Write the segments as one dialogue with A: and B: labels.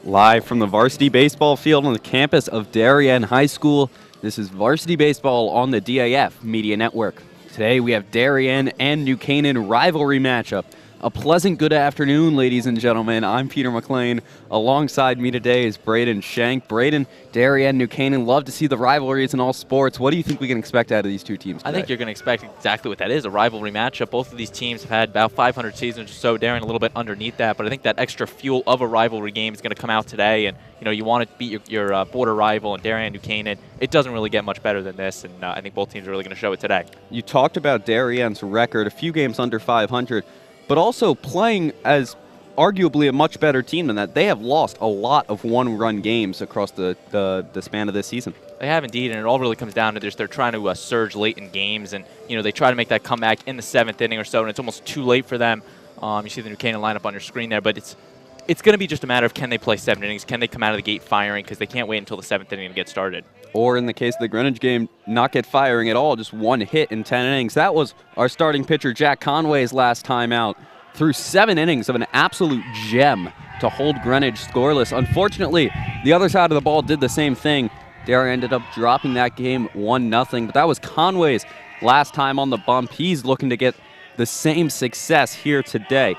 A: Live from the Varsity baseball field on the campus of Darien High School, this is Varsity Baseball on the DAF Media Network. Today we have Darien and New Canaan rivalry matchup. A pleasant good afternoon, ladies and gentlemen. I'm Peter McLean. Alongside me today is Braden Shank. Braden, Darien, New Canaan, love to see the rivalries in all sports. What do you think we can expect out of these two teams today?
B: I think you're going to expect exactly what that is, a rivalry matchup. Both of these teams have had about 500 seasons or so. Darien a little bit underneath that, but I think that extra fuel of a rivalry game is going to come out today. And, you know, you want to beat your border rival in Darien, New Canaan. It doesn't really get much better than this, and I think both teams are really going to show it today.
A: You talked about Darien's record, a few games under 500. But also playing as arguably a much better team than that. They have lost a lot of one-run games across the span of this season.
B: They have indeed, and it all really comes down to they're trying to surge late in games, and they try to make that comeback in the 7th inning or so, and it's almost too late for them. You see the New Canaan lineup on your screen there, but it's going to be just a matter of can they play 7 innings, can they come out of the gate firing, because they can't wait until the 7th inning to get started.
A: Or in the case of the Greenwich game, not get firing at all, just one hit in 10 innings. That was our starting pitcher, Jack Conway's last time out. Through 7 innings of an absolute gem to hold Greenwich scoreless. Unfortunately, the other side of the ball did the same thing. Darien ended up dropping that game 1-0, but that was Conway's last time on the bump. He's looking to get the same success here today.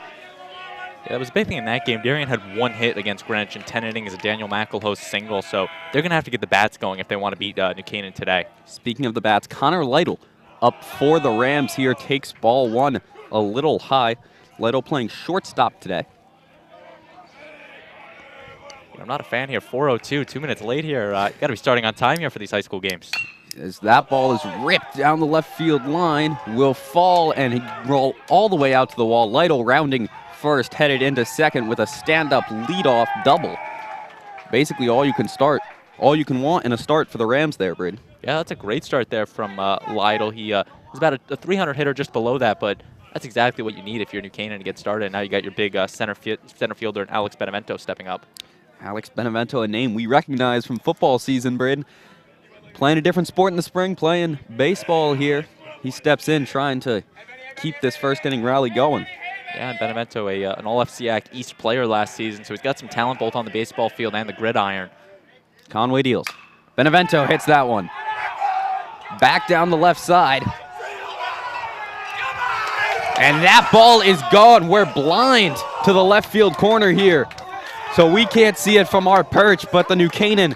B: Yeah, that was a big thing in that game. Darien had 1 hit against Greenwich in 10 innings, a Daniel McElhouse single, so they're going to have to get the bats going if they want to beat New Canaan today.
A: Speaking of the bats, Connor Lytle up for the Rams here, takes ball 1 a little high. Lytle playing shortstop today.
B: I'm not a fan here. 4:02, 2 minutes late here. You got to be starting on time here for these high school games.
A: As that ball is ripped down the left field line, will fall and roll all the way out to the wall. Lytle rounding first, headed into second with a stand-up leadoff double. Basically all you can want in a start for the Rams there, Braden.
B: Yeah, that's a great start there from Lytle. He is about a 300 hitter just below that, but that's exactly what you need if you're New Canaan to get started. Now you got your big center fielder, Alex Benevento, stepping up.
A: Alex Benevento, a name we recognize from football season, Braden. Playing a different sport in the spring, playing baseball here. He steps in trying to keep this first inning rally going.
B: Yeah, and Benevento, an All-FCIAC East player last season, so he's got some talent both on the baseball field and the gridiron.
A: Conway deals. Benevento hits that one. Back down the left side. And that ball is gone. We're blind to the left field corner here. So we can't see it from our perch, but the New Canaan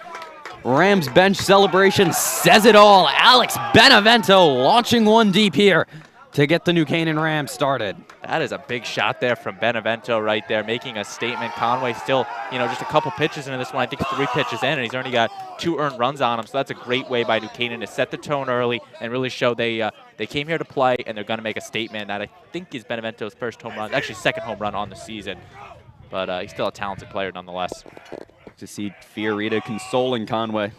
A: Rams bench celebration says it all. Alex Benevento launching one deep here to get the New Canaan Rams started.
B: That is a big shot there from Benevento right there, making a statement. Conway still, just a couple pitches into this one. I think 3 pitches in, and he's already got 2 earned runs on him. So that's a great way by New Canaan to set the tone early and really show they came here to play, and they're going to make a statement. That I think is Benevento's first home run, actually second home run on the season. But he's still a talented player nonetheless.
A: To see Fiorita consoling Conway.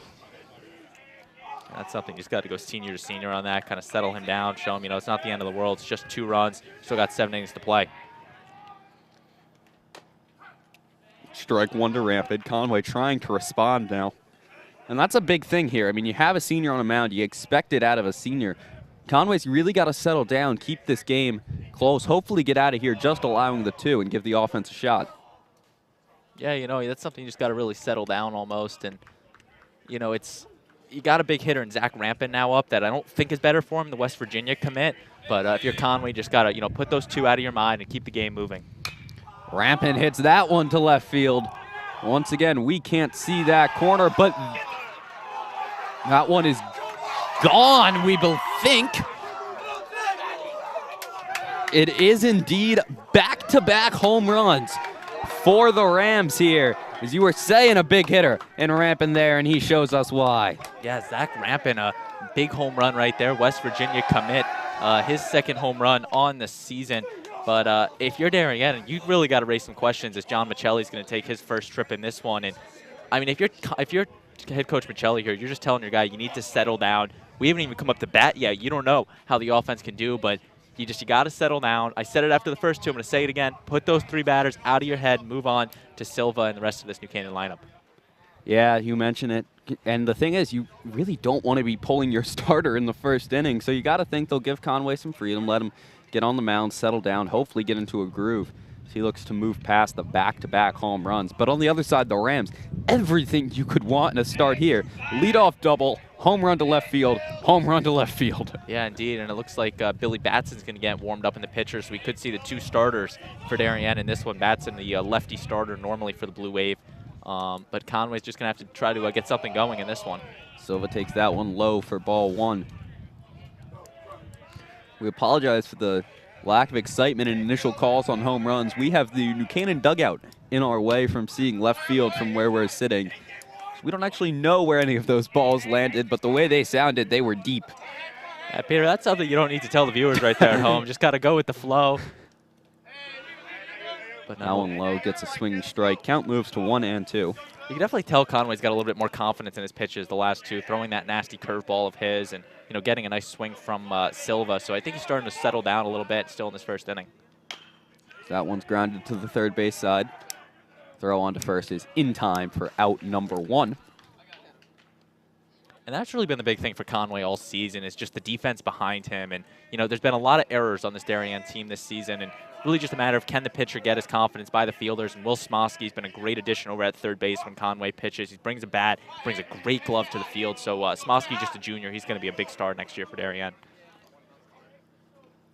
B: That's something. You just got to go senior to senior on that, kind of settle him down, show him, it's not the end of the world. It's just 2 runs. Still got 7 innings to play.
A: Strike 1 to Rapid. Conway trying to respond now. And that's a big thing here. I mean, you have a senior on a mound. You expect it out of a senior. Conway's really got to settle down, keep this game close, hopefully get out of here just allowing the 2 and give the offense a shot.
B: Yeah, that's something you just got to really settle down almost. And, you got a big hitter in Zach Rampin now up that I don't think is better for him, the West Virginia commit. But if you're Conway, just got to, put those 2 out of your mind and keep the game moving.
A: Rampin hits that one to left field. Once again, we can't see that corner, but that one is gone, we will think. It is indeed back-to-back home runs for the Rams here. As you were saying, a big hitter in Rampin there, and he shows us why.
B: Yeah, Zach Rampin, a big home run right there. West Virginia commit, his second home run on the season. But if you're Darien, you really got to raise some questions as John Michelli's going to take his first trip in this one. And I mean, if you're head coach Michelli here, you're just telling your guy you need to settle down. We haven't even come up to bat yet. You don't know how the offense can do, but you got to settle down. I said it after the first 2. I'm going to say it again. Put those 3 batters out of your head. Move on to Silva and the rest of this New Canaan lineup.
A: Yeah, you mentioned it. And the thing is, you really don't want to be pulling your starter in the first inning. So you got to think they'll give Conway some freedom, let him get on the mound, settle down, hopefully get into a groove. He looks to move past the back-to-back home runs. But on the other side, the Rams, everything you could want in a start here. Leadoff double, home run to left field, home run to left field.
B: Yeah, indeed, and it looks like Billy Batson's going to get warmed up in the pitcher, so we could see the 2 starters for Darien in this one. Batson, the lefty starter normally for the Blue Wave, but Conway's just going to have to try to get something going in this one.
A: Silva takes that one low for ball 1. We apologize for the lack of excitement and initial calls on home runs. We have the New Canaan dugout in our way from seeing left field from where we're sitting. We don't actually know where any of those balls landed, but the way they sounded, they were deep.
B: Yeah, Peter, that's something you don't need to tell the viewers right there at home. Just got to go with the flow. But
A: that one low gets a swinging strike. Count moves to 1-2.
B: You can definitely tell Conway's got a little bit more confidence in his pitches the last 2, throwing that nasty curveball of his and getting a nice swing from Silva. So I think he's starting to settle down a little bit still in this first inning.
A: That one's grounded to the third base side. Throw on to first is in time for out number 1.
B: And that's really been the big thing for Conway all season is just the defense behind him. And, there's been a lot of errors on this Darien team this season. And really just a matter of can the pitcher get his confidence by the fielders. And Will Smosky's been a great addition over at third base when Conway pitches. He brings a bat, brings a great glove to the field. So Smosky, just a junior, he's going to be a big star next year for Darien.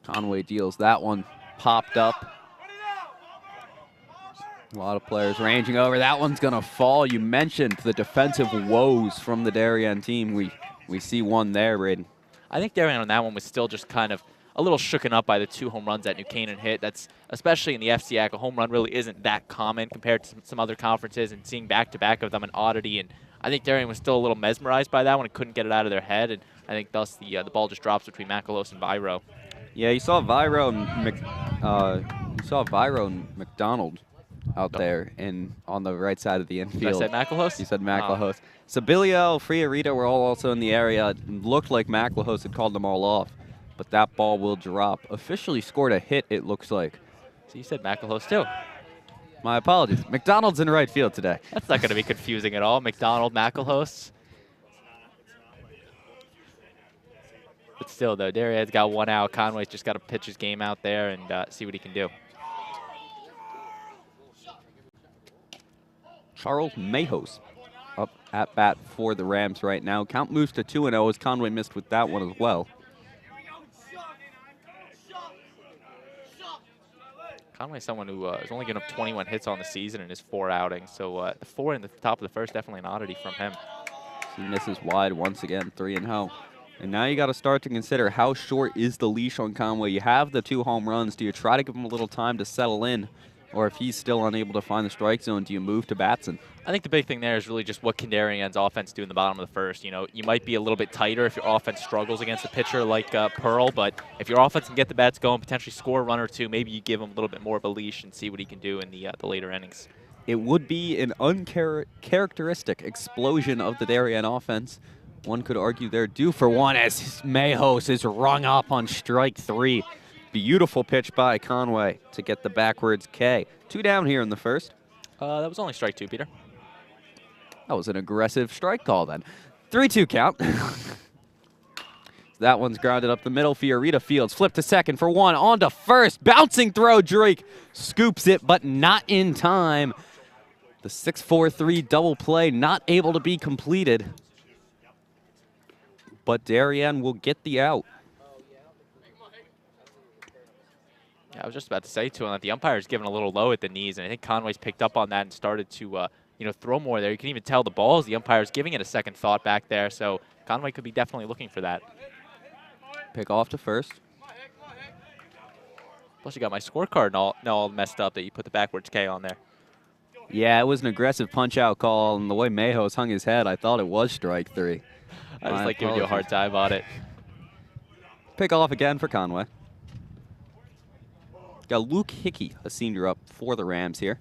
A: Conway deals that one, popped up. A lot of players ranging over. That one's going to fall. You mentioned the defensive woes from the Darien team. We see one there, Braden.
B: I think Darien on that one was still just kind of a little shooken up by the 2 home runs that New Canaan hit. That's, especially in the FCIAC, a home run really isn't that common compared to some other conferences, and seeing back-to-back of them an oddity. And I think Darien was still a little mesmerized by that one and couldn't get it out of their head. And I think thus the ball just drops between Macalos and Viro.
A: Yeah, you saw Viro and McDonald out there and on the right side of the infield.
B: Did I say Macalos?
A: You said Macalos. Sabilio, Friarita were all also in the area. It looked like Macalos had called them all off, but that ball will drop. Officially scored a hit, it looks like.
B: So you said Macalos too.
A: My apologies. McDonald's in right field today.
B: That's not going to be confusing at all. McDonald, Macalos. But still, though, Darien's got 1 out. Conway's just got to pitch his game out there and see what he can do.
A: Charles Mayhos up at bat for the Rams right now. Count moves to 2-0 as Conway missed with that one as well.
B: Conway's someone who has only given up 21 hits on the season in his 4 outings. So the 4 in the top of the first, definitely an oddity from him.
A: He misses wide once again, 3-0. And now you got to start to consider how short is the leash on Conway. You have the 2 home runs. Do you try to give him a little time to settle in? Or if he's still unable to find the strike zone, do you move to Batson?
B: I think the big thing there is really just what can Darien's offense do in the bottom of the first. You might be a little bit tighter if your offense struggles against a pitcher like Pearl, but if your offense can get the bats going, potentially score a run or 2, maybe you give him a little bit more of a leash and see what he can do in the later innings.
A: It would be an uncharacteristic explosion of the Darien offense. One could argue they're due for one as Mayhos is rung up on strike 3. Beautiful pitch by Conway to get the backwards K. 2 down here in the first.
B: That was only strike 2, Peter.
A: That was an aggressive strike call then. 3-2 count. That one's grounded up the middle. Fiorita Fields flip to second for 1. On to first. Bouncing throw. Drake scoops it, but not in time. The 6-4-3 double play not able to be completed. But Darien will get the out.
B: I was just about to say to him that the umpire's given a little low at the knees, and I think Conway's picked up on that and started to throw more there. You can even tell the balls. The umpire's giving it a second thought back there, so Conway could be definitely looking for that.
A: Pick off to first.
B: Plus, you got my scorecard all messed up that you put the backwards K on there.
A: Yeah, it was an aggressive punch-out call, and the way Mayhos hung his head, I thought it was strike 3.
B: I just like giving you a hard time on it.
A: Pick off again for Conway. Got Luke Hickey, a senior, up for the Rams here.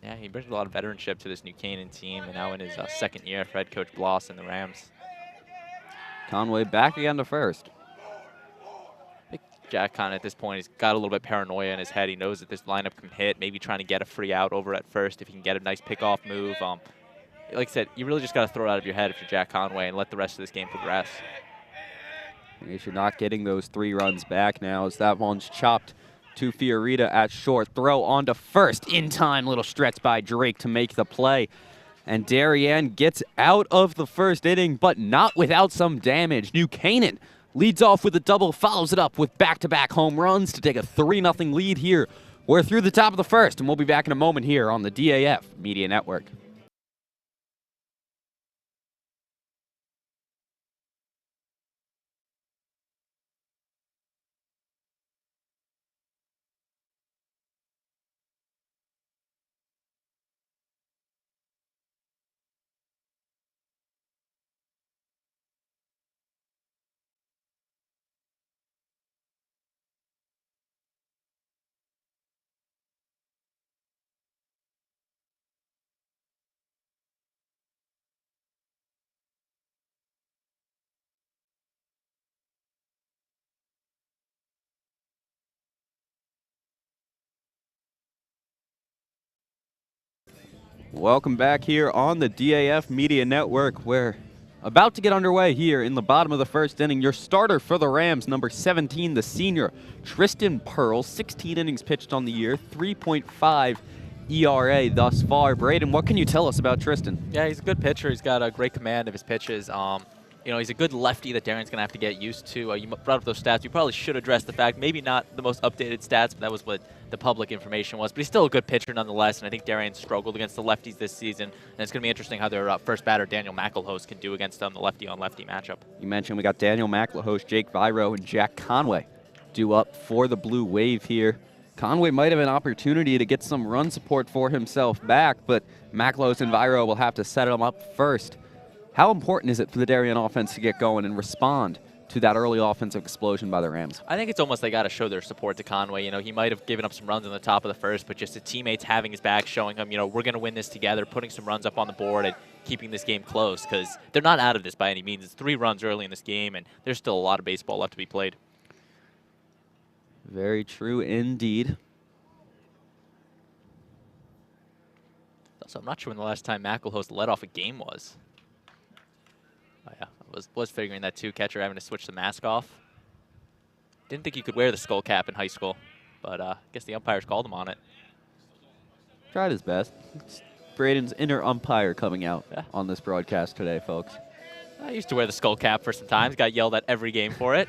B: Yeah, he brings a lot of veteranship to this New Canaan team, and now in his second year for head coach Bloss and the Rams.
A: Conway back again to first.
B: I think Jack Conn at this point has got a little bit paranoia in his head. He knows that this lineup can hit, maybe trying to get a free out over at first if he can get a nice pickoff move. Like I said, you really just got to throw it out of your head if you're Jack Conway and let the rest of this game progress.
A: I guess you're not getting those 3 runs back now as that one's chopped to Fiorita at short. Throw onto first. In time, little stretch by Drake to make the play. And Darien gets out of the first inning, but not without some damage. New Canaan leads off with a double, follows it up with back-to-back home runs to take a 3-0 lead here. We're through the top of the first, and we'll be back in a moment here on the DAF Media Network. Welcome back here on the DAF Media Network. We're about to get underway here in the bottom of the first inning. Your starter for the Rams, number 17, the senior, Tristan Pearl, 16 innings pitched on the year, 3.5 ERA thus far. Braden, what can you tell us about Tristan?
B: Yeah, he's a good pitcher. He's got a great command of his pitches. He's a good lefty that Darien's going to have to get used to. You brought up those stats. You probably should address the fact, maybe not the most updated stats, but that was what the public information was. But he's still a good pitcher nonetheless, and I think Darien struggled against the lefties this season. And it's going to be interesting how their first batter, Daniel McElhost, can do against them, the lefty-on-lefty matchup. You
A: mentioned we got Daniel McElhost, Jake Viro, and Jack Conway due up for the Blue Wave here. Conway might have an opportunity to get some run support for himself back, but McElhost and Viro will have to set him up first. How important is it for the Darien offense to get going and respond to that early offensive explosion by the Rams?
B: I think it's almost they got to show their support to Conway. He might have given up some runs on the top of the first, but just the teammates having his back, showing him, we're going to win this together, putting some runs up on the board and keeping this game close, because they're not out of this by any means. It's 3 runs early in this game, and there's still a lot of baseball left to be played.
A: Very true indeed.
B: So I'm not sure when the last time McElhost led off a game was. Oh, yeah, I was figuring that too. Catcher having to switch the mask off. Didn't think you could wear the skull cap in high school, but I guess the umpires called him on it.
A: Tried his best. It's Braden's inner umpire coming out on this broadcast today, folks.
B: I used to wear the skull cap for some times. Got yelled at every game for it.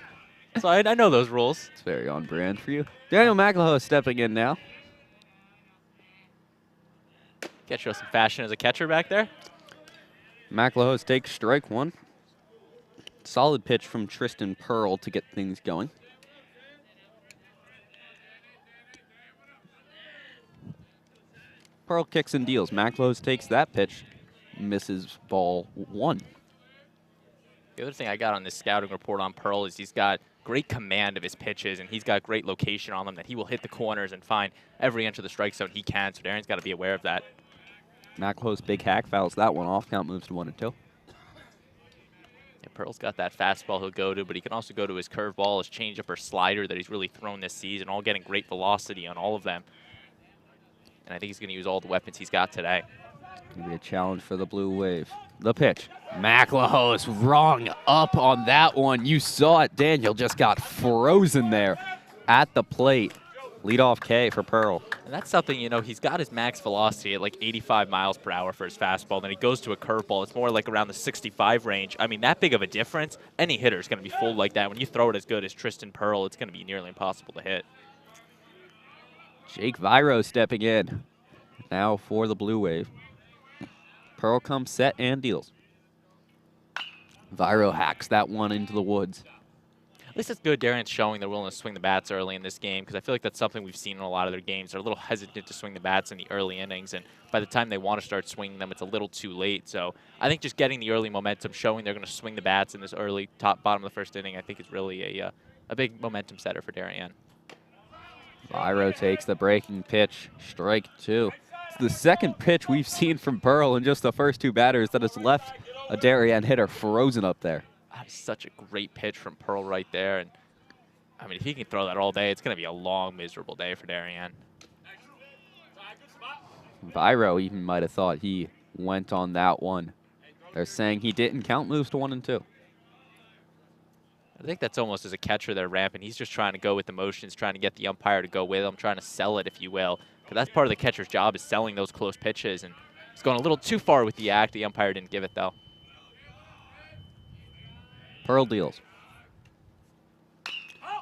B: So I know those rules.
A: It's very on brand for you. Daniel McElhost stepping in now.
B: Catcher some fashion as a catcher back there.
A: McElhost takes strike 1. Solid pitch from Tristan Pearl to get things going. Pearl kicks and deals. McElhost takes that pitch. Misses ball 1.
B: The other thing I got on this scouting report on Pearl is he's got great command of his pitches, and he's got great location on them, that he will hit the corners and find every inch of the strike zone he can, so Darien's got to be aware of that.
A: McElhost big hack fouls that one off. Count moves to 1-2.
B: Yeah, Pearl's got that fastball he'll go to, but he can also go to his curveball, his changeup, or slider that he's really thrown this season, all getting great velocity on all of them. And I think he's going to use all the weapons he's got today.
A: It's going to be a challenge for the Blue Wave. The pitch. McElhost rung up on that one. You saw it. Daniel just got frozen there at the plate. Leadoff K for Pearl.
B: And that's something, he's got his max velocity at like 85 miles per hour for his fastball. Then he goes to a curveball. It's more like around the 65 range. I mean, that big of a difference, any hitter is going to be fooled like that. When you throw it as good as Tristan Pearl, it's going to be nearly impossible to hit.
A: Jake Viro stepping in now for the Blue Wave. Pearl comes set and deals. Viro hacks that one into the woods.
B: At least it's good Darien's showing they're willing to swing the bats early in this game, because I feel like that's something we've seen in a lot of their games. They're a little hesitant to swing the bats in the early innings, and by the time they want to start swinging them, it's a little too late. So I think just getting the early momentum, showing they're going to swing the bats in this early bottom of the first inning, I think is really a big momentum setter for Darien.
A: Viro takes the breaking pitch, strike 2. It's the second pitch we've seen from Pearl in just the first 2 batters that has left a Darien hitter frozen up there.
B: That's such a great pitch from Pearl right there. And I mean, if he can throw that all day, it's going to be a long, miserable day for Darien.
A: Viro even might have thought he went on that one. They're saying he didn't. Count moves to 1-2.
B: I think that's almost as a catcher there, rampant. He's just trying to go with the motions, trying to get the umpire to go with him, trying to sell it, if you will. Because that's part of the catcher's job, is selling those close pitches. And he's going a little too far with the act. The umpire didn't give it, though.
A: Pearl deals.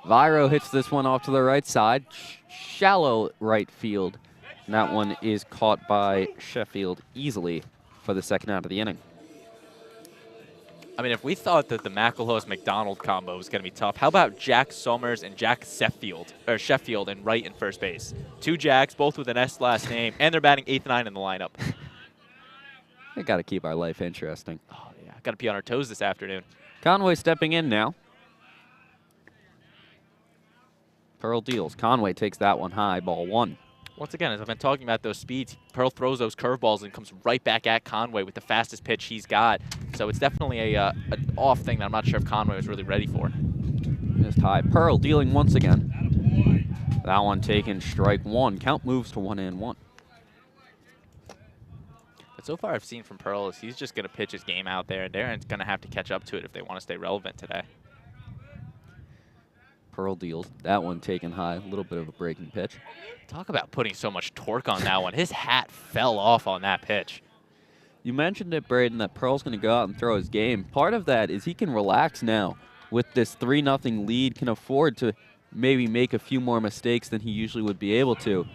A: Viro hits this one off to the right side. Shallow right field. And that one is caught by Sheffield easily for the second out of the inning.
B: I mean, if we thought that the McElhouse-McDonald combo was going to be tough, how about Jack Summers and Jack Sheffield in right and first base? Two Jacks, both with an S last name, and they're batting 8th and 9 in the lineup.
A: We got to keep our life interesting.
B: Oh, yeah. Got to be on our toes this afternoon.
A: Conway stepping in now. Pearl deals. Conway takes that one high, ball 1.
B: Once again, as I've been talking about those speeds, Pearl throws those curveballs and comes right back at Conway with the fastest pitch he's got. So it's definitely an off thing that I'm not sure if Conway was really ready for.
A: Missed high. Pearl dealing once again. That one taken, strike 1. Count moves to 1-1.
B: But so far I've seen from Pearl is he's just going to pitch his game out there, and Darien's going to have to catch up to it if they want to stay relevant today.
A: Pearl deals. That one taken high. A little bit of a breaking pitch.
B: Talk about putting so much torque on that one. His hat fell off on that pitch.
A: You mentioned it, Braden, that Pearl's going to go out and throw his game. Part of that is he can relax now with this 3-0 lead, can afford to maybe make a few more mistakes than he usually would be able to.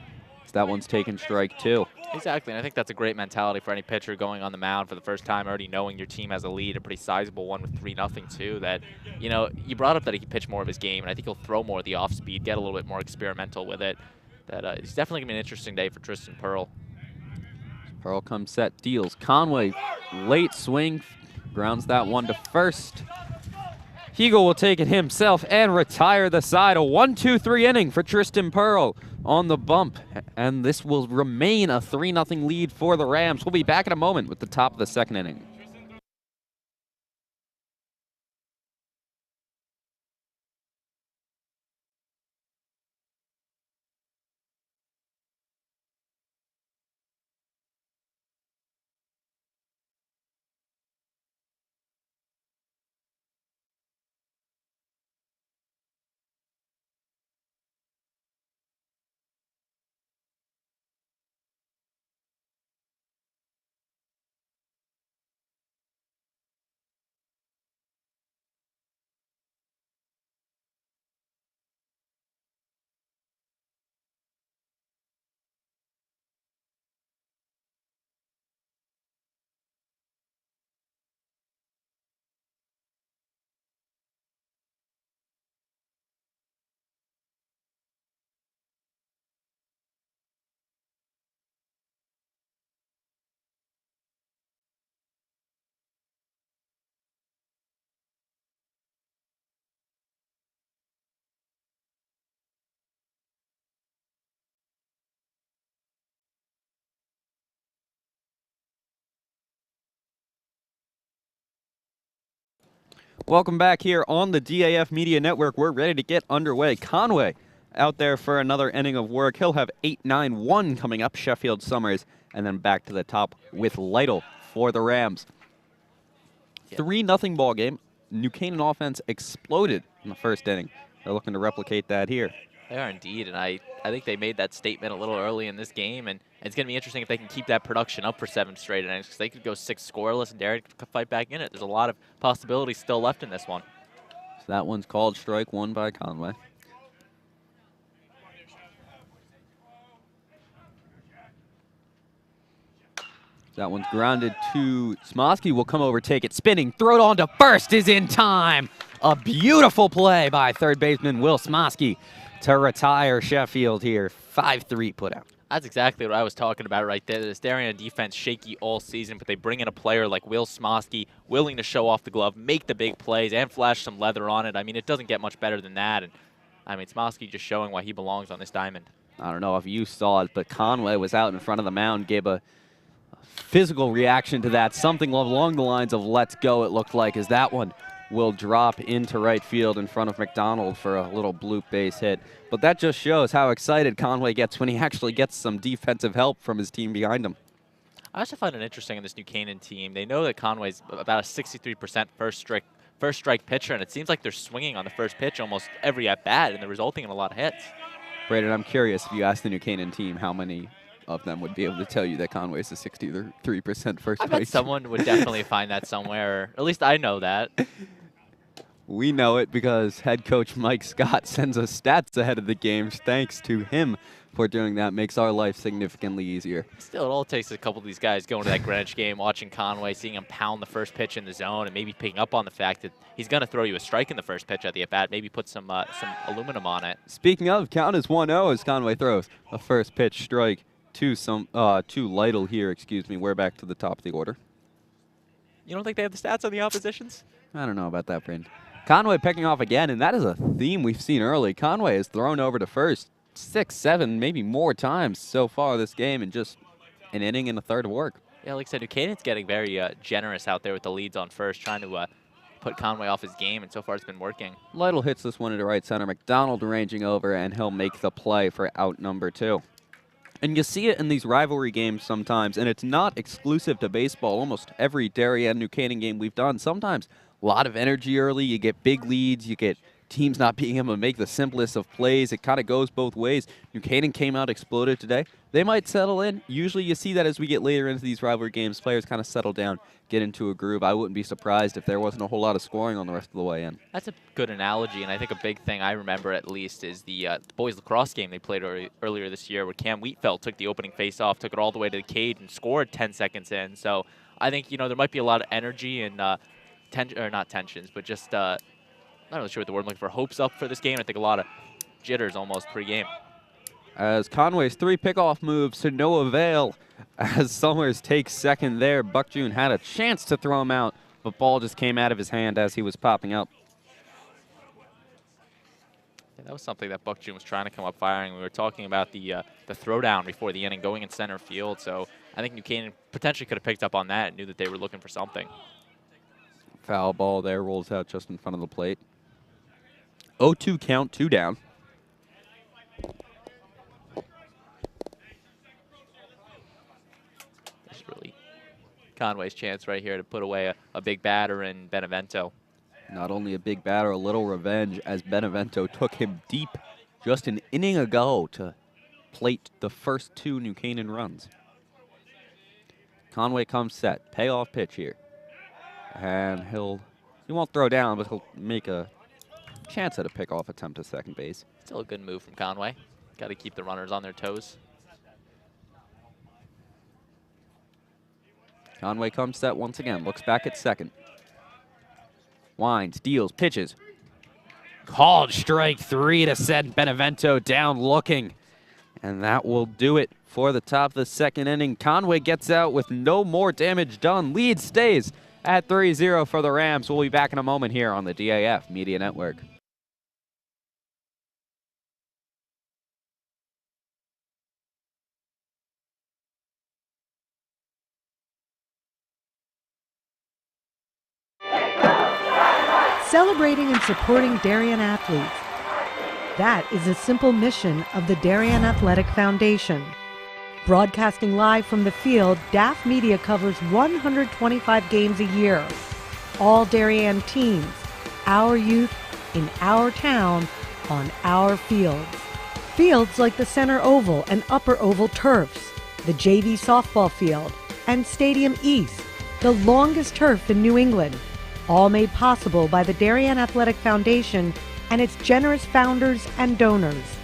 A: So that one's taken strike 2.
B: Exactly, and I think that's a great mentality for any pitcher going on the mound for the first time, already knowing your team has a lead, a pretty sizable one with 3-0 too, that, you know, you brought up that he can pitch more of his game, and I think he'll throw more of the off-speed, get a little bit more experimental with it. That it's definitely going to be an interesting day for Tristan Pearl.
A: Pearl comes set, deals. Conway, late swing, grounds that one to first. Hiegel will take it himself and retire the side. A 1-2-3 inning for Tristan Pearl on the bump. And this will remain a 3-0 lead for the Rams. We'll be back in a moment with the top of the second inning. Welcome back here on the DAF Media Network. We're ready to get underway. Conway out there for another inning of work. He'll have 8-9-1 coming up, Sheffield Summers, and then back to the top with Lytle for the Rams. 3-0 ball game. New Canaan offense exploded in the first inning. They're looking to replicate that here.
B: They are indeed, and I think they made that statement a little early in this game, and it's going to be interesting if they can keep that production up for 7 straight innings, because they could go 6 scoreless and Darien could fight back in it. There's a lot of possibilities still left in this one.
A: So that one's called strike 1 by Conway. That one's grounded to Smosky. Will come over, take it, spinning, throw it on to first, is in time. A beautiful play by third baseman Will Smosky to retire Sheffield here. 5-3 put out.
B: That's exactly what I was talking about right there. This Darien defense shaky all season, but they bring in a player like Will Smosky, willing to show off the glove, make the big plays, and flash some leather on it. I mean, it doesn't get much better than that. And I mean, Smosky just showing why he belongs on this diamond.
A: I don't know if you saw it, but Conway was out in front of the mound, gave a physical reaction to that, something along the lines of let's go, it looked like, as that one will drop into right field in front of McDonald for a little bloop base hit. But that just shows how excited Conway gets when he actually gets some defensive help from his team behind him. I
B: also find it interesting in this New Canaan team. They know that Conway's about a 63% first strike pitcher, and it seems like they're swinging on the first pitch almost every at-bat, and they're resulting in a lot of hits.
A: Braden, I'm curious, if you ask the New Canaan team, how many of them would be able to tell you that Conway's a 63% first
B: I bet
A: base?
B: someone would definitely find that somewhere, or at least I know that.
A: We know it because head coach Mike Scott sends us stats ahead of the games. Thanks to him for doing that. Makes our life significantly easier.
B: Still, it all takes a couple of these guys going to that Greenwich game, watching Conway, seeing him pound the first pitch in the zone, and maybe picking up on the fact that he's going to throw you a strike in the first pitch at the at-bat, maybe put some aluminum on it.
A: Speaking of, count is 1-0 as Conway throws a first pitch strike to Lytle here. Excuse me. We're back to the top of the order.
B: You don't think they have the stats on the oppositions?
A: I don't know about that, Braden. Conway picking off again, and that is a theme we've seen early. Conway has thrown over to first 6, 7, maybe more times so far this game in just an inning and a third of work.
B: Yeah, like I said, New Canaan's getting very generous out there with the leads on first, trying to put Conway off his game, and so far it's been working.
A: Lytle hits this one into right center. McDonald ranging over, and he'll make the play for out number 2. And you see it in these rivalry games sometimes, and it's not exclusive to baseball. Almost every Darien New Canaan game we've done, sometimes a lot of energy early. You get big leads. You get teams not being able to make the simplest of plays. It kind of goes both ways. New Canaan came out exploded today. They might settle in. Usually you see that as we get later into these rivalry games, players kind of settle down, get into a groove. I wouldn't be surprised if there wasn't a whole lot of scoring on the rest of the way in.
B: That's a good analogy, and I think a big thing I remember at least is the boys lacrosse game they played earlier this year where Cam Wheatfeld took the opening face-off, took it all the way to the cage, and scored 10 seconds in. So I think, you know, there might be a lot of energy and not tensions, but just not really sure what the word I'm looking for. Hopes up for this game. I think a lot of jitters almost pre-game.
A: As Conway's 3 pickoff moves to no avail as Summers takes second there. Buck June had a chance to throw him out, but ball just came out of his hand as he was popping up.
B: Yeah, that was something that Buck June was trying to come up firing. We were talking about the throwdown before the inning going in center field, so I think New Canaan potentially could have picked up on that and knew that they were looking for something.
A: Foul ball there, rolls out just in front of the plate. 0-2 count, 2 down.
B: This is really Conway's chance right here to put away a big batter in Benevento.
A: Not only a big batter, a little revenge as Benevento took him deep just an inning ago to plate the first 2 New Canaan runs. Conway comes set, payoff pitch here. And he won't throw down, but he'll make a chance at a pickoff attempt to second base.
B: Still a good move from Conway. Got to keep the runners on their toes.
A: Conway comes set once again, looks back at second. Winds, deals, pitches. Called strike 3 to send Benevento down looking. And that will do it for the top of the second inning. Conway gets out with no more damage done. Lead stays at 3-0 for the Rams. We'll be back in a moment here on the DAF Media Network.
C: Celebrating and supporting Darien athletes. That is a simple mission of the Darien Athletic Foundation. Broadcasting live from the field, DAF Media covers 125 games a year. All Darien teams, our youth, in our town, on our fields. Fields like the center oval and upper oval turfs, the JV softball field, and Stadium East, the longest turf in New England. All made possible by the Darien Athletic Foundation and its generous founders and donors.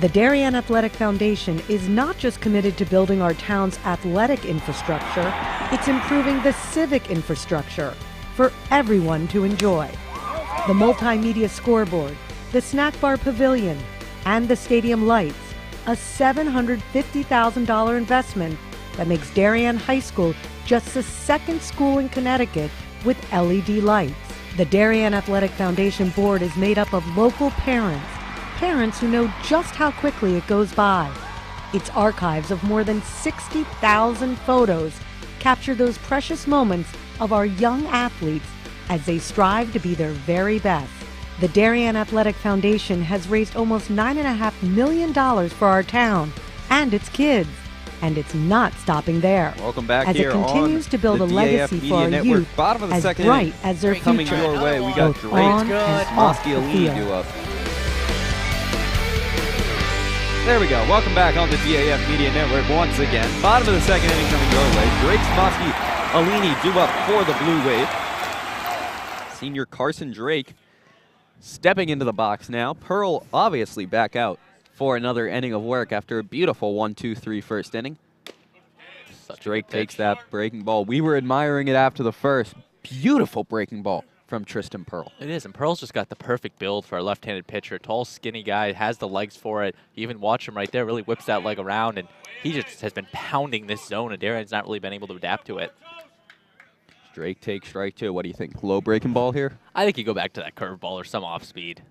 C: The Darien Athletic Foundation is not just committed to building our town's athletic infrastructure, it's improving the civic infrastructure for everyone to enjoy. The multimedia scoreboard, the snack bar pavilion, and the stadium lights, a $750,000 investment that makes Darien High School just the second school in Connecticut with LED lights. The Darien Athletic Foundation board is made up of local parents who know just how quickly it goes by. Its archives of more than 60,000 photos capture those precious moments of our young athletes as they strive to be their very best. The Darien Athletic Foundation has raised almost $9.5 million for our town and its kids. And it's not stopping there.
A: Welcome back
C: as
A: here
C: it continues
A: on
C: to build
A: the
C: a
A: DAF
C: legacy
A: Media
C: for our
A: Network.
C: youth
A: Bottom of the
C: as
A: second
C: bright
A: inning.
C: as their
A: Coming
C: future.
A: your way, we got
C: Both
A: Drake
C: on and off the
A: Smosky
C: field.
A: due up. There we go. Welcome back on the DAF Media Network once again. Bottom of the second inning coming your way. Drake Smosky Alini due up for the Blue Wave. Senior Carson Drake stepping into the box now. Pearl obviously back out for another inning of work after a beautiful 1-2-3 first inning. Drake takes that breaking ball. We were admiring it after the first. Beautiful breaking ball from Tristan Pearl.
B: It is, and Pearl's just got the perfect build for a left-handed pitcher. Tall, skinny guy, has the legs for it. You even watch him right there, really whips that leg around, and he just has been pounding this zone, and Darien's not really been able to adapt to it.
A: Drake takes strike two. What do you think? Low breaking ball here?
B: I think you go back to that curveball or some off-speed.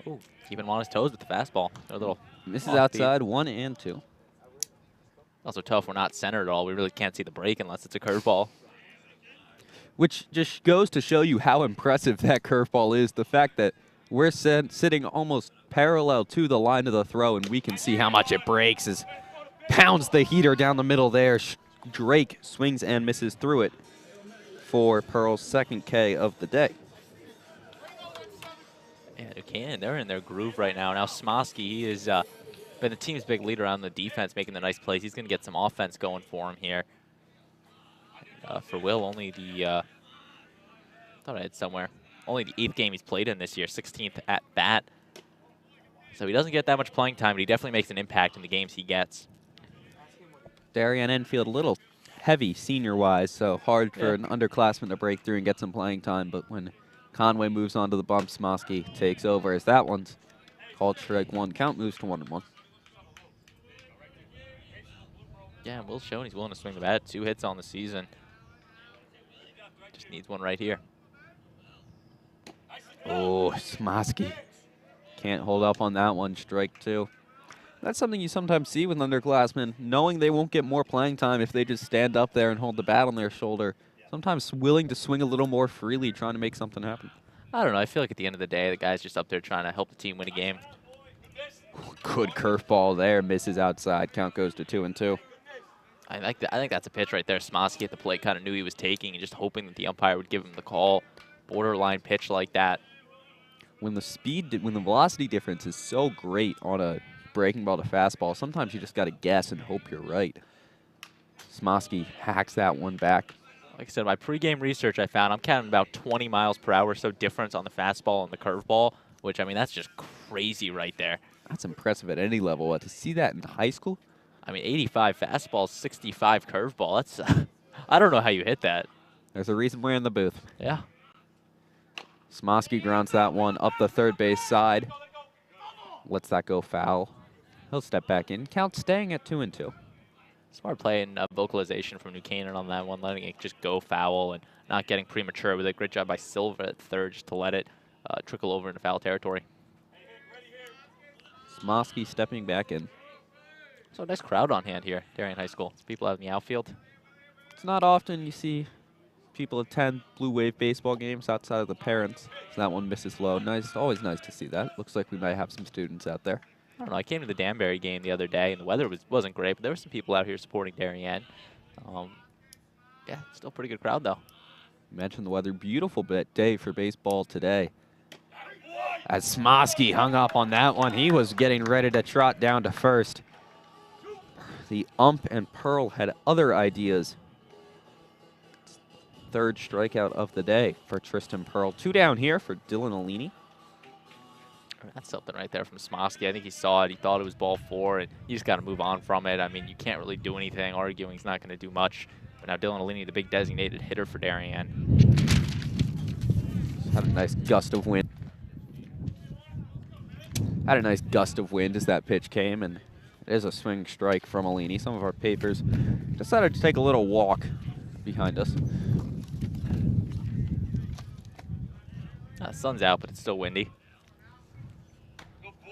B: Ooh, keeping him on his toes with the fastball. A little
A: Misses
B: off-speed.
A: outside, 1 and 2.
B: Also tough, we're not centered at all. We really can't see the break unless it's a curveball.
A: Which just goes to show you how impressive that curveball is. The fact that we're sitting almost parallel to the line of the throw, and we can see how much it breaks as pounds the heater down the middle there. Drake swings and misses through it for Pearl's second K of the day.
B: Yeah, Canaan, they're in their groove right now. Now Smosky, he has been the team's big leader on the defense, making the nice plays. He's going to get some offense going for him here. For Will, only the, thought I had somewhere, only the 8th game he's played in this year, 16th at bat. So he doesn't get that much playing time, but he definitely makes an impact in the games he gets.
A: Darien Enfield a little heavy senior-wise, so hard for an underclassman to break through and get some playing time. But when Conway moves on to the bump, Smosky takes over as that one's called strike one. Count moves to 1-1.
B: Yeah, Will's shown he's willing to swing the bat. 2 hits on the season. Just needs one right here.
A: Oh, Smosky can't hold up on that one. Strike 2. That's something you sometimes see with underclassmen, knowing they won't get more playing time if they just stand up there and hold the bat on their shoulder. Sometimes willing to swing a little more freely, trying to make something happen.
B: I don't know. I feel like at the end of the day, the guy's just up there trying to help the team win a game.
A: Good curveball there. Misses outside. Count goes to 2-2.
B: I think that's a pitch right there. Smosky at the plate kind of knew he was taking and just hoping that the umpire would give him the call. Borderline pitch like that.
A: When the velocity difference is so great on a breaking ball to fastball, sometimes you just got to guess and hope you're right. Smosky hacks that one back.
B: Like I said, my pregame research I found, I'm counting about 20 miles per hour, so difference on the fastball and the curveball, which, I mean, that's just crazy right there.
A: That's impressive at any level. To see that in high school?
B: I mean, 85 fastball, 65 curveball. That's, I don't know how you hit that.
A: There's a reason we're in the booth.
B: Yeah.
A: Smosky grounds that one up the third base side. Lets that go foul. He'll step back in. Count staying at 2-2.
B: Smart play and vocalization from New Canaan on that one, letting it just go foul and not getting premature with a great job by Silva at third just to let it trickle over into foul territory.
A: Smosky stepping back in.
B: So nice crowd on hand here, Darien High School. It's people out in the outfield.
A: It's not often you see people attend Blue Wave baseball games outside of the parents. So that one misses low. Nice, always nice to see that. Looks like we might have some students out there.
B: I don't know. I came to the Danbury game the other day, and the weather wasn't great, but there were some people out here supporting Darien. Yeah, still a pretty good crowd, though.
A: You mentioned the weather. Beautiful day for baseball today. As Smosky hung up on that one, he was getting ready to trot down to first. The ump and Pearl had other ideas. Third strikeout of the day for Tristan Pearl. 2 down here for Dylan Alini.
B: That's something right there from Smosky. I think he saw it. He thought it was ball 4, and you just got to move on from it. I mean, you can't really do anything. Arguing's not going to do much. But now Dylan Alini, the big designated hitter for Darien.
A: Had a nice gust of wind. Had a nice gust of wind as that pitch came, and it is a swing strike from Alini. Some of our papers decided to take a little walk behind us.
B: Sun's out, but it's still windy.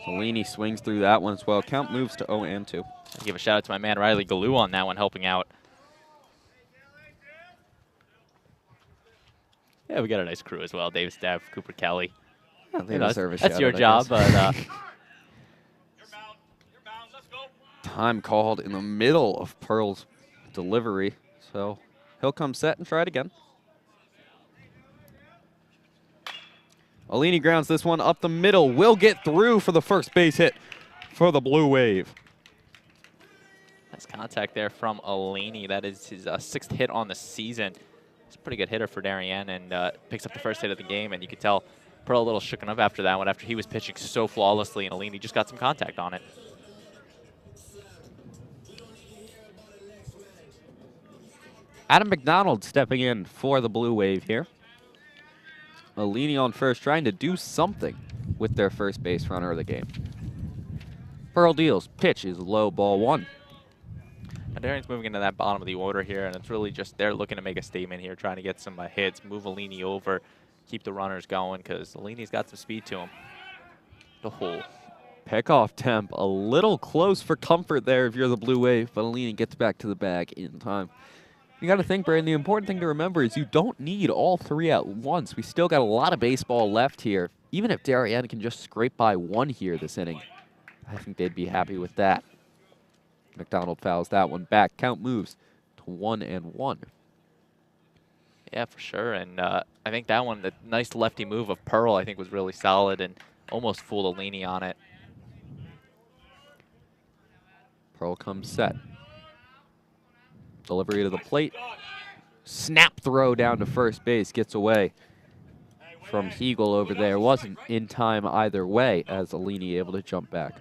A: Alini swings through that one as well. Count moves to 0-2.
B: I'll give a shout out to my man Riley Galoo on that one, helping out. Yeah, we got a nice crew as well. Davis Dev, Cooper Kelly.
A: Yeah, they deserve a
B: that's
A: shout
B: your
A: out,
B: job, but
A: Time called in the middle of Pearl's delivery. So he'll come set and try it again. Alini grounds this one up the middle. Will get through for the first base hit for the Blue Wave.
B: Nice contact there from Alini. That is his 6th hit on the season. He's a pretty good hitter for Darien and picks up the first hit of the game. And you could tell Pearl a little shooken up after that one, after he was pitching so flawlessly, and Alini just got some contact on it.
A: Adam McDonald stepping in for the Blue Wave here. Alini on first, trying to do something with their first base runner of the game. Pearl deals. Pitch is low, ball 1.
B: Now Darien's moving into that bottom of the order here, and it's really just they're looking to make a statement here, trying to get some hits, move Alini over, keep the runners going, because Alini's got some speed to him. The hole.
A: Pickoff temp a little close for comfort there if you're the Blue Wave, but Alini gets back to the bag in time. You got to think, Brandon, the important thing to remember is you don't need all 3 at once. We still got a lot of baseball left here. Even if Darien can just scrape by 1 here this inning, I think they'd be happy with that. McDonald fouls that one back. Count moves to 1-1.
B: Yeah, for sure. And I think that one, the nice lefty move of Pearl, I think was really solid and almost fooled Alini on it.
A: Pearl comes set. Delivery to the plate. Snap throw down to first base. Gets away from Hegel over there. Wasn't in time either way as Alini able to jump back.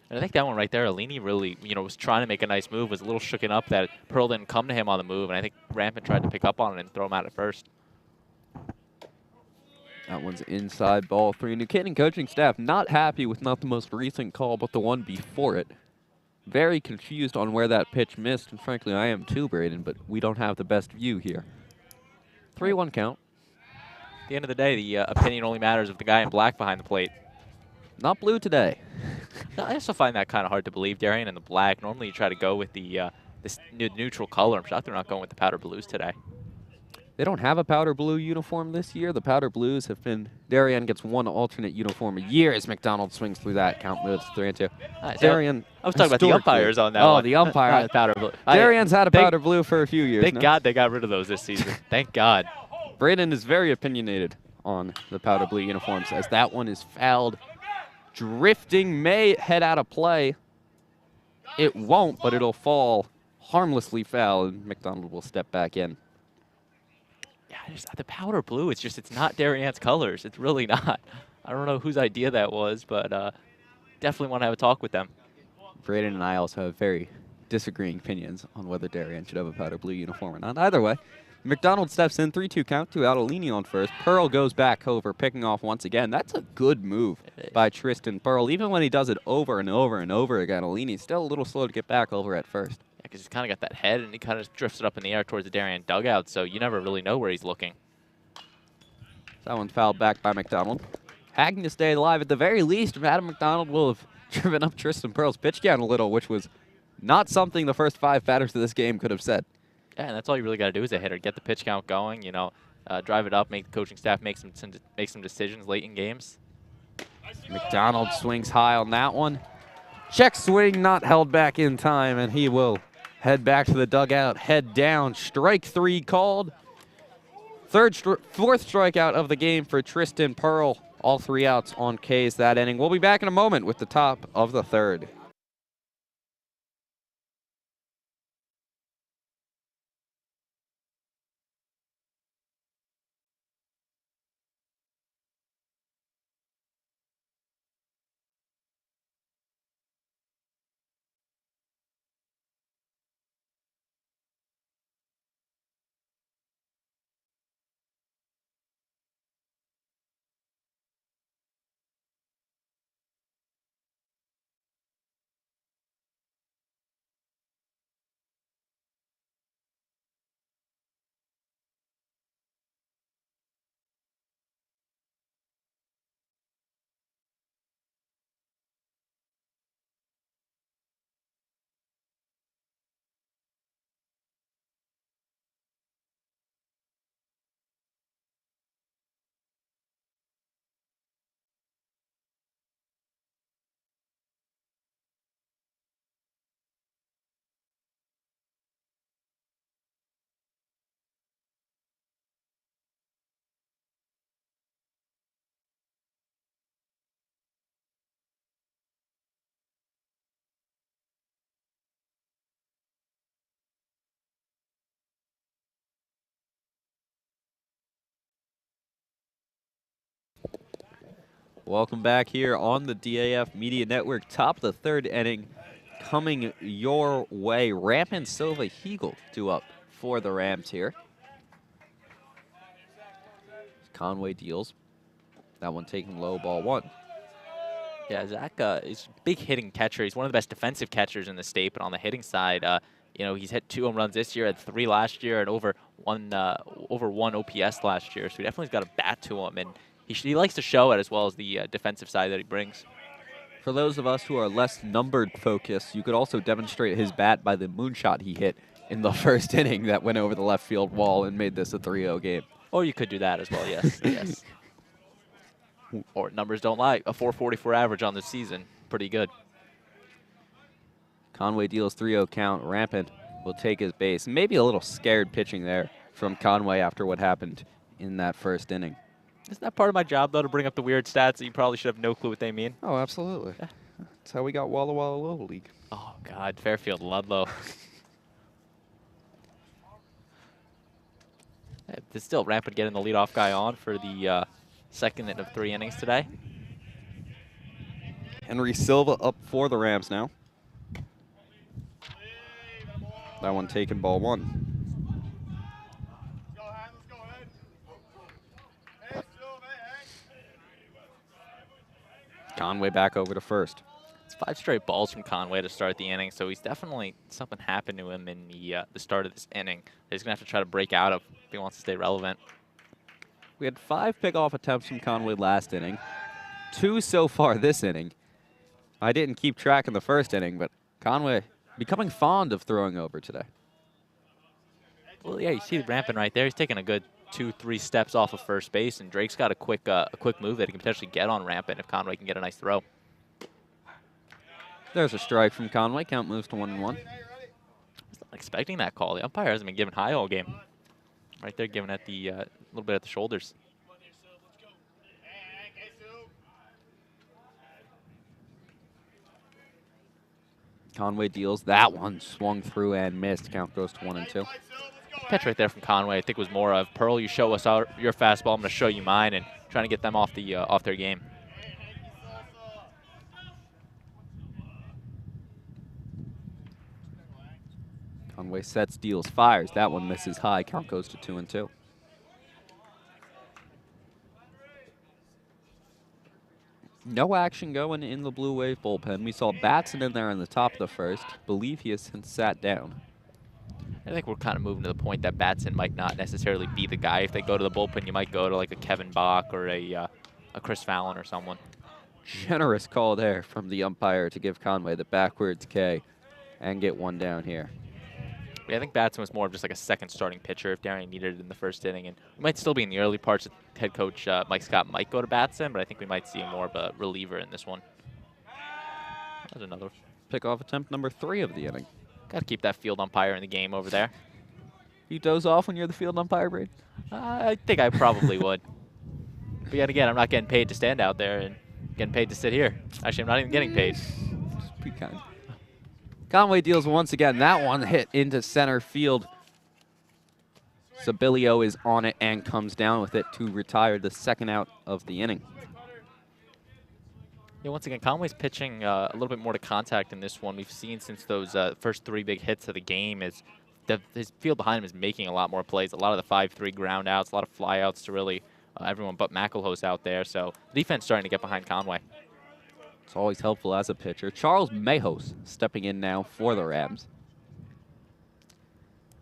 B: And I think that one right there, Alini really, was trying to make a nice move, was a little shooken up that Pearl didn't come to him on the move, and I think Rampant tried to pick up on it and throw him out at first.
A: That one's inside, ball 3. New Canaan coaching staff not happy with not the most recent call, but the one before it. Very confused on where that pitch missed, and frankly, I am too, Braden, but we don't have the best view here. 3-1 count.
B: At the end of the day, the opinion only matters if the guy in black behind the plate.
A: Not blue today.
B: I also find that kind of hard to believe, Darien, in the black. Normally you try to go with the this neutral color. I'm shocked they're not going with the powder blues today.
A: They don't have a powder blue uniform this year. The powder blues have been, Darien gets 1 alternate uniform a year as McDonald swings through that. Count moves 3-2.
B: Darien, I was talking about the umpires on that one.
A: Oh, the umpire.
B: Powder blue.
A: Darien's had a powder blue for a few years
B: Thank
A: now.
B: God they got rid of those this season. Thank God.
A: Braden is very opinionated on the powder blue uniforms as that one is fouled. Drifting may head out of play. It won't, but it'll fall harmlessly foul, and McDonald will step back in.
B: Yeah, the powder blue, it's not Darien's colors. It's really not. I don't know whose idea that was, but definitely want to have a talk with them.
A: Braden and I also have very disagreeing opinions on whether Darien should have a powder blue uniform or not. Either way, McDonald steps in, 3-2 count, 2 out. Alini on first. Pearl goes back over, picking off once again. That's a good move by Tristan Pearl. Even when he does it over and over and over again, Alini's still a little slow to get back over at first.
B: Yeah, because he's kind of got that head, and he kind of drifts it up in the air towards the Darien dugout, so you never really know where he's looking.
A: That one's fouled back by McDonald. Hacking to stay alive. At the very least, Adam McDonald will have driven up Tristan Pearl's pitch count a little, which was not something the first 5 batters of this game could have said.
B: Yeah, and that's all you really got to do as a hitter. Get the pitch count going, drive it up, make the coaching staff make some decisions late in games.
A: McDonald swings high on that one. Check swing, not held back in time, and he will head back to the dugout, head down. Strike 3 called. 4th strikeout of the game for Tristan Pearl. All 3 outs on K's that inning. We'll be back in a moment with the top of the 3rd. Welcome back here on the DAF Media Network. Top of the third inning coming your way. Rampant Silva Heagle due up for the Rams here. Conway deals. That one taken low, ball one.
B: Yeah, Zach is a big hitting catcher. He's one of the best defensive catchers in the state, but on the hitting side, you know, he's hit 2 home runs this year, had 3 last year, and over one OPS last year. So he definitely's got a bat to him, and he likes to show it as well as the defensive side that he brings.
A: For those of us who are less numbered focused, you could also demonstrate his bat by the moonshot he hit in the first inning that went over the left field wall and made this a 3-0 game.
B: Or you could do that as well, yes. Yes. Or numbers don't lie. A 444 average on the season. Pretty good.
A: Conway deals 3-0 count. Rampant will take his base. Maybe a little scared pitching there from Conway after what happened in that first inning.
B: Isn't that part of my job, though, to bring up the weird stats that you probably should have no clue what they mean?
A: Oh, absolutely. Yeah. That's how we got Walla Walla Little League.
B: Oh, God. Fairfield Ludlow. It's still Rampant getting the leadoff guy on for the second of 3 innings today.
A: Henry Silva up for the Rams now. That one taken, ball one. Conway back over to first.
B: It's 5 straight balls from Conway to start the inning, so he's definitely, something happened to him in the start of this inning. He's going to have to try to break out of if he wants to stay relevant.
A: We had 5 pickoff attempts from Conway last inning. 2 so far this inning. I didn't keep track in the first inning, but Conway becoming fond of throwing over today.
B: Well, yeah, you see the Rampant right there. He's taking a good 2-3 steps off of first base, and Drake's got a quick move that he can potentially get on Rampant if Conway can get a nice throw.
A: There's a strike from Conway. Count moves to 1-1.
B: I was not expecting that call. The umpire hasn't been given high all game. Right there, giving at the little bit at the shoulders.
A: Conway deals that one, swung through and missed. Count goes to 1-2.
B: Catch right there from Conway. I think was more of Pearl. You show us your fastball. I'm going to show you mine, and trying to get them off their game.
A: Conway sets, deals, fires. That one misses high. Count goes to 2-2. No action going in the Blue Wave bullpen. We saw Batson in there in the top of the first. Believe he has since sat down.
B: I think we're kind of moving to the point that Batson might not necessarily be the guy. If they go to the bullpen, you might go to like a Kevin Bach or a Chris Fallon or someone.
A: Generous call there from the umpire to give Conway the backwards K and get one down here.
B: Yeah, I think Batson was more of just like a second starting pitcher if Darien needed it in the first inning. And we might still be in the early parts. Head coach Mike Scott might go to Batson, but I think we might see more of a reliever in this one. There's another
A: pickoff attempt number 3 of the inning.
B: Got to keep that field umpire in the game over there.
A: You doze off when you're the field umpire, Brady?
B: I think I probably would. But yet again, I'm not getting paid to stand out there and getting paid to sit here. Actually, I'm not even getting paid.
A: Just be kind. Conway deals once again. That one hit into center field. Sabilio is on it and comes down with it to retire the second out of the inning.
B: Yeah, once again, Conway's pitching a little bit more to contact in this one. We've seen since those first 3 big hits of the game is his field behind him is making a lot more plays. A lot of the 5-3 ground outs, a lot of fly outs to really everyone but McElhouse out there. So the defense starting to get behind Conway.
A: It's always helpful as a pitcher. Charles Mayhos stepping in now for the Rams.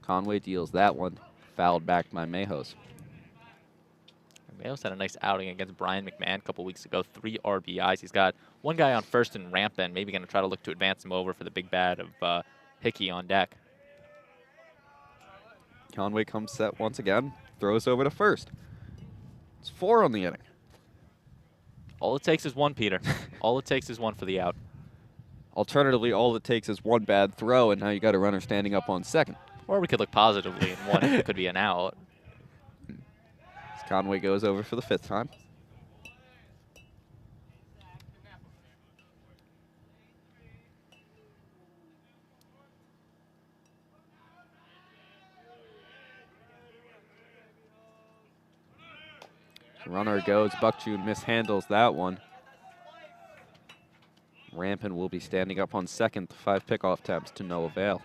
A: Conway deals that one. Fouled back by Mayhos.
B: Mayhos had a nice outing against Brian McMahon a couple weeks ago. 3 RBIs. He's got one guy on first and Rampant. Maybe going to try to look to advance him over for the big bat of Hickey on deck.
A: Conway comes set once again. Throws over to first. It's 4 on the inning.
B: All it takes is one, Peter. All it takes is one for the out.
A: Alternatively, all it takes is one bad throw, and now you got a runner standing up on second.
B: Or we could look positively and one it could be an out.
A: As Conway goes over for the 5th time. Runner goes. Buckjune mishandles that one. Rampin will be standing up on second. 5 pickoff attempts to no avail.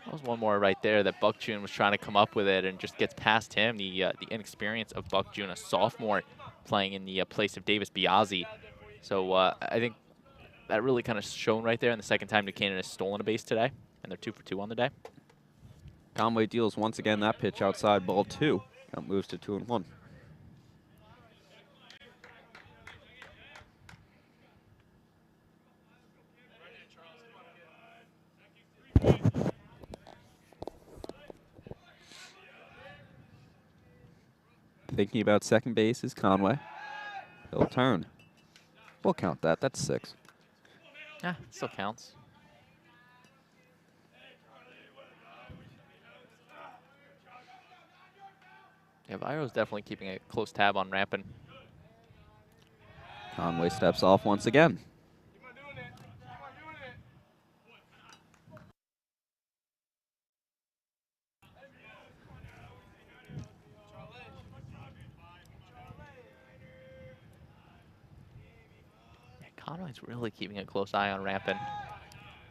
B: That was one more right there that Buck June was trying to come up with it and just gets past him. The inexperience of Buck June, a sophomore playing in the place of Davis Biazzi. So I think that really kind of shown right there in the second time New Canaan has stolen a base today, and they're 2 for 2 on the day.
A: Conway deals once again that pitch outside, ball 2. Count moves to 2-1. Thinking about second base is Conway. He'll turn. We'll count that. That's 6.
B: Yeah, still counts. Yeah, Viro's definitely keeping a close tab on Rampin.
A: Conway steps off once again.
B: Yeah, Conway's really keeping a close eye on Rampin.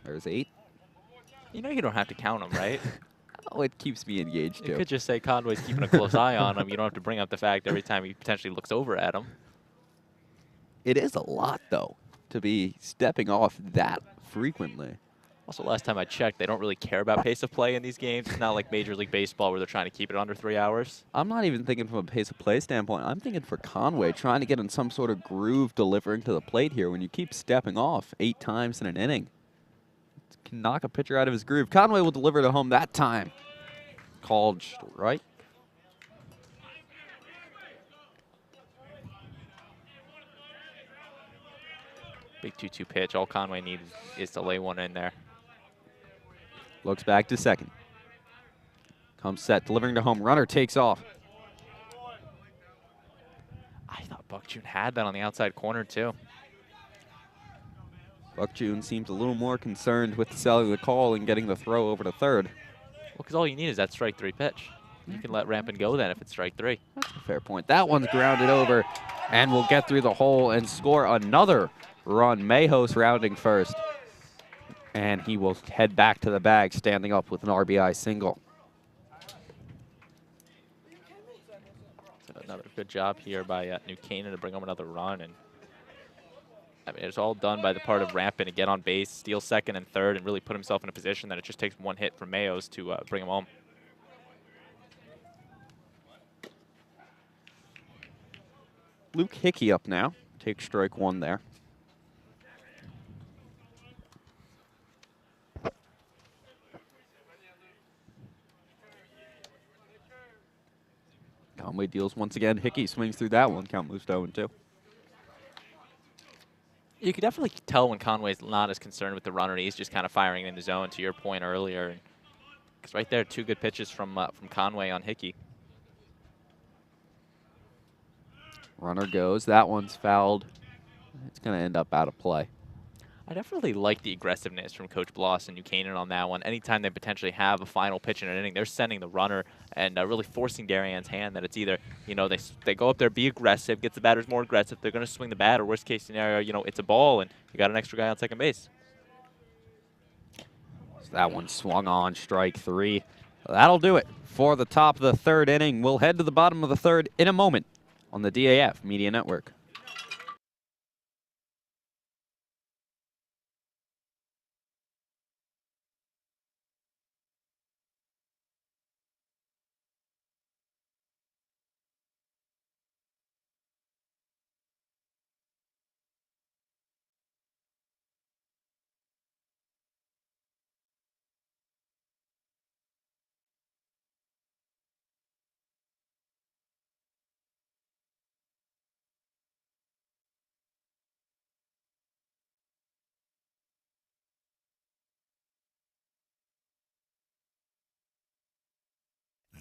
A: There's 8.
B: You know you don't have to count them, right?
A: Oh, it keeps me engaged,
B: You
A: too.
B: could just say Conway's keeping a close eye on him. You don't have to bring up the fact every time he potentially looks over at him.
A: It is a lot, though, to be stepping off that frequently.
B: Also, last time I checked, they don't really care about pace of play in these games. It's not like Major League Baseball where they're trying to keep it under 3 hours.
A: I'm not even thinking from a pace of play standpoint. I'm thinking for Conway, trying to get in some sort of groove delivering to the plate here. When you keep stepping off 8 times in an inning, it can knock a pitcher out of his groove. Conway will deliver to home that time. Called strike.
B: Big 2-2 pitch. All Conway needs is to lay one in there.
A: Looks back to second. Comes set, delivering to home. Runner takes off.
B: I thought Buck June had that on the outside corner, too.
A: Buck June seems a little more concerned with selling the call and getting the throw over to third.
B: Well, because all you need is that strike 3 pitch. You can let Rampin go then if it's strike 3.
A: That's a fair point. That one's grounded over and will get through the hole and score another run. Mayos rounding first. And he will head back to the bag, standing up with an RBI single.
B: So another good job here by New Canaan to bring home another run. And I mean, it's all done by the part of Rampin to get on base, steal second and third, and really put himself in a position that it just takes one hit from Mayos to bring him home.
A: Luke Hickey up now. Takes strike 1 there. Conway deals once again. Hickey swings through that one. Count moves to 0-2.
B: You could definitely tell when Conway's not as concerned with the runner. He's just kind of firing in the zone, to your point earlier. Because right there, 2 good pitches from Conway on Hickey.
A: Runner goes. That one's fouled. It's going to end up out of play.
B: I definitely like the aggressiveness from Coach Bloss and New Canaan on that one. Anytime they potentially have a final pitch in an inning, they're sending the runner and really forcing Darien's hand that it's either, you know, they go up there, be aggressive, get the batters more aggressive, they're going to swing the bat, or worst case scenario, you know, it's a ball and you got an extra guy on second base.
A: So that one swung on, strike 3. That'll do it for the top of the 3rd inning. We'll head to the bottom of the 3rd in a moment on the DAF Media Network.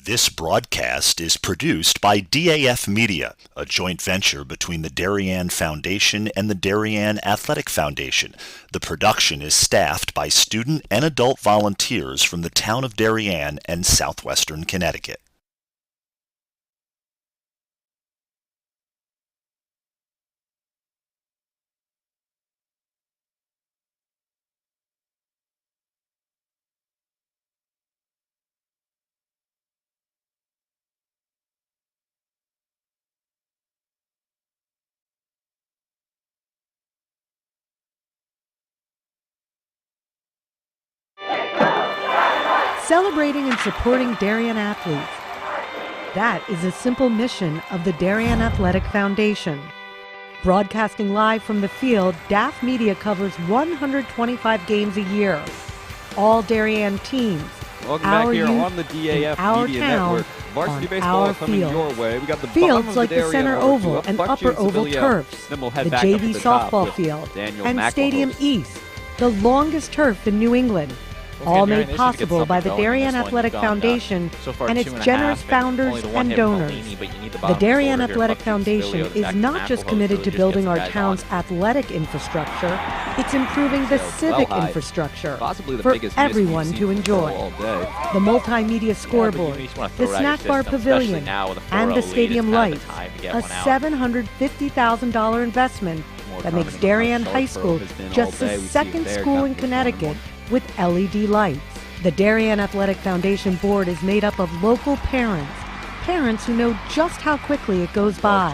D: This broadcast is produced by DAF Media, a joint venture between the Darien Foundation and the Darien Athletic Foundation. The production is staffed by student and adult volunteers from the town of Darien and southwestern Connecticut.
C: celebrating and supporting Darien athletes. That is a simple mission of the Darien Athletic Foundation. Broadcasting live from the field, DAF Media covers 125 games a year. All Darien teams,
A: Welcome
C: our
A: back here
C: youth,
A: on the DAF
C: our
A: Media
C: town,
A: Network. Varsity
C: on
A: baseball
C: our
A: is coming
C: field.
A: your way. We got the
C: Fields like the center oval and upper oval turfs,
A: Then we'll
C: the
A: head back up to
C: JV
A: the top
C: softball
A: with
C: field,
A: Daniel
C: and
A: McElhouse.
C: Stadium East, the longest turf in New England. All made possible by the Darien Athletic Foundation and its generous founders and donors. The Darien Athletic Foundation is not just committed to building our town's athletic infrastructure, it's improving the civic infrastructure for everyone to enjoy. The multimedia scoreboard, the snack bar pavilion, and the stadium lights, a $750,000 investment that makes Darien High School just the second school in Connecticut with LED lights. The Darien Athletic Foundation board is made up of local parents who know just how quickly it goes by.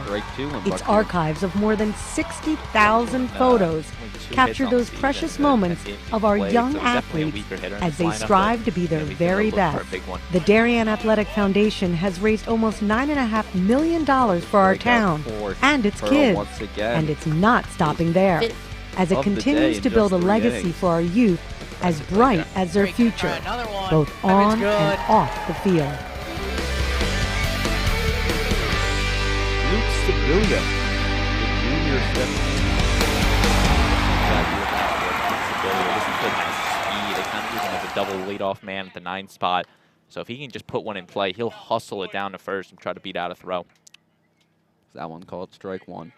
C: Its archives of more than 60,000 photos capture those precious moments of our young athletes as they strive to be their very best. The Darien Athletic Foundation has raised almost $9.5 million for our town and its kids, and it's not stopping there, as it continues to build a legacy for our youth as bright as their future, both on and off the field.
A: Luke Sibilia, the junior
B: This kid has speed. They kind of use him as a double leadoff man at the 9 spot. So if he can just put one in play, he'll hustle it down to first and try to beat out a throw.
A: That one called strike one.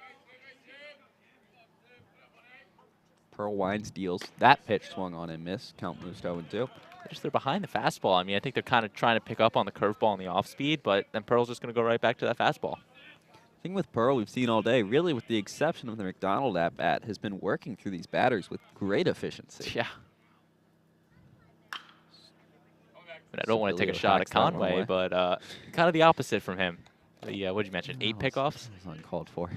A: Pearl Wines deals. That pitch swung on and missed. Count moves to 0-2.
B: They're behind the fastball. I mean, I think they're kind of trying to pick up on the curveball and the off speed, but then Pearl's just going to go right back to that fastball.
A: Thing with Pearl we've seen all day, really with the exception of the McDonald at bat, has been working through these batters with great efficiency.
B: Yeah. I don't want to take a shot at Conway, but kind of the opposite from him. What did you mention? 8 pickoffs?
A: It's uncalled for.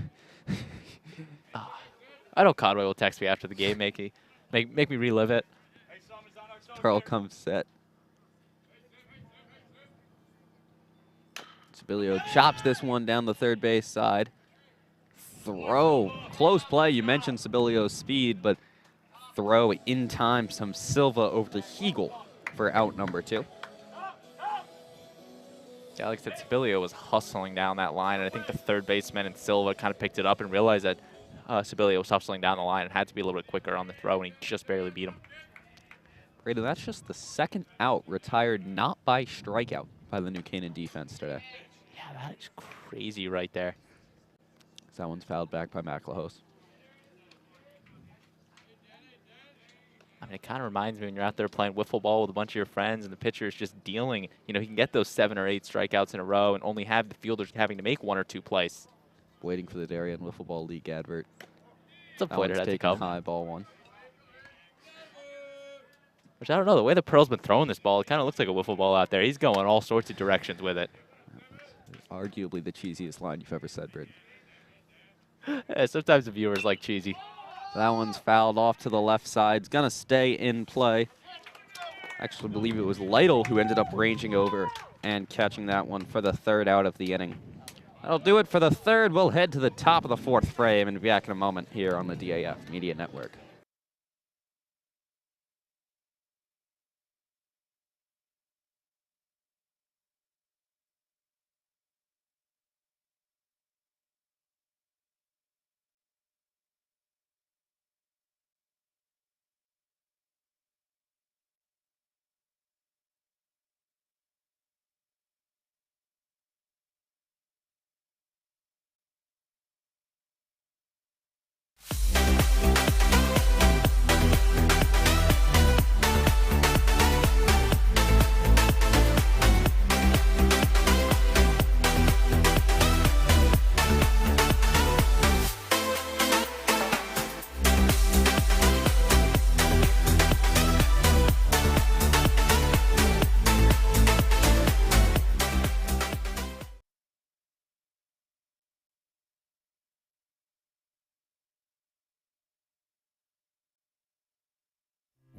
B: I know Conway will text me after the game, make me relive it.
A: Pearl comes set. Sibilio chops this one down the third base side. Throw. Close play. You mentioned Sibilio's speed, but throw in time. Some Silva over to Hegel for out number 2.
B: Yeah, like I said, Sibilio was hustling down that line, and I think the third baseman and Silva kind of picked it up and realized that Sibilio was hustling down the line and had to be a little bit quicker on the throw, and he just barely beat him.
A: Brady, that's just the second out retired not by strikeout by the New Canaan defense today.
B: Yeah, that is crazy right there.
A: That one's fouled back by McElhouse.
B: I mean, it kind of reminds me when you're out there playing wiffle ball with a bunch of your friends and the pitcher is just dealing. You know, he can get those 7 or 8 strikeouts in a row and only have the fielders having to make 1 or 2 plays.
A: Waiting for the Darien Wiffle Ball League advert.
B: It's a point that to come.
A: High ball 1.
B: Which I don't know, the way the Pearl's been throwing this ball, it kind of looks like a wiffle ball out there. He's going all sorts of directions with it.
A: Arguably the cheesiest line you've ever said, Brid.
B: Yeah, sometimes the viewers like cheesy.
A: That one's fouled off to the left side. It's going to stay in play. Actually, believe it was Lytle who ended up ranging over and catching that one for the 3rd out of the inning. That'll do it for the 3rd. We'll head to the top of the 4th frame and be back in a moment here on the DAF Media Network.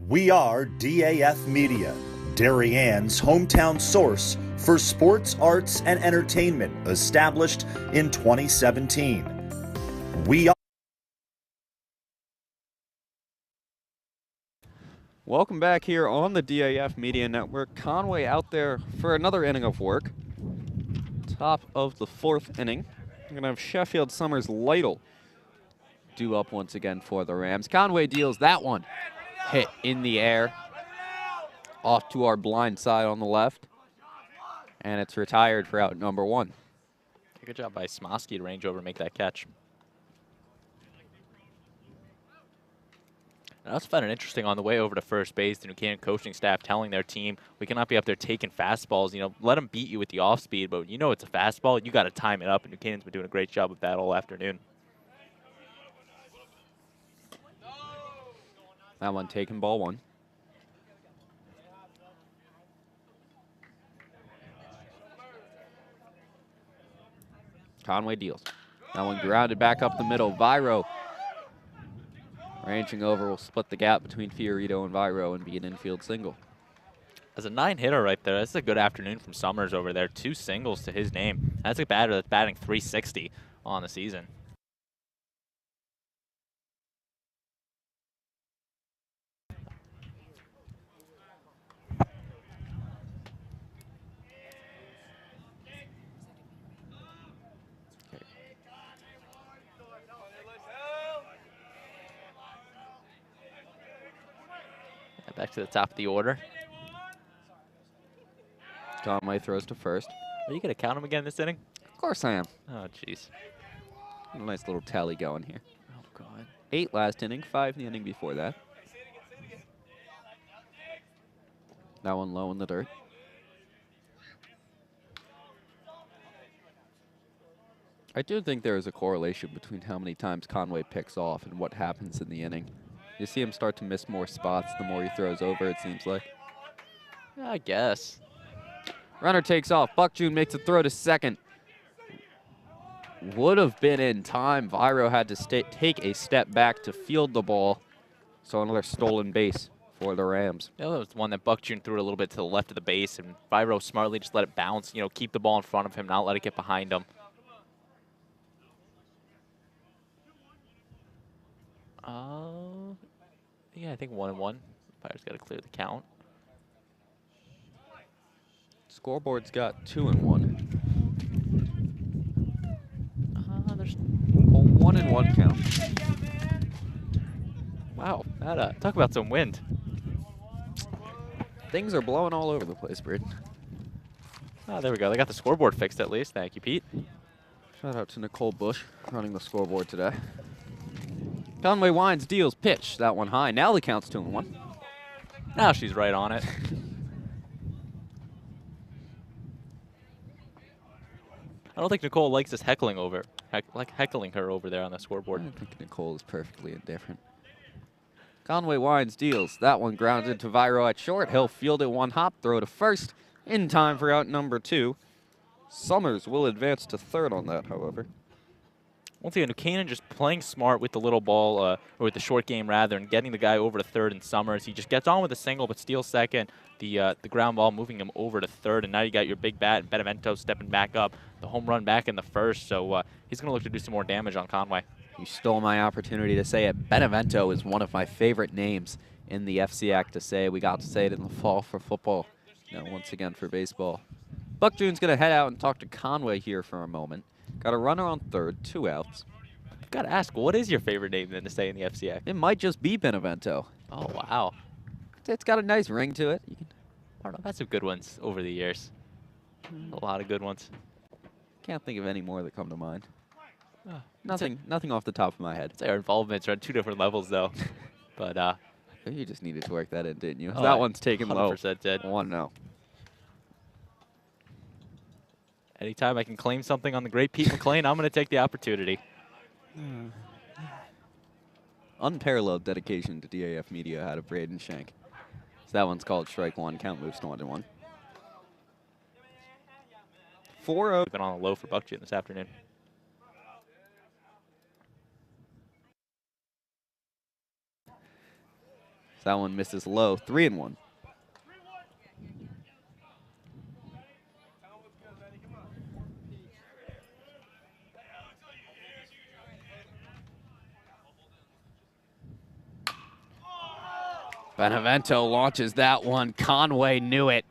D: We are DAF Media. Darien's hometown source for sports, arts, and entertainment, established in 2017. We are
A: Welcome back here on the DAF Media Network. Conway out there for another inning of work. Top of the 4th inning. We're going to have Sheffield Summers Lytle due up once again for the Rams. Conway deals that one. Hit in the air. Off to our blind side on the left. And it's retired for out number 1.
B: Good job by Smosky to range over and make that catch. And I also found it interesting on the way over to first base, the New Canaan coaching staff telling their team, we cannot be up there taking fastballs. You know, let them beat you with the off speed, but you know it's a fastball. You got to time it up, and New Canaan's been doing a great job of that all afternoon.
A: That one taken, ball 1. Conway deals. That one grounded back up the middle. Viro ranging over will split the gap between Fiorito and Viro and be an infield single.
B: As a 9-hitter right there, that's a good afternoon from Summers over there. 2 singles to his name. That's a batter that's batting .360 on the season. Back to the top of the order.
A: Conway throws to first.
B: Are you going to count him again this inning?
A: Of course I am.
B: Oh, jeez.
A: A nice little tally going here.
B: Oh, God.
A: 8 last inning, 5 in the inning before that. That one low in the dirt. I do think there is a correlation between how many times Conway picks off and what happens in the inning. You see him start to miss more spots the more he throws over, it seems like.
B: Yeah, I guess.
A: Runner takes off. Buckjune makes a throw to second. Would have been in time. Viro had to take a step back to field the ball. So another stolen base for the Rams.
B: Yeah, that was one that Buckjune threw a little bit to the left of the base, and Viro smartly just let it bounce, you know, keep the ball in front of him, not let it get behind him. Yeah, I think 1-1. Fire's got to clear the count.
A: Scoreboard's got 2 and 1.
B: There's
A: A 1-1 count.
B: wow. That talk about some wind.
A: Things are blowing all over the place, Braden.
B: Oh, there we go. They got the scoreboard fixed at least. Thank you, Pete.
A: Shout out to Nicole Bush running the scoreboard today. Conway winds, deals, pitch. That one high. Now the count's 2 and 1.
B: Now she's right on it. I don't think Nicole likes us heckling her over there on the scoreboard.
A: I think Nicole is perfectly indifferent. Conway winds, deals. That one grounded to Viro at short. He'll field it 1 hop, throw to first in time for out number 2. Summers will advance to third on that, however.
B: Once again, Canaan just playing smart with the little ball, or with the short game rather, and getting the guy over to third in Summers. He just gets on with a single, but steals second. The ground ball moving him over to third, and now you got your big bat and Benevento stepping back up. The home run back in the first, so he's going to look to do some more damage on Conway.
A: You stole my opportunity to say it. Benevento is one of my favorite names in the FCIAC to say. We got to say it in the fall for football, once again for baseball. Buckjune's going to head out and talk to Conway here for a moment. Got a runner on third, 2 outs.
B: I've got to ask, what is your favorite name then to say in the FCIAC?
A: It might just be Benevento.
B: Oh, wow.
A: It's got a nice ring to it.
B: I don't know. That's some good ones over the years. A lot of good ones.
A: Can't think of any more that come to mind. Nothing off the top of my head.
B: Our involvements are on 2 different levels, though. But
A: you just needed to work that in, didn't you?
B: Oh,
A: that one's taken
B: 100%
A: low.
B: 100% did.
A: 1-0.
B: Anytime I can claim something on the great Pete McLean, I'm going to take the opportunity.
A: Unparalleled dedication to DAF Media out of Braden Shank. So that one's called strike 1. Count moves to 1-1. 4-0.
B: Been on a low for Buckjune this afternoon.
A: So that one misses low. 3-1. Benevento launches that one. Conway knew it.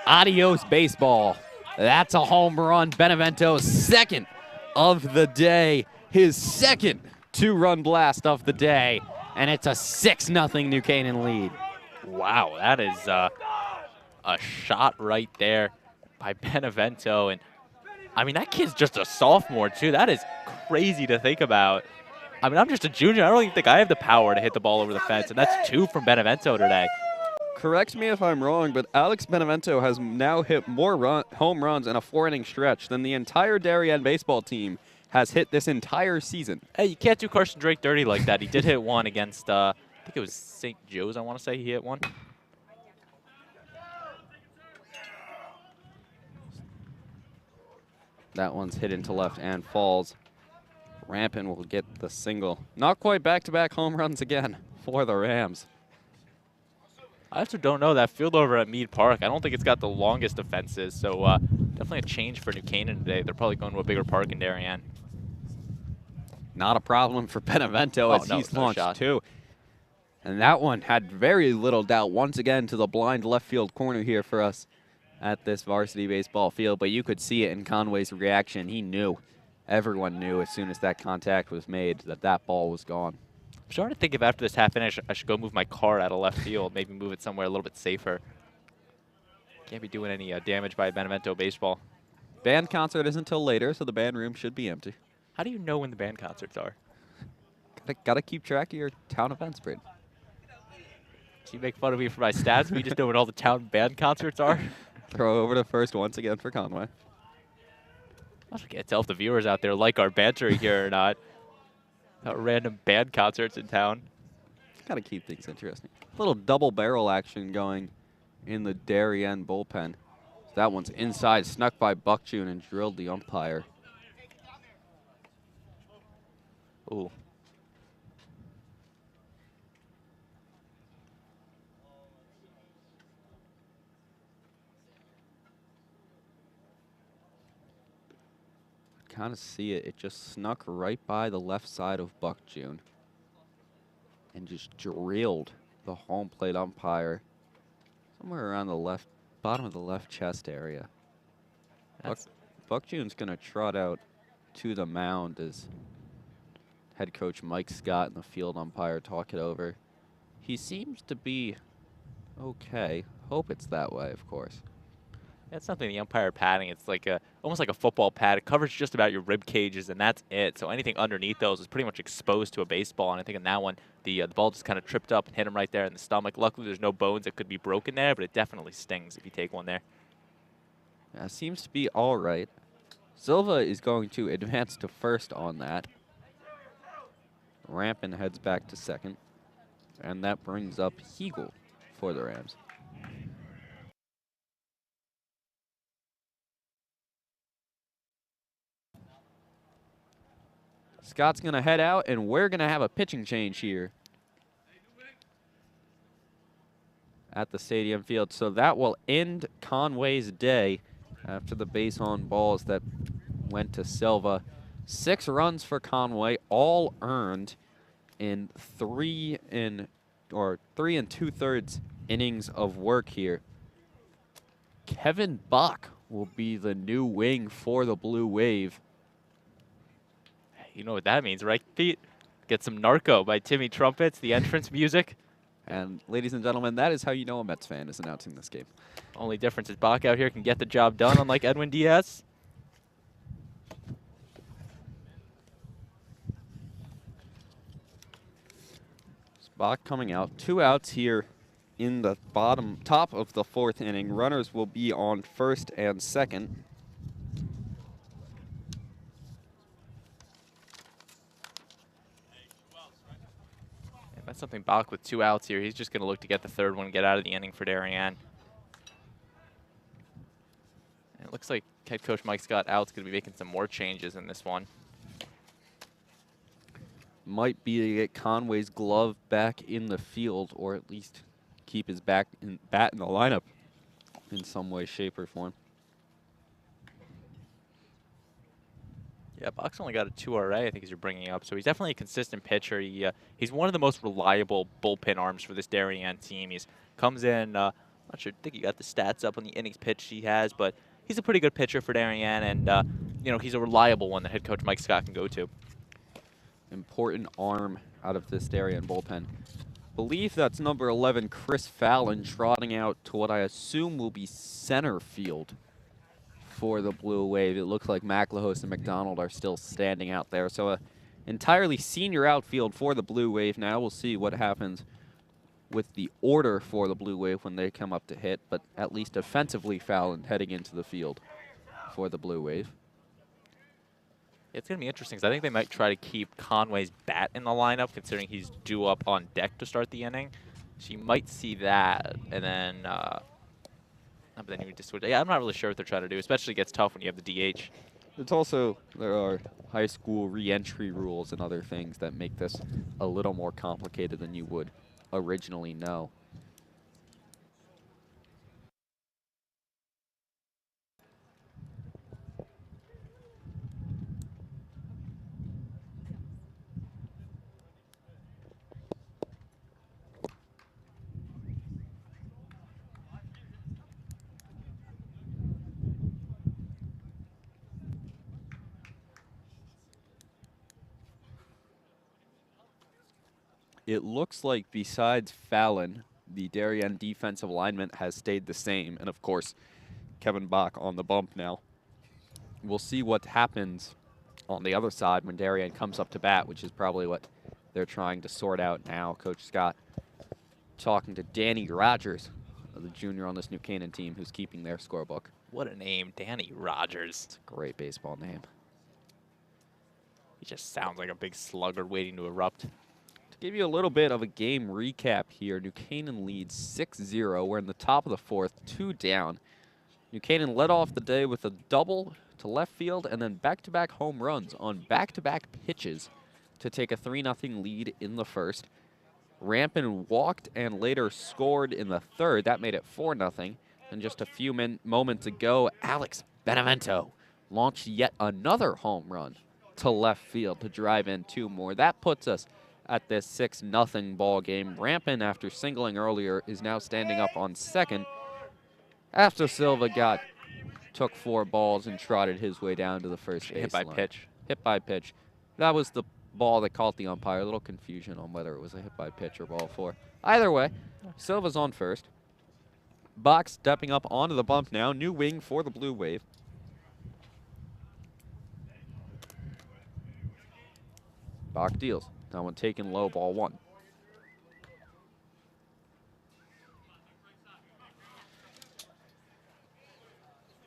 A: Adios baseball. That's a home run. Benevento's second of the day. His second two-run blast of the day. And it's a 6-0 New Canaan lead.
B: Wow, that is a shot right there by Benevento. And I mean, that kid's just a sophomore too. That is crazy to think about. I mean, I'm just a junior. I don't even think I have the power to hit the ball over the fence. And that's 2 from Benevento today.
A: Correct me if I'm wrong, but Alex Benevento has now hit more home runs in a 4-inning stretch than the entire Darien baseball team has hit this entire season.
B: Hey, you can't do Carson Drake dirty like that. He did hit one against, I think it was St. Joe's, I want to say he hit one.
A: That one's hit into left and falls. Rampin will get the single. Not quite back-to-back home runs again for the Rams.
B: I also don't know that field over at Mead Park. I don't think it's got the longest of fences, so definitely a change for New Canaan today. They're probably going to a bigger park in Darien.
A: Not a problem for Benevento as he's launched two. And that one had very little doubt once again to the blind left field corner here for us at this varsity baseball field. But you could see it in Conway's reaction. He knew, everyone knew as soon as that contact was made that that ball was gone.
B: I'm starting to think if after this half inning I should go move my car out of left field, maybe move it somewhere a little bit safer. Can't be doing any damage by Benevento baseball.
A: Band concert isn't until later, so the band room should be empty.
B: How do you know when the band concerts are?
A: Gotta keep track of your town events, Brad.
B: So you make fun of me for my stats, but you just know when all the town band concerts are?
A: Throw over to first once again for Conway.
B: I can't tell if the viewers out there like our banter here or not. About random band concerts in town.
A: Gotta keep things interesting. A little double barrel action going in the Darien bullpen. That one's inside, snuck by Buck June and drilled the umpire.
B: Ooh.
A: Kind of see it. It just snuck right by the left side of Buck June and just drilled the home plate umpire somewhere around the left bottom of the left chest area. Buck June's gonna trot out to the mound as head coach Mike Scott and the field umpire talk it over. He seems to be okay. Hope it's that way, of course.
B: That's something the umpire padding. It's like almost like a football pad. It covers just about your rib cages, and that's it. So anything underneath those is pretty much exposed to a baseball. And I think in that one, the ball just kind of tripped up and hit him right there in the stomach. Luckily, there's no bones that could be broken there, but it definitely stings if you take one there.
A: Yeah, seems to be all right. Silva is going to advance to first on that. Rampin heads back to second, and that brings up Hegel for the Rams. Scott's going to head out, and we're going to have a pitching change here at the stadium field. So that will end Conway's day after the base on balls that went to Silva. 6 runs for Conway, all earned in 3 2/3 innings of work here. Kevin Bach will be the new wing for the Blue Wave.
B: You know what that means, right, Pete? Get some Narco by Timmy Trumpets, the entrance music.
A: And ladies and gentlemen, that is how you know a Mets fan is announcing this game.
B: Only difference is Bach out here can get the job done, unlike Edwin Diaz.
A: Bach coming out. 2 outs here in the top of the 4th inning. Runners will be on first and second.
B: That's something Bach with 2 outs here. He's just going to look to get the 3rd one, get out of the inning for Darien. And it looks like head coach Mike Scott out's going to be making some more changes in this one.
A: Might be to get Conway's glove back in the field, or at least keep his bat in the lineup in some way, shape, or form.
B: Yeah, Buck's only got a 2 RA, I think, as you're bringing up. So he's definitely a consistent pitcher. He's one of the most reliable bullpen arms for this Darien team. He's comes in, not sure, I think he got the stats up on the innings pitch he has, but he's a pretty good pitcher for Darien, and you know, he's a reliable one that head coach Mike Scott can go to.
A: Important arm out of this Darien bullpen. Believe that's number 11, Chris Fallon, trotting out to what I assume will be center field for the Blue Wave. It looks like McLehose and McDonald are still standing out there. So a entirely senior outfield for the Blue Wave now. We'll see what happens with the order for the Blue Wave when they come up to hit, but at least offensively Fallon heading into the field for the Blue Wave.
B: It's going to be interesting because I think they might try to keep Conway's bat in the lineup, considering he's due up on deck to start the inning. So you might see that, and then but then you would just switch. Yeah, I'm not really sure what they're trying to do, especially gets tough when you have the DH.
A: It's also, there are high school re-entry rules and other things that make this a little more complicated than you would originally know. It looks like besides Fallon, the Darien defensive alignment has stayed the same. And of course, Kevin Bach on the bump now. We'll see what happens on the other side when Darien comes up to bat, which is probably what they're trying to sort out now. Coach Scott talking to Danny Rogers, the junior on this New Canaan team, who's keeping their scorebook.
B: What a name, Danny Rogers.
A: It's a great baseball name.
B: He just sounds like a big slugger waiting to erupt.
A: To give you a little bit of a game recap here, New Canaan leads 6-0. We're in the top of the fourth, 2 down. New Canaan led off the day with a double to left field and then back-to-back home runs on back-to-back pitches to take a 3-0 lead in the first. Rampin walked and later scored in the third. That made it 4-0. And just a few moments ago, Alex Benevento launched yet another home run to left field to drive in 2 more. That puts us at this 6-0 ball game. Rampin, after singling earlier, is now standing up on second after Silva took 4 balls and trotted his way down to the first base
B: Hit by
A: line.
B: pitch.
A: Hit by pitch. That was the ball that caught the umpire. A little confusion on whether it was a hit by pitch or ball 4. Either way, Silva's on first. Bach stepping up onto the bump now. New wing for the Blue Wave. Bach deals. That one taken low, ball 1.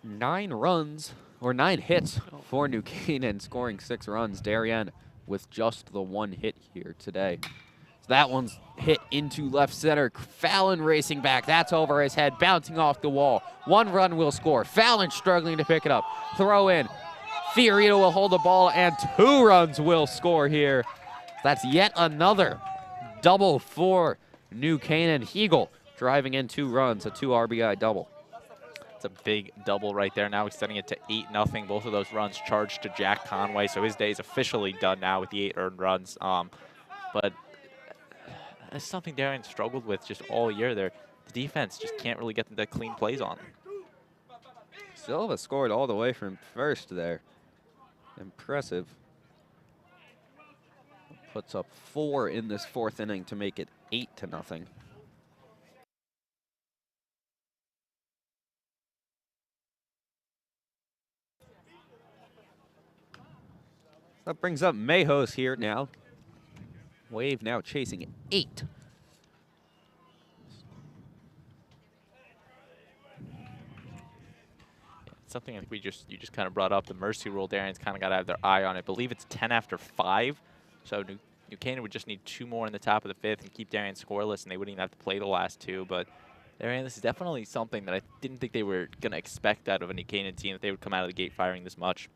A: Nine hits for New Canaan, scoring 6 runs. Darien with just the 1 hit here today. So that one's hit into left center. Fallon racing back. That's over his head, bouncing off the wall. 1 run will score. Fallon struggling to pick it up. Throw in. Fiorito will hold the ball, and 2 runs will score here. That's yet another double for New Canaan. Hegel driving in 2 runs, a 2 RBI double.
B: It's a big double right there, now extending it to 8-0. Both of those runs charged to Jack Conway, so his day is officially done now with the 8 earned runs. But that's something Darien struggled with just all year. The defense just can't really get the clean plays on.
A: Silva scored all the way from first there. Impressive. Puts up 4 in this 4th inning to make it 8-0. That brings up Mayhos here now. Wave now chasing 8.
B: Something I think you just kind of brought up, the mercy rule. Darien's kind of got to have their eye on it. I believe it's 10 after 5, so New Canaan would just need 2 more in the top of the 5th and keep Darien scoreless, and they wouldn't even have to play the last 2. But Darien, this is definitely something that I didn't think they were going to expect out of a New Canaan team, that they would come out of the gate firing this much.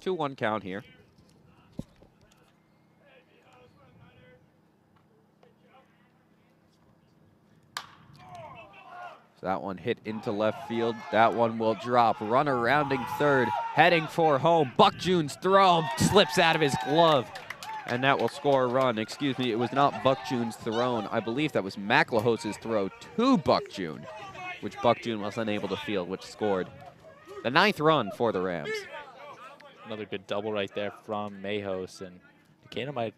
A: Two-one count here. So that one hit into left field. That one will drop. Runner rounding third, heading for home. Buck June's throw slips out of his glove, and that will score a run. Excuse me, it was not Buck June's thrown. I believe that was McLehos's throw to Buck June, which Buck June was unable to field, which scored the 9th run for the Rams.
B: Another good double right there from Mayhos, and Canaan might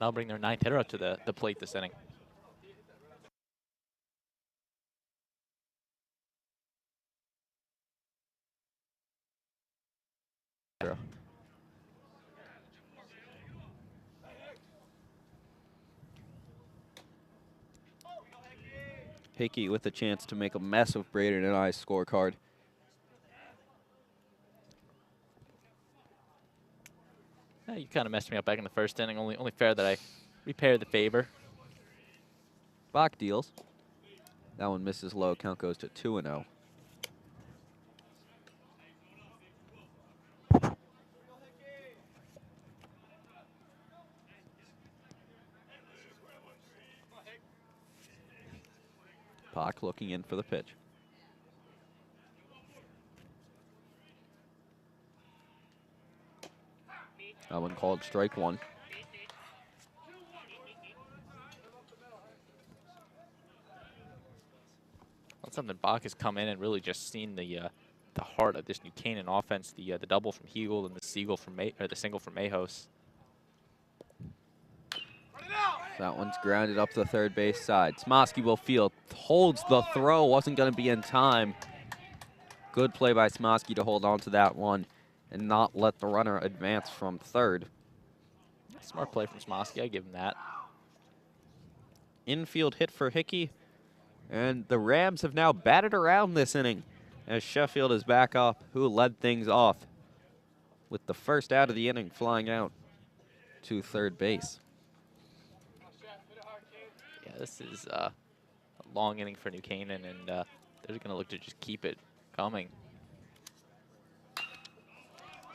B: now bring their 9th hitter up to the plate this inning.
A: Hickey with a chance to make a mess of Braden and I's scorecard.
B: You kind of messed me up back in the first inning. Only fair that I repair the favor.
A: Bach deals. That one misses low. Count goes to 2-0. Bach looking in for the pitch. That one called strike one.
B: That's something Bach has come in and really just seen the heart of this new Canaan offense. The double from Hegel and the single from Mayhos.
A: That one's grounded up the third base side. Smosky will field, holds the throw, wasn't going to be in time. Good play by Smosky to hold on to that one and not let the runner advance from third.
B: Smart play from Smosky, I give him that.
A: Infield hit for Hickey, and the Rams have now batted around this inning as Sheffield is back up, who led things off with the first out of the inning flying out to third base.
B: Yeah, this is a long inning for New Canaan, and they're going to look to just keep it coming.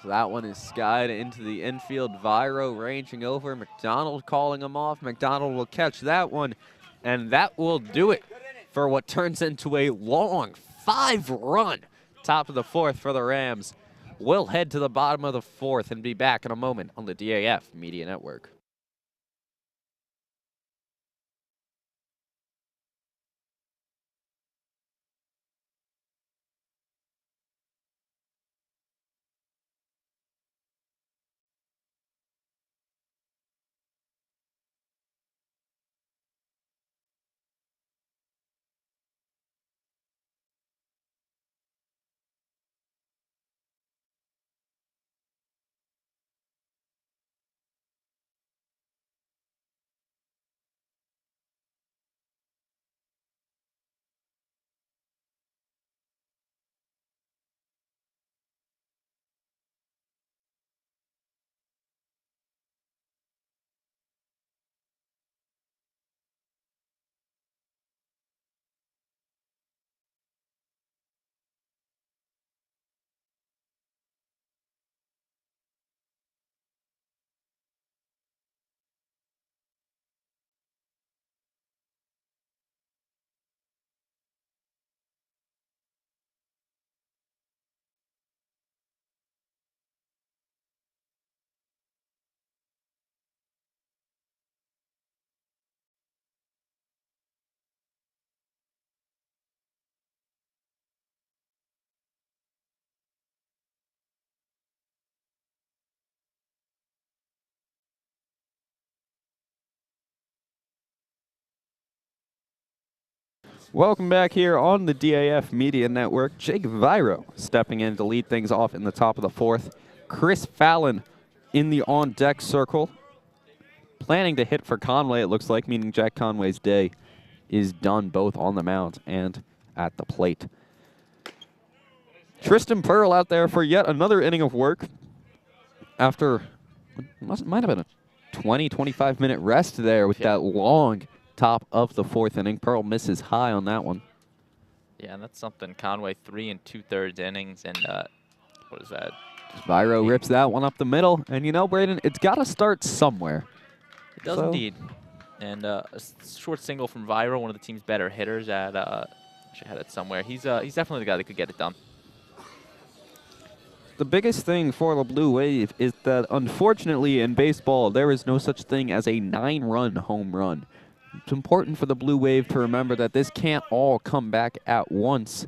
A: So that one is skied into the infield. Viro ranging over. McDonald calling him off. McDonald will catch that one, and that will do it for what turns into a long 5-run top of the 4th for the Rams. We'll head to the bottom of the 4th and be back in a moment on the DAF Media Network. Welcome back here on the DAF Media Network. Jake Viro stepping in to lead things off in the top of the 4th. Chris Fallon in the on-deck circle. Planning to hit for Conway, it looks like, meaning Jack Conway's day is done both on the mound and at the plate. Tristan Pearl out there for yet another inning of work after, might have been a 20, 25-minute rest there with that long top of the 4th inning. Pearl misses high on that one.
B: Yeah, and that's something. Conway 3 2/3 innings, and what is that?
A: Viro rips that one up the middle, and you know, Braden, it's got to start somewhere.
B: It does indeed. And a short single from Viro, one of the team's better hitters at Should had it somewhere. He's definitely the guy that could get it done.
A: The biggest thing for the Blue Wave is that, unfortunately, in baseball, there is no such thing as a 9-run home run. It's important for the Blue Wave to remember that this can't all come back at once,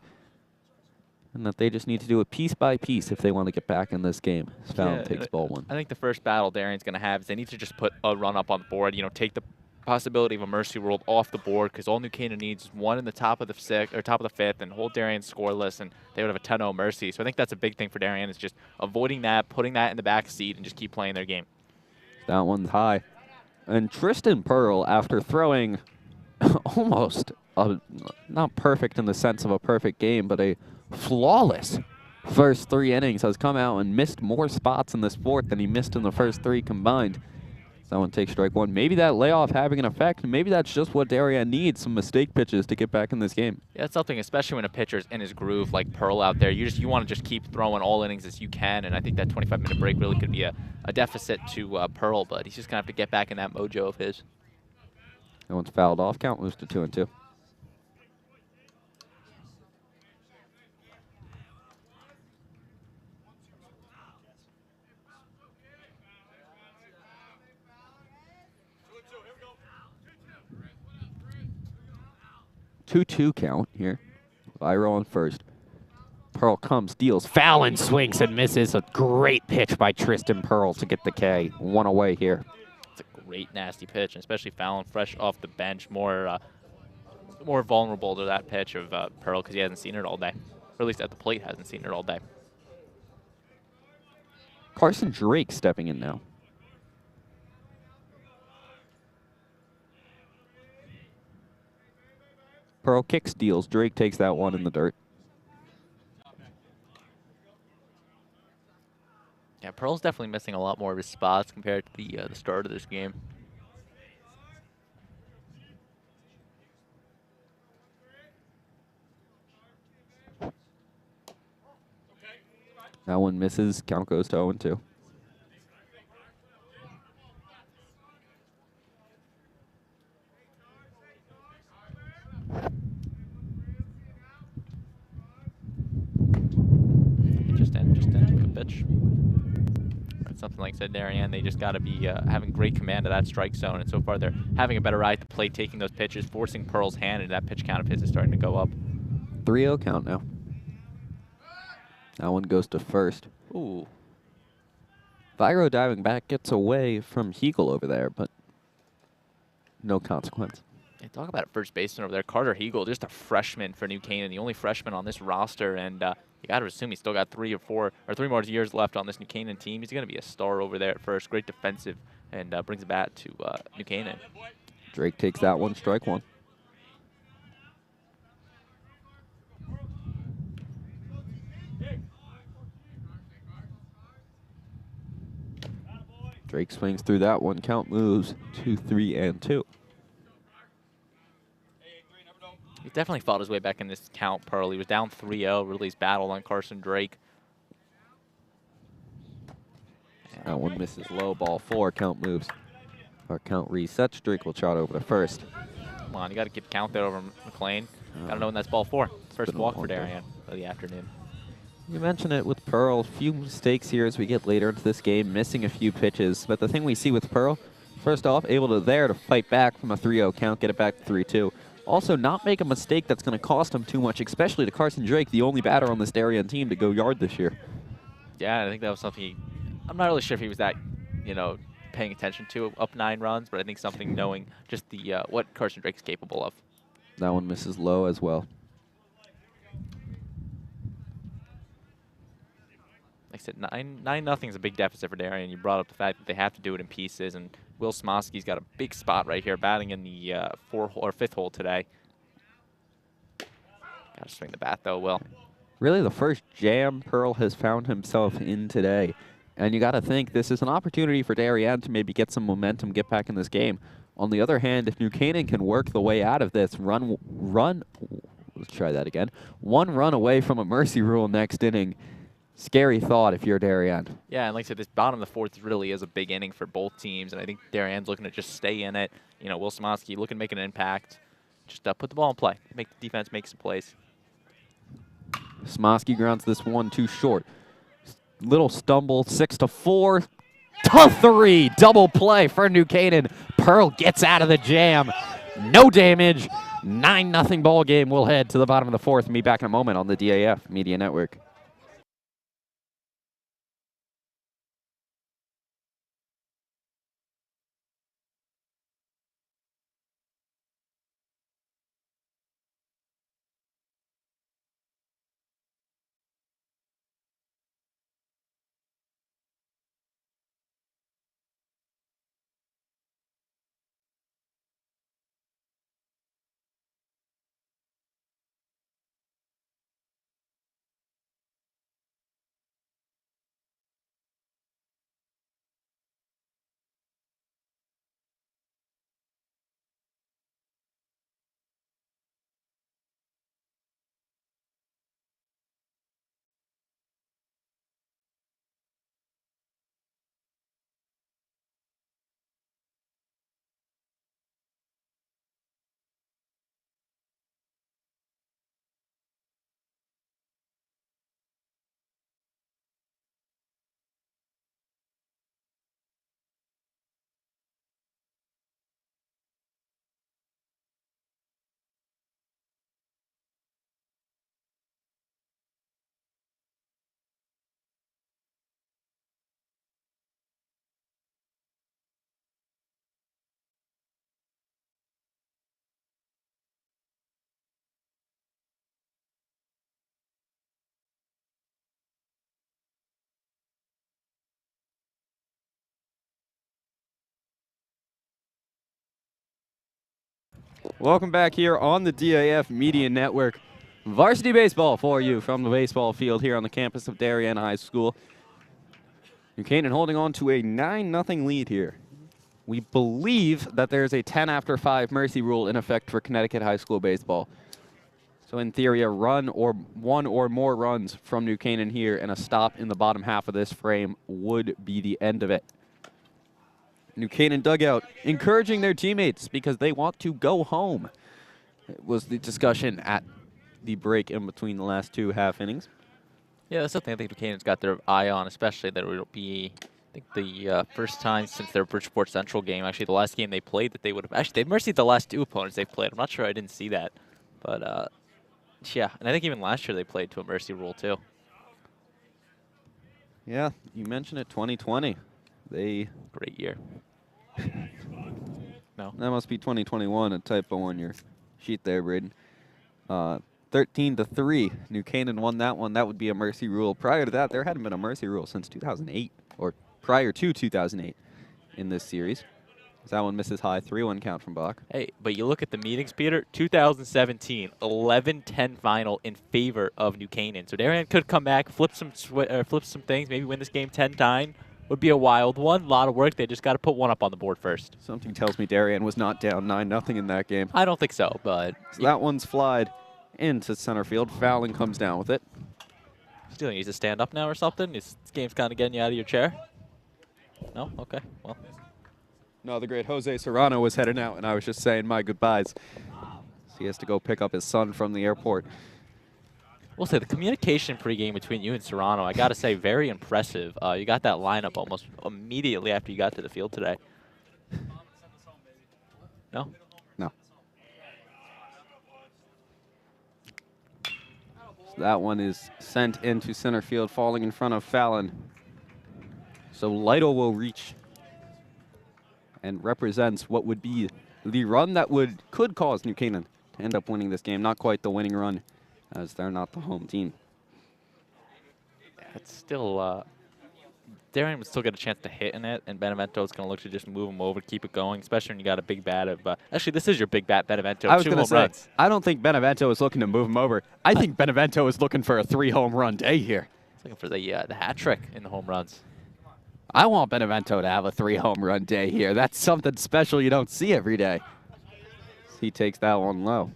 A: and that they just need to do it piece by piece if they want to get back in this game. Fallon takes ball 1.
B: I think the first battle Darien's going to have is they need to just put a run up on the board. You know, take the possibility of a mercy rule off the board, because all New Canaan needs is 1 in the top of the 5th and hold Darien scoreless, and they would have a 10-0 mercy. So I think that's a big thing for Darien, is just avoiding that, putting that in the back seat, and just keep playing their game.
A: That one's high. And Tristan Pearl, after throwing almost not perfect in the sense of a perfect game, but a flawless first 3 innings, has come out and missed more spots in this 4th than he missed in the first 3 combined. That one takes strike 1. Maybe that layoff having an effect. Maybe that's just what Darien needs, some mistake pitches to get back in this game.
B: Yeah, it's something, especially when a pitcher's in his groove like Pearl out there. You want to just keep throwing all innings as you can, and I think that 25-minute break really could be a deficit to Pearl, but he's just going to have to get back in that mojo of his.
A: That one's fouled off. Count moves to 2-2. Two count here. Viral on first. Pearl comes, deals. Fallon swings and misses. A great pitch by Tristan Pearl to get the K. 1 away here.
B: It's a great, nasty pitch, and especially Fallon fresh off the bench, more vulnerable to that pitch of Pearl, because he hasn't seen it all day. Or at least at the plate hasn't seen it all day.
A: Carson Drake stepping in now. Pearl kick steals. Drake takes that one in the dirt.
B: Yeah, Pearl's definitely missing a lot more of his spots compared to the start of this game.
A: That one misses. Count goes to 0-2.
B: Just in. Good pitch. It's something like I said, Darien, they just got to be having great command of that strike zone, and so far they're having a better eye at the plate, taking those pitches, forcing Pearl's hand, and that pitch count of his is starting to go up.
A: 3-0 count now. That one goes to first.
B: Ooh.
A: Viro diving back gets away from Hegel over there, but no consequence.
B: Hey, talk about a first baseman over there. Carter Hegel, just a freshman for New Canaan, the only freshman on this roster, and you got to assume he's still got 3 more years left on this New Canaan team. He's going to be a star over there at first. Great defensive, and brings a bat to New Canaan.
A: Drake takes that one, strike 1. Drake swings through that one. Count moves to 3-2.
B: He definitely fought his way back in this count, Pearl. He was down 3-0, really battled on Carson Drake.
A: That one misses low, ball 4. Count moves. Our count resets. Drake will trot over to first.
B: Come on, you got to keep count there over McLean. Got to know when that's ball 4. First walk for Darien of the afternoon.
A: You mentioned it with Pearl. A few mistakes here as we get later into this game, missing a few pitches. But the thing we see with Pearl, first off, able to fight back from a 3-0 count, get it back to 3-2. Also, not make a mistake that's going to cost him too much, especially to Carson Drake, the only batter on this Darien team to go yard this year.
B: Yeah, I think that was something I'm not really sure if he was that, paying attention to up 9 runs, but I think something knowing just the what Carson Drake's capable of.
A: That one misses low as well.
B: Like I said, 9-0 is a big deficit for Darien. You brought up the fact that they have to do it in pieces, and Will Smosky's got a big spot right here, batting in the 5th hole today. Got to swing the bat though, Will.
A: Really, the first jam Pearl has found himself in today, and you got to think this is an opportunity for Darien to maybe get some momentum, get back in this game. On the other hand, if New Canaan can work the way out of this, let's try that again. 1 run away from a mercy rule next inning. Scary thought if you're Darien.
B: Yeah, and like I said, this bottom of the 4th really is a big inning for both teams, and I think Darien's looking to just stay in it. Will Smosky looking to make an impact. just put the ball in play. Make the defense make some plays.
A: Smosky grounds this one too short. Little stumble, 6-4. To 3, double play for New Canaan. Pearl gets out of the jam. No damage. 9-0 ball game. We'll head to the bottom of the fourth and be back in a moment on the DAF Media Network. Welcome back here on the DAF Media Network. Varsity baseball for you from the baseball field here on the campus of Darien High School. New Canaan holding on to a 9-0 lead here. We believe that there's a 10 after 5 mercy rule in effect for Connecticut high school baseball. So in theory, a run or one or more runs from New Canaan here and a stop in the bottom half of this frame would be the end of it. New Canaan dugout encouraging their teammates because they want to go home. It was the discussion at the break in between the last two half innings.
B: Yeah, that's something I think New Canaan's got their eye on, especially that it will be, I think, the first time since their Bridgeport Central game. Actually, the last game they played that they would have. Actually, they've mercied the last two opponents they've played. I'm not sure I didn't see that. But, yeah, and I think even last year they played to a mercy rule, too.
A: Yeah, you mentioned it, 2020.
B: Great year. No.
A: That must be 2021, a typo on your sheet there, Braden. 13-3. New Canaan won that one. That would be a mercy rule. Prior to that, there hadn't been a mercy rule since 2008, or prior to 2008 in this series. That one misses high, 3-1 count from Bach.
B: Hey, but you look at the meetings, Peter, 2017, 11-10 final in favor of New Canaan. So Darien could come back, flip some things, maybe win this game 10-9. Would be a wild one. A lot of work. They just got to put one up on the board first.
A: Something tells me Darien was not down 9-0 in that game.
B: I don't think so, but...
A: So that one's flied into center field. Fouling comes down with it.
B: Still needs to stand up now or something? This game's kind of getting you out of your chair? No? Okay, well.
A: No, the great Jose Serrano was heading out, and I was just saying my goodbyes. So he has to go pick up his son from the airport.
B: We'll say the communication pregame between you and Serrano, I got to say, very impressive. You got that lineup almost immediately after you got to the field today. No?
A: No. So that one is sent into center field, falling in front of Fallon. So Lido will reach and represents what would be the run that could cause New Canaan to end up winning this game. Not quite the winning run, as they're not the home team.
B: It's still, Darien would still get a chance to hit in it, and Benevento's going to look to just move him over, keep it going, especially when you got a big bat of, actually, this is your big bat, Benevento.
A: I was going to say,
B: runs.
A: I don't think Benevento is looking to move him over. I think Benevento is looking for a 3-home run day here.
B: He's looking for the hat trick in the home runs.
A: I want Benevento to have a 3-home run day here. That's something special you don't see every day. He takes that one low.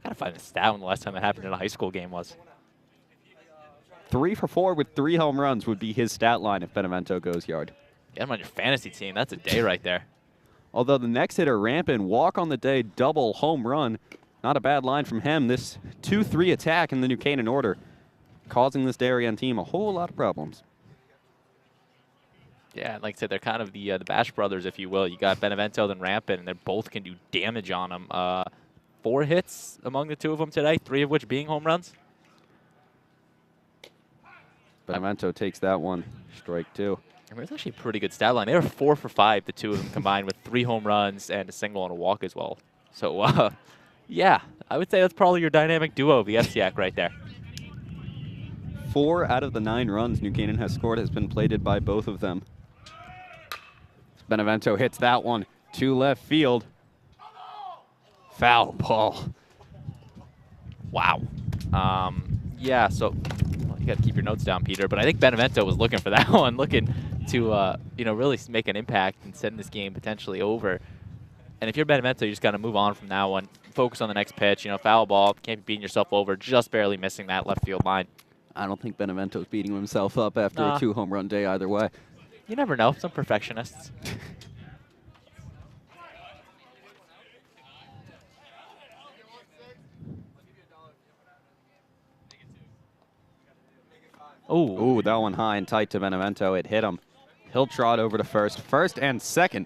B: Gotta find a stat when the last time that happened in a high school game was.
A: 3 for 4 with 3 home runs would be his stat line if Benevento goes yard.
B: Get him on your fantasy team. That's a day right there.
A: Although the next hitter, Rampin, walk on the day, double home run. Not a bad line from him. This 2-3 attack in the New Canaan order, causing this Darien team a whole lot of problems.
B: Yeah, like I said, they're kind of the Bash brothers, if you will. You got Benevento and Rampant, and they both can do damage on them. 4 hits among the two of them today, 3 of which being home runs.
A: Benevento takes that one, strike 2.
B: I mean, it's actually a pretty good stat line. They were 4 for 5, the two of them combined, with 3 home runs and a single and a walk as well. So, yeah, I would say that's probably your dynamic duo of the FCIAC right there.
A: 4 out of the 9 runs New Canaan has scored has been plated by both of them. Benevento hits that one to left field. Foul ball.
B: Wow. Yeah, so well, you got to keep your notes down, Peter. But I think Benevento was looking for that one, looking to really make an impact and send this game potentially over. And if you're Benevento, you just got to move on from that one. Focus on the next pitch. Foul ball. Can't be beating yourself over. Just barely missing that left field line.
A: I don't think Benevento's beating himself up after a 2-home-run day either way.
B: You never know. Some perfectionists.
A: Ooh, that one high and tight to Benevento. It hit him. He'll trot over to first. First and second.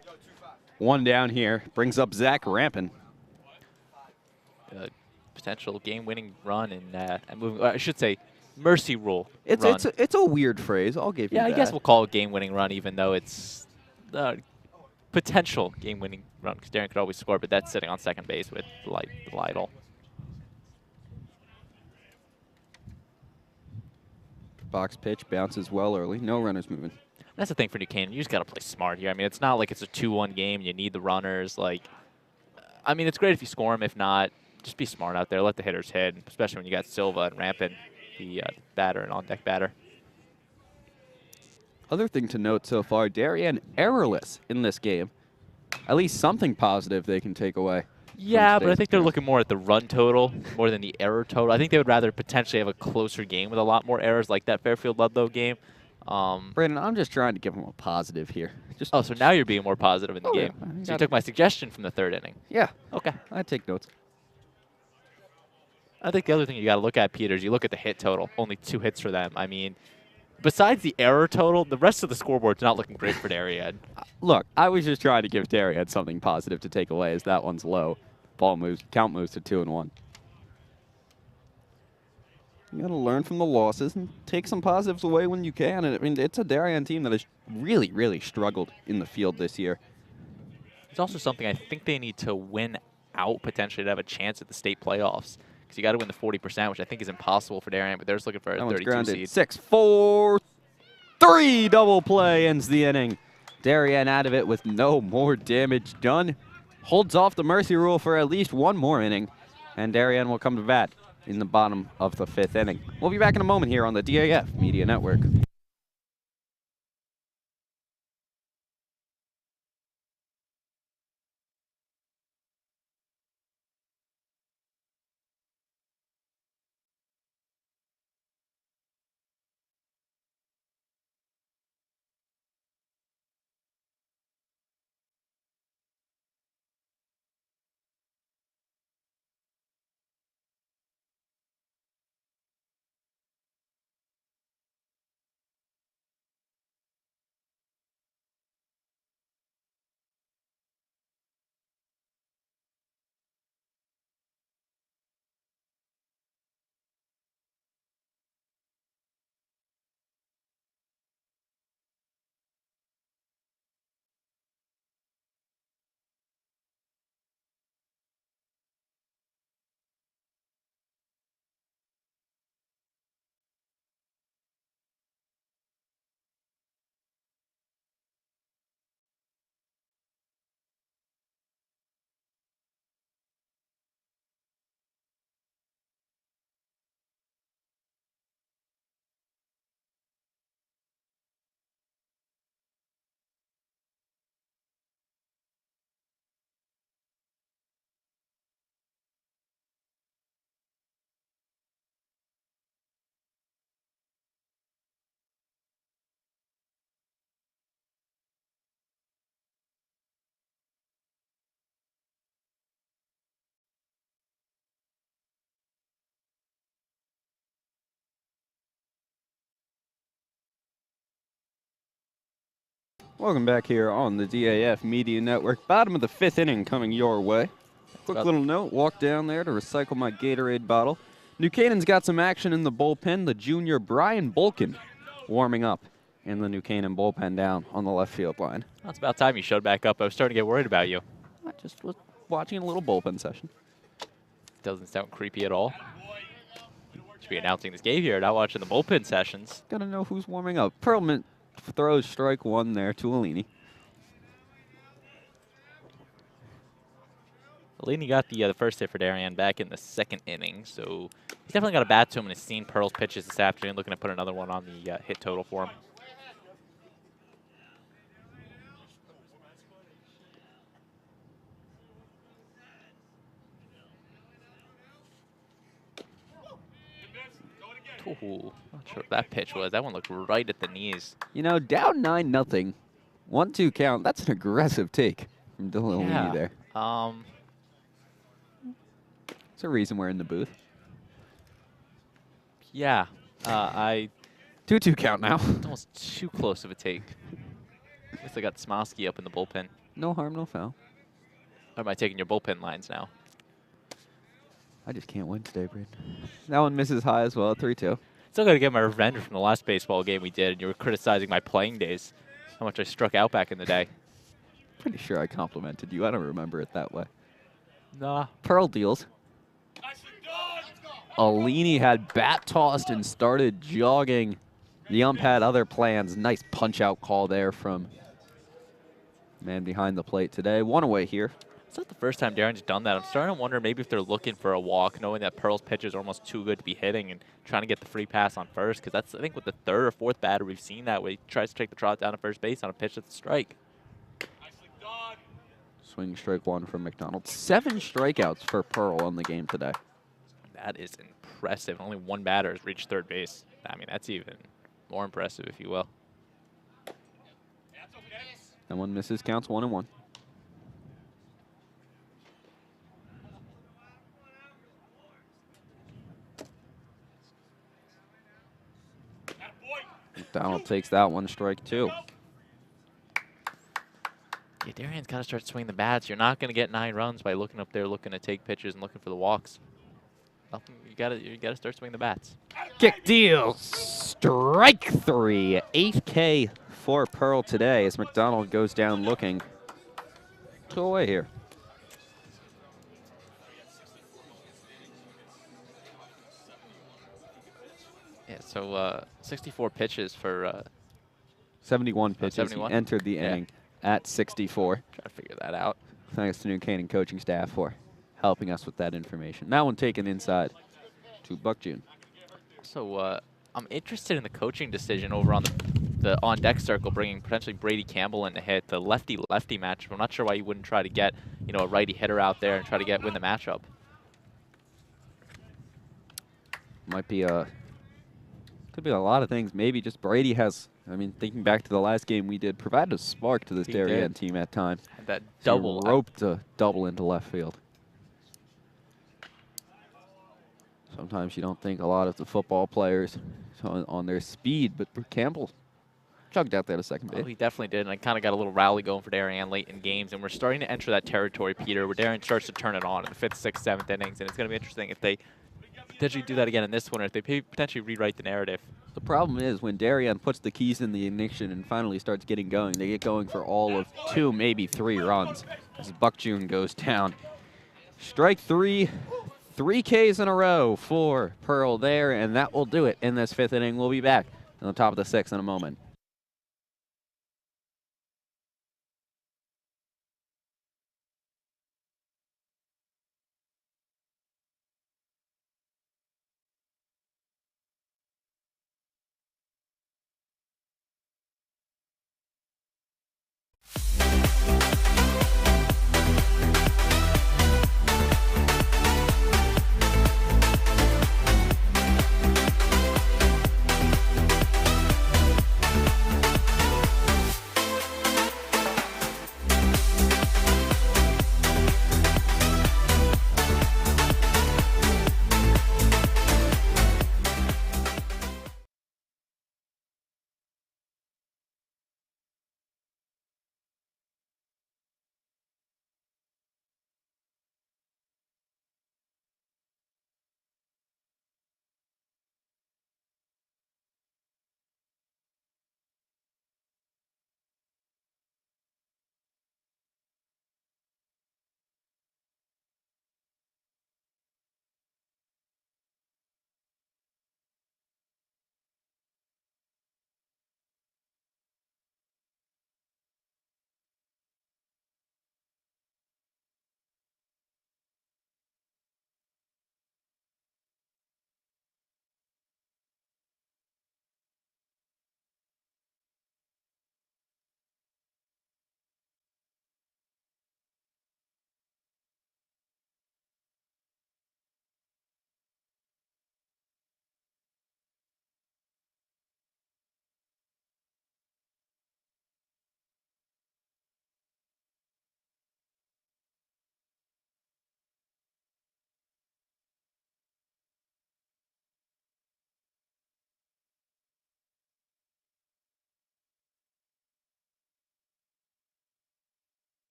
A: One down here. Brings up Zach Rampin.
B: Potential game-winning run and moving. I should say mercy rule.
A: It's a weird phrase. I'll give you that.
B: Yeah, I guess we'll call it game-winning run, even though it's potential game-winning run, because Darien could always score, but that's sitting on second base with Lytle.
A: Box pitch bounces well early. No runners moving.
B: That's the thing for New Canaan. You just got to play smart here. I mean, it's not like it's a 2-1 game. You need the runners. I mean, it's great if you score them. If not, just be smart out there. Let the hitters hit, especially when you got Silva and Rampant, the batter and on-deck batter.
A: Other thing to note so far, Darien errorless in this game. At least something positive they can take away.
B: Yeah, but I think they're looking more at the run total more than the error total. I think they would rather potentially have a closer game with a lot more errors, like that Fairfield-Ludlow game.
A: Brandon, I'm just trying to give them a positive here.
B: So now you're being more positive in the game.
A: Yeah.
B: So you took my suggestion from the 3rd inning.
A: Yeah.
B: Okay.
A: I take notes.
B: I think the other thing you got to look at, Peter, is you look at the hit total. Only 2 hits for them. I mean, besides the error total, the rest of the scoreboard's not looking great for Darien.
A: Look, I was just trying to give Darien something positive to take away, as that one's low. Count moves to 2-1. You got to learn from the losses and take some positives away when you can. And I mean, it's a Darien team that has really, really struggled in the field this year.
B: It's also something I think they need to win out potentially to have a chance at the state playoffs. Because you got to win the 40%, which I think is impossible for Darien, but they're just looking for a 32 seed.
A: 6-4-3 double play ends the inning. Darien out of it with no more damage done. Holds off the mercy rule for at least one more inning, and Darien will come to bat in the bottom of the 5th inning. We'll be back in a moment here on the DAF Media Network. Welcome back here on the DAF Media Network. Bottom of the 5th inning coming your way. Quick little note, walk down there to recycle my Gatorade bottle. New Canaan's got some action in the bullpen. The junior Brian Bolkin warming up in the New Canaan bullpen down on the left field line.
B: Well, it's about time you showed back up. I was starting to get worried about you.
A: I just was watching a little bullpen session.
B: Doesn't sound creepy at all. Should be announcing this game here, not watching the bullpen sessions.
A: Gotta know who's warming up. Perlman throws strike one there to Alini.
B: Alini got the first hit for Darien back in the 2nd inning, so he's definitely got a bat to him and has seen Pearl's pitches this afternoon, looking to put another one on the hit total for him. Ooh, not sure what that pitch was. That one looked right at the knees.
A: You know, down 9-0, 1-2 count. That's an aggressive take from Dylan Alini there. There's a reason we're in the booth.
B: Yeah,
A: 2-2 count now.
B: Almost too close of a take. At least I got Smosky up in the bullpen.
A: No harm, no foul.
B: Or am I taking your bullpen lines now?
A: I just can't win today, Brad. That one misses high as well, 3-2.
B: Still got to get my revenge from the last baseball game we did, and you were criticizing my playing days, how much I struck out back in the day.
A: Pretty sure I complimented you. I don't remember it that way.
B: Nah.
A: Pearl deals. Alini had bat tossed and started jogging. The ump had other plans. Nice punch-out call there from man behind the plate today. One away here.
B: It's not the first time Darien's done that. I'm starting to wonder maybe if they're looking for a walk, knowing that Pearl's pitches are almost too good to be hitting and trying to get the free pass on first, because that's, I think, with the 3rd or 4th batter we've seen that way. He tries to take the trot down to first base on a pitch that's a strike.
A: Swing strike one from McDonald. 7 strikeouts for Pearl on the game today.
B: That is impressive. Only 1 batter has reached 3rd base. I mean, that's even more impressive, if you will.
A: That one misses, counts 1-1. McDonald takes that one, strike 2.
B: Yeah, Darien's got to start swinging the bats. You're not going to get 9 runs by looking up there, looking to take pitches and looking for the walks. You gotta start swinging the bats.
A: Kick deal, strike 3. 8K for Pearl today as McDonald goes down looking. 2 away here.
B: Yeah, so 64 pitches for
A: 71 pitches.
B: 71?
A: He entered the inning at 64.
B: Try to figure that out.
A: Thanks to New Canaan coaching staff for helping us with that information. That one taken inside to Buck June.
B: So I'm interested in the coaching decision over on the on-deck circle, bringing potentially Brady Campbell in to hit the lefty-lefty matchup. I'm not sure why you wouldn't try to get, you know, a righty hitter out there and try to win the matchup.
A: Might be could be a lot of things. Maybe just Brady has, I mean, thinking back to the last game we did, provided a spark to this Darien team at times.
B: And that double.
A: He roped a double into left field. Sometimes you don't think a lot of the football players on their speed, but Campbell chugged out there to second base.
B: Oh, he definitely did, and I kind of got a little rally going for Darien late in games, and we're starting to enter that territory, Peter, where Darien starts to turn it on in the 5th, 6th, 7th innings, and it's going to be interesting if they potentially do that again in this one, or if they potentially rewrite the narrative.
A: The problem is when Darien puts the keys in the ignition and finally starts getting going, they get going for all of 2, maybe 3 runs as Buck June goes down. Strike 3. 3 Ks in a row for Pearl there, and that will do it in this 5th inning. We'll be back on the top of the 6th in a moment.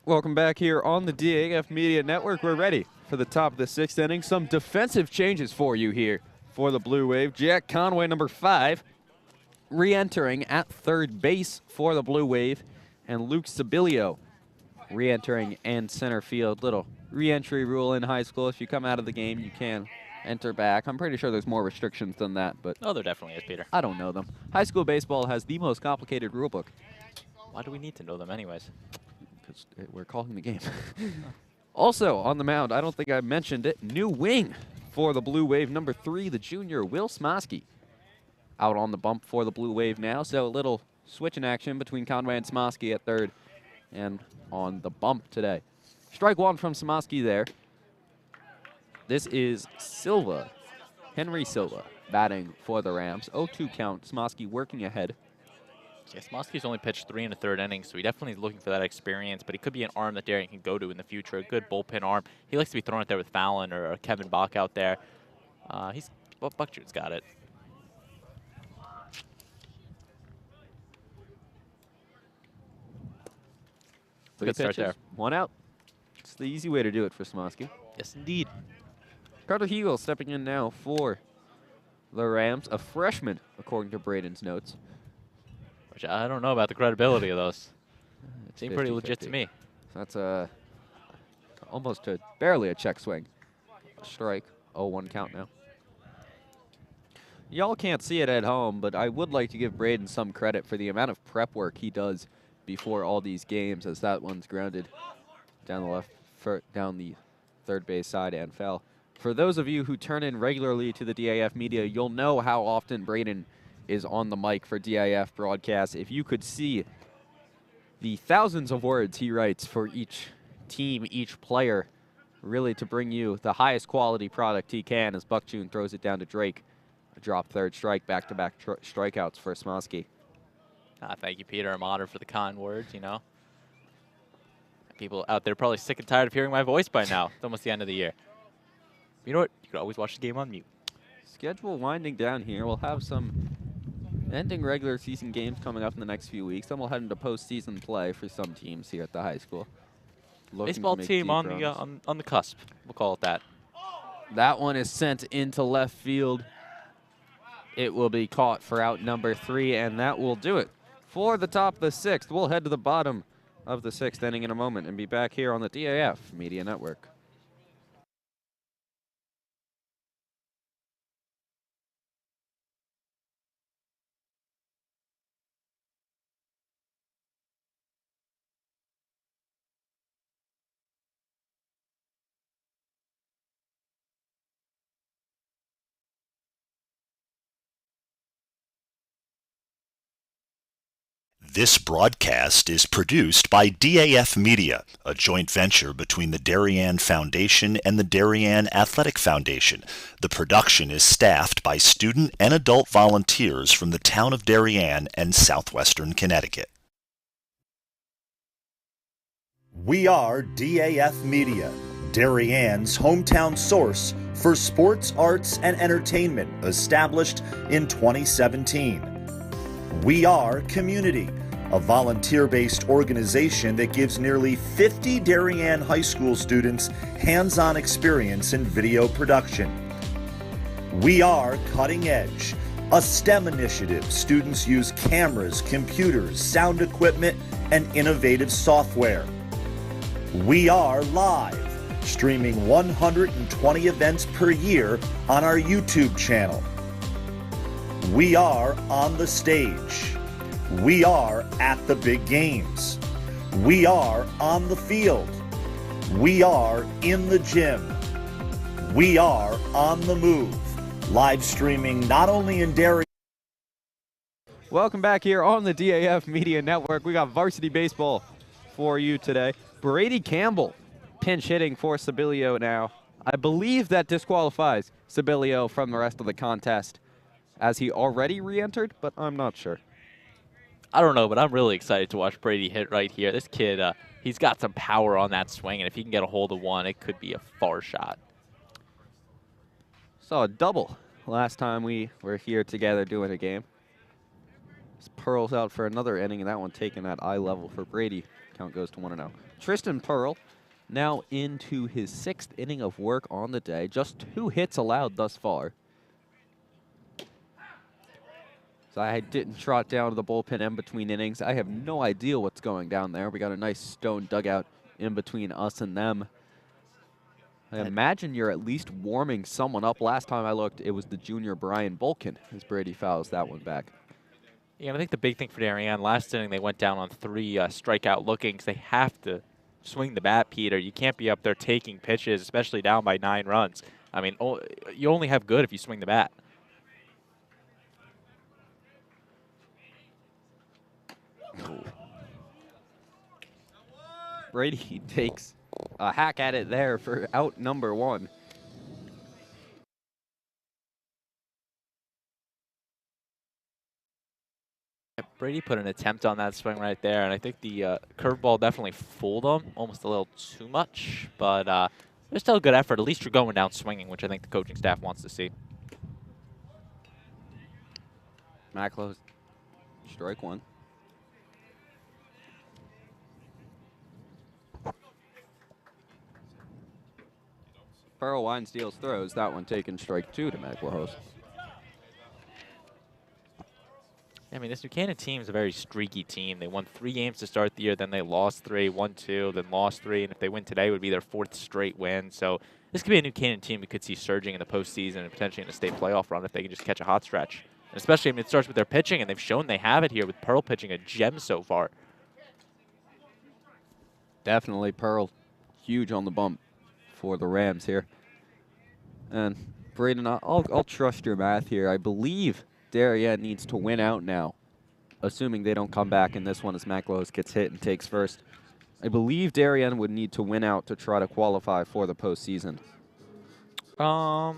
A: Welcome back here on the DAF Media Network. We're ready for the top of the 6th inning. Some defensive changes for you here for the Blue Wave. Jack Conway, number 5, re-entering at third base for the Blue Wave. And Luke Sibilio re-entering in center field. Little re-entry rule in high school. If you come out of the game, you can enter back. I'm pretty sure there's more restrictions than that, but
B: Oh, there definitely is, Peter.
A: I don't know them. High school baseball has the most complicated rule book.
B: Why do we need to know them anyways?
A: Because we're calling the game. Also on the mound, I don't think I mentioned it, new wing for the Blue Wave, number 3, the junior, Will Smosky. Out on the bump for the Blue Wave now, so a little switch in action between Conway and Smosky at third and on the bump today. Strike 1 from Smosky there. This is Silva, Henry Silva, batting for the Rams. 0-2 count, Smosky working ahead.
B: Yeah, Smosky's only pitched 3 1/3 innings, so he definitely is looking for that experience, but he could be an arm that Darien can go to in the future, a good bullpen arm. He likes to be thrown out there with Fallon or Kevin Bach out there. Buckjude's got it. Good start there.
A: 1 out. It's the easy way to do it for Smosky.
B: Yes, indeed.
A: Carter Hugel stepping in now for the Rams, a freshman, according to Braden's notes.
B: Which I don't know about the credibility of those.
A: It's
B: Seem pretty legit
A: 50-50.
B: to me.
A: That's barely a check swing. A strike, 0-1 count now. Y'all can't see it at home, but I would like to give Braden some credit for the amount of prep work he does before all these games, as that one's grounded down the third base side and fell. For those of you who turn in regularly to the DAF Media, you'll know how often Braden is on the mic for DAF broadcasts. If you could see the thousands of words he writes for each team, each player, really to bring you the highest quality product he can, as Buckjune throws it down to Drake. A drop third strike, back-to-back strikeouts for Smosky.
B: Thank you, Peter. I'm honored for the kind words, you know. People out there probably sick and tired of hearing my voice by now. It's almost the end of the year. You know what? You could always watch the game on mute.
A: Schedule winding down here. We'll have some ending regular season games coming up in the next few weeks. Then we'll head into postseason play for some teams here at the high school.
B: Baseball team on the cusp. We'll call it that.
A: That one is sent into left field. It will be caught for out number 3, and that will do it for the top of the 6th. We'll head to the bottom of the 6th inning in a moment and be back here on the DAF Media Network.
D: This broadcast is produced by DAF Media, a joint venture between the Darien Foundation and the Darien Athletic Foundation. The production is staffed by student and adult volunteers from the town of Darien and southwestern Connecticut. We are DAF Media, Darien's hometown source for sports, arts, and entertainment, established in 2017. We Are Community, a volunteer-based organization that gives nearly 50 Darien High School students hands-on experience in video production. We Are Cutting Edge, a STEM initiative. Students use cameras, computers, sound equipment, and innovative software. We Are Live, streaming 120 events per year on our YouTube channel. We Are On the Stage. We Are At the Big Games. We Are On the Field. We Are In the Gym. We Are On the Move. Live streaming not only in Darien.
A: Welcome back here on the DAF Media Network. We got varsity baseball for you today. Brady Campbell pinch hitting for Sibilio now. I believe that disqualifies Sibilio from the rest of the contest, as he already re-entered, but I'm not sure.
B: I don't know, but I'm really excited to watch Brady hit right here. This kid, he's got some power on that swing, and if he can get a hold of one, it could be a far shot.
A: Saw a double last time we were here together doing a game. Pearl's out for another inning, and that one taken at eye level for Brady. Count goes to 1-0. Tristan Pearl now into his 6th inning of work on the day. Just 2 hits allowed thus far. So I didn't trot down to the bullpen in between innings. I have no idea what's going down there. We got a nice stone dugout in between us and them. I imagine you're at least warming someone up. Last time I looked, it was the junior Brian Bolkin as Brady fouls that one back.
B: Yeah, I think the big thing for Darien, last inning they went down on 3 strikeout lookings. They have to swing the bat, Peter. You can't be up there taking pitches, especially down by 9 runs. I mean, you only have good if you swing the bat.
A: Brady takes a hack at it there for out number 1.
B: Brady put an attempt on that swing right there, and I think the curveball definitely fooled him, almost a little too much, but it was still a good effort. At least you're going down swinging, which I think the coaching staff wants to see.
A: Macklow, strike 1. Pearl winds, deals, throws. That one taken strike 2 to Macklow.
B: I mean, this New Canaan team is a very streaky team. They won 3 games to start the year, then they lost 3, won 2, then lost 3, and if they win today, it would be their 4th straight win. So this could be a New Canaan team we could see surging in the postseason and potentially in a state playoff run if they can just catch a hot stretch. And especially, I mean, it starts with their pitching, and they've shown they have it here with Pearl pitching a gem so far.
A: Definitely Pearl, huge on the bump for the Rams here. And Braden, I'll trust your math here. I believe Darien needs to win out now, assuming they don't come back in this one as Macklow gets hit and takes first. I believe Darien would need to win out to try to qualify for the postseason.
B: Well,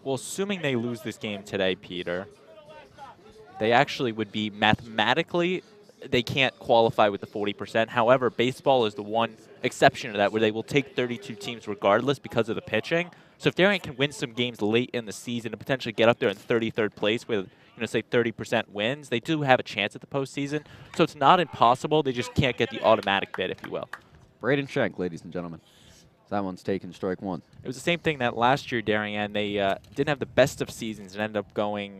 B: assuming they lose this game today, Peter, they actually would be mathematically, they can't qualify with the 40%. However, baseball is the one exception to that where they will take 32 teams regardless because of the pitching. So if Darien can win some games late in the season and potentially get up there in 33rd place with, say 30% wins, they do have a chance at the postseason. So it's not impossible. They just can't get the automatic bid, if you will.
A: Braden Schenk, ladies and gentlemen. That one's taken strike 1.
B: It was the same thing that last year, Darien. They didn't have the best of seasons and ended up going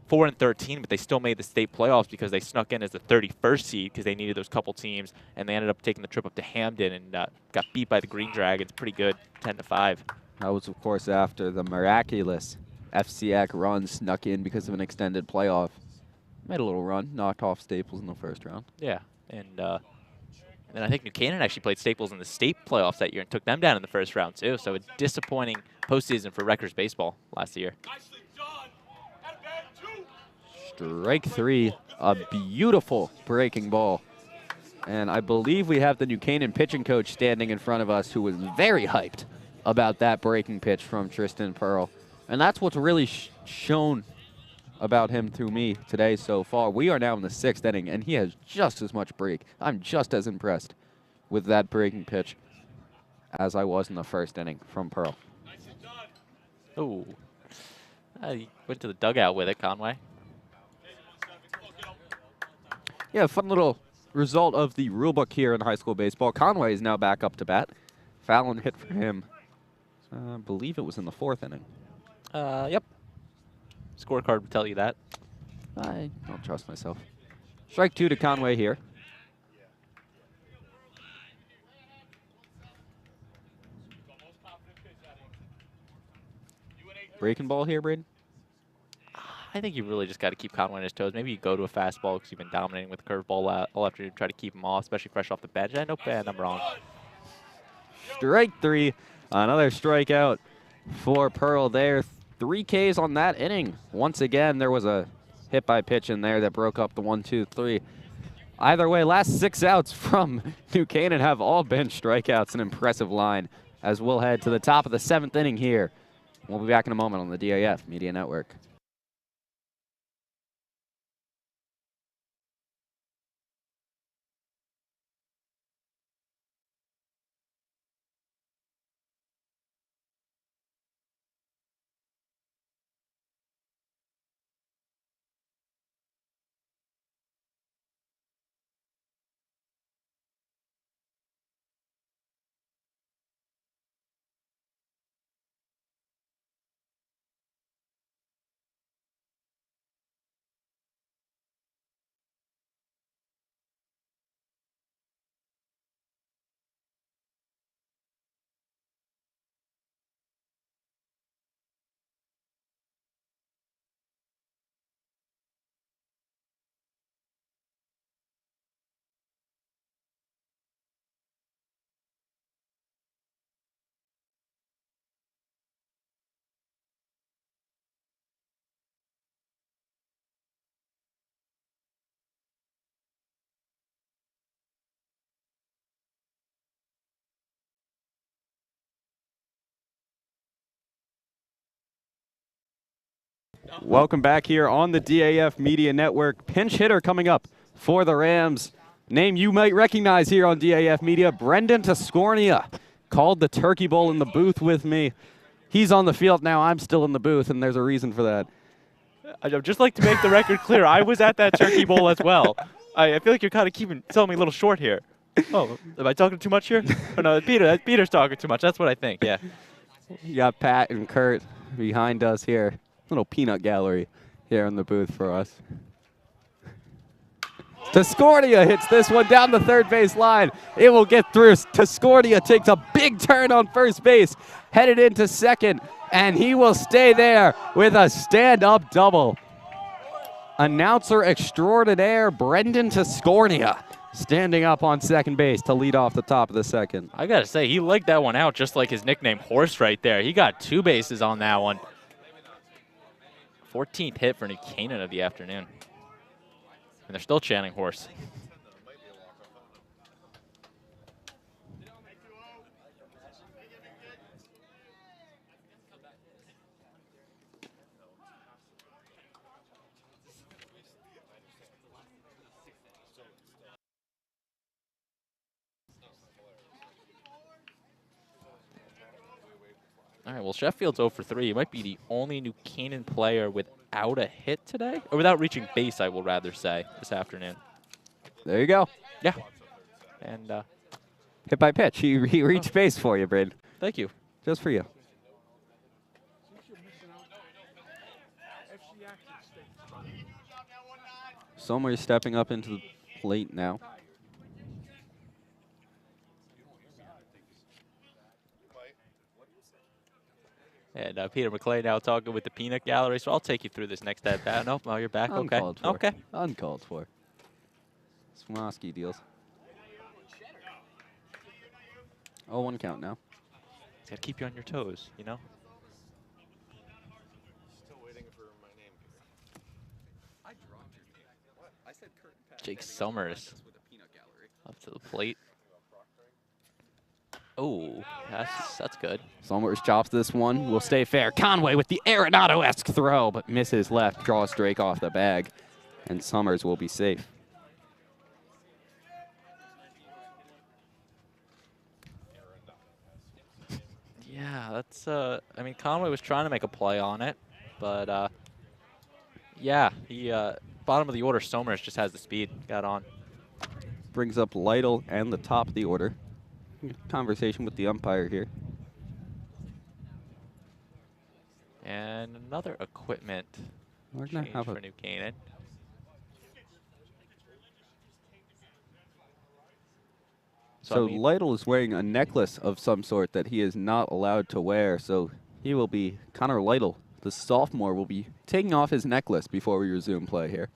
B: 4-13, but they still made the state playoffs because they snuck in as the 31st seed because they needed those couple teams, and they ended up taking the trip up to Hamden and got beat by the Green Dragons pretty good, 10-5.
A: That was, of course, after the miraculous FCIAC run snuck in because of an extended playoff. Made a little run, knocked off Staples in the first round.
B: Yeah, and then I think New Canaan actually played Staples in the state playoffs that year and took them down in the first round, too. So a disappointing postseason for Rutgers baseball last year.
A: Strike 3, a beautiful breaking ball. And I believe we have the New Canaan pitching coach standing in front of us who was very hyped about that breaking pitch from Tristan Pearl. And that's what's really shown about him through me today so far. We are now in the 6th inning, and he has just as much break. I'm just as impressed with that breaking pitch as I was in the 1st inning from Pearl.
B: Oh, he went to the dugout with it, Conway.
A: Yeah, fun little result of the rulebook here in high school baseball. Conway is now back up to bat. Fallon hit for him. I believe it was in the 4th inning.
B: Yep. Scorecard would tell you that.
A: I don't trust myself. Strike 2 to Conway here. Breaking ball here, Braden?
B: I think you really just got to keep Conway on his toes. Maybe you go to a fastball because you've been dominating with the curveball all afternoon. Try to keep him off, especially fresh off the bench. Nope, I'm wrong.
A: Strike 3. Another strikeout for Pearl there. 3 Ks on that inning. Once again, there was a hit by pitch in there that broke up the 1-2-3. Either way, last 6 outs from New Canaan have all been strikeouts. An impressive line as we'll head to the top of the 7th inning here. We'll be back in a moment on the DAF Media Network. Welcome back here on the DAF Media Network. Pinch hitter coming up for the Rams. Name you might recognize here on DAF Media, Brendan Tascornia. Called the Turkey Bowl in the booth with me. He's on the field now. I'm still in the booth, and there's a reason for that.
B: I'd just like to make the record clear. I was at that Turkey Bowl as well. I feel like you're kind of selling me a little short here. Oh, am I talking too much here? Oh, no, Peter's talking too much. That's what I think, yeah.
A: You got Pat and Kurt behind us here. Little peanut gallery here in the booth for us. Tascornia hits this one down the third base line. It will get through. Tascornia takes a big turn on first base, headed into second, and he will stay there with a stand-up double. Announcer extraordinaire Brendan Tascornia standing up on second base to lead off the top of the second.
B: I got to say, he legged that one out just like his nickname, Horse, right there. He got 2 bases on that one. 14th hit for New Canaan of the afternoon. And they're still chanting Horse. All right, well, Sheffield's 0 for 3. He might be the only New Canaan player without a hit today, or without reaching base, I will rather say, this afternoon.
A: There you go.
B: Yeah. And
A: hit by pitch. He reached base for you, Braden.
B: Thank you.
A: Just for you. Somewhere stepping up into the plate now.
B: And Peter McClay now talking with the peanut gallery, so I'll take you through this next at bat. No, oh, you're back. Okay.
A: Uncalled for.
B: Okay.
A: Uncalled for. Swansky deals. 0-1 count now.
B: It's got to keep you on your toes, you know?
E: Still waiting for my name.
A: I dropped your name. What? I said Kurt and Pat.
B: Jake Summers up to the plate. Oh, that's good.
A: Summers chops this one. Will stay fair. Conway with the Arenado-esque throw, but misses left. Draws Drake off the bag, and Summers will be safe.
B: Yeah, that's, I mean, Conway was trying to make a play on it, but, yeah, he, bottom of the order, Summers just has the speed. Got on.
A: Brings up Lytle and the top of the order. Conversation with the umpire here.
B: And another equipment change for New Canaan.
A: So Lytle is wearing a necklace of some sort that he is not allowed to wear. So he will be, Connor Lytle, the sophomore, will be taking off his necklace before we resume play here.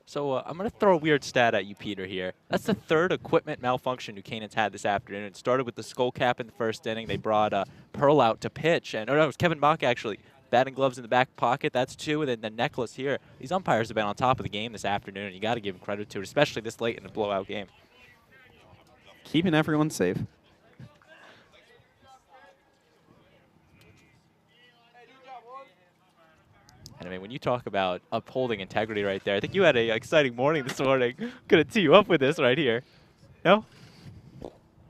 B: So I'm going to throw a weird stat at you, Peter, here. That's the 3rd equipment malfunction New Canaan's had this afternoon. It started with the skull cap in the first inning. They brought Pearl out to pitch. And, or no, it was Kevin Bach, actually. Batting gloves in the back pocket, that's 2. And then the necklace here. These umpires have been on top of the game this afternoon, and you got to give them credit to it, especially this late in a blowout game.
A: Keeping everyone safe.
B: And I mean, when you talk about upholding integrity right there, I think you had an exciting morning this morning. Gonna tee you up with this right here. No?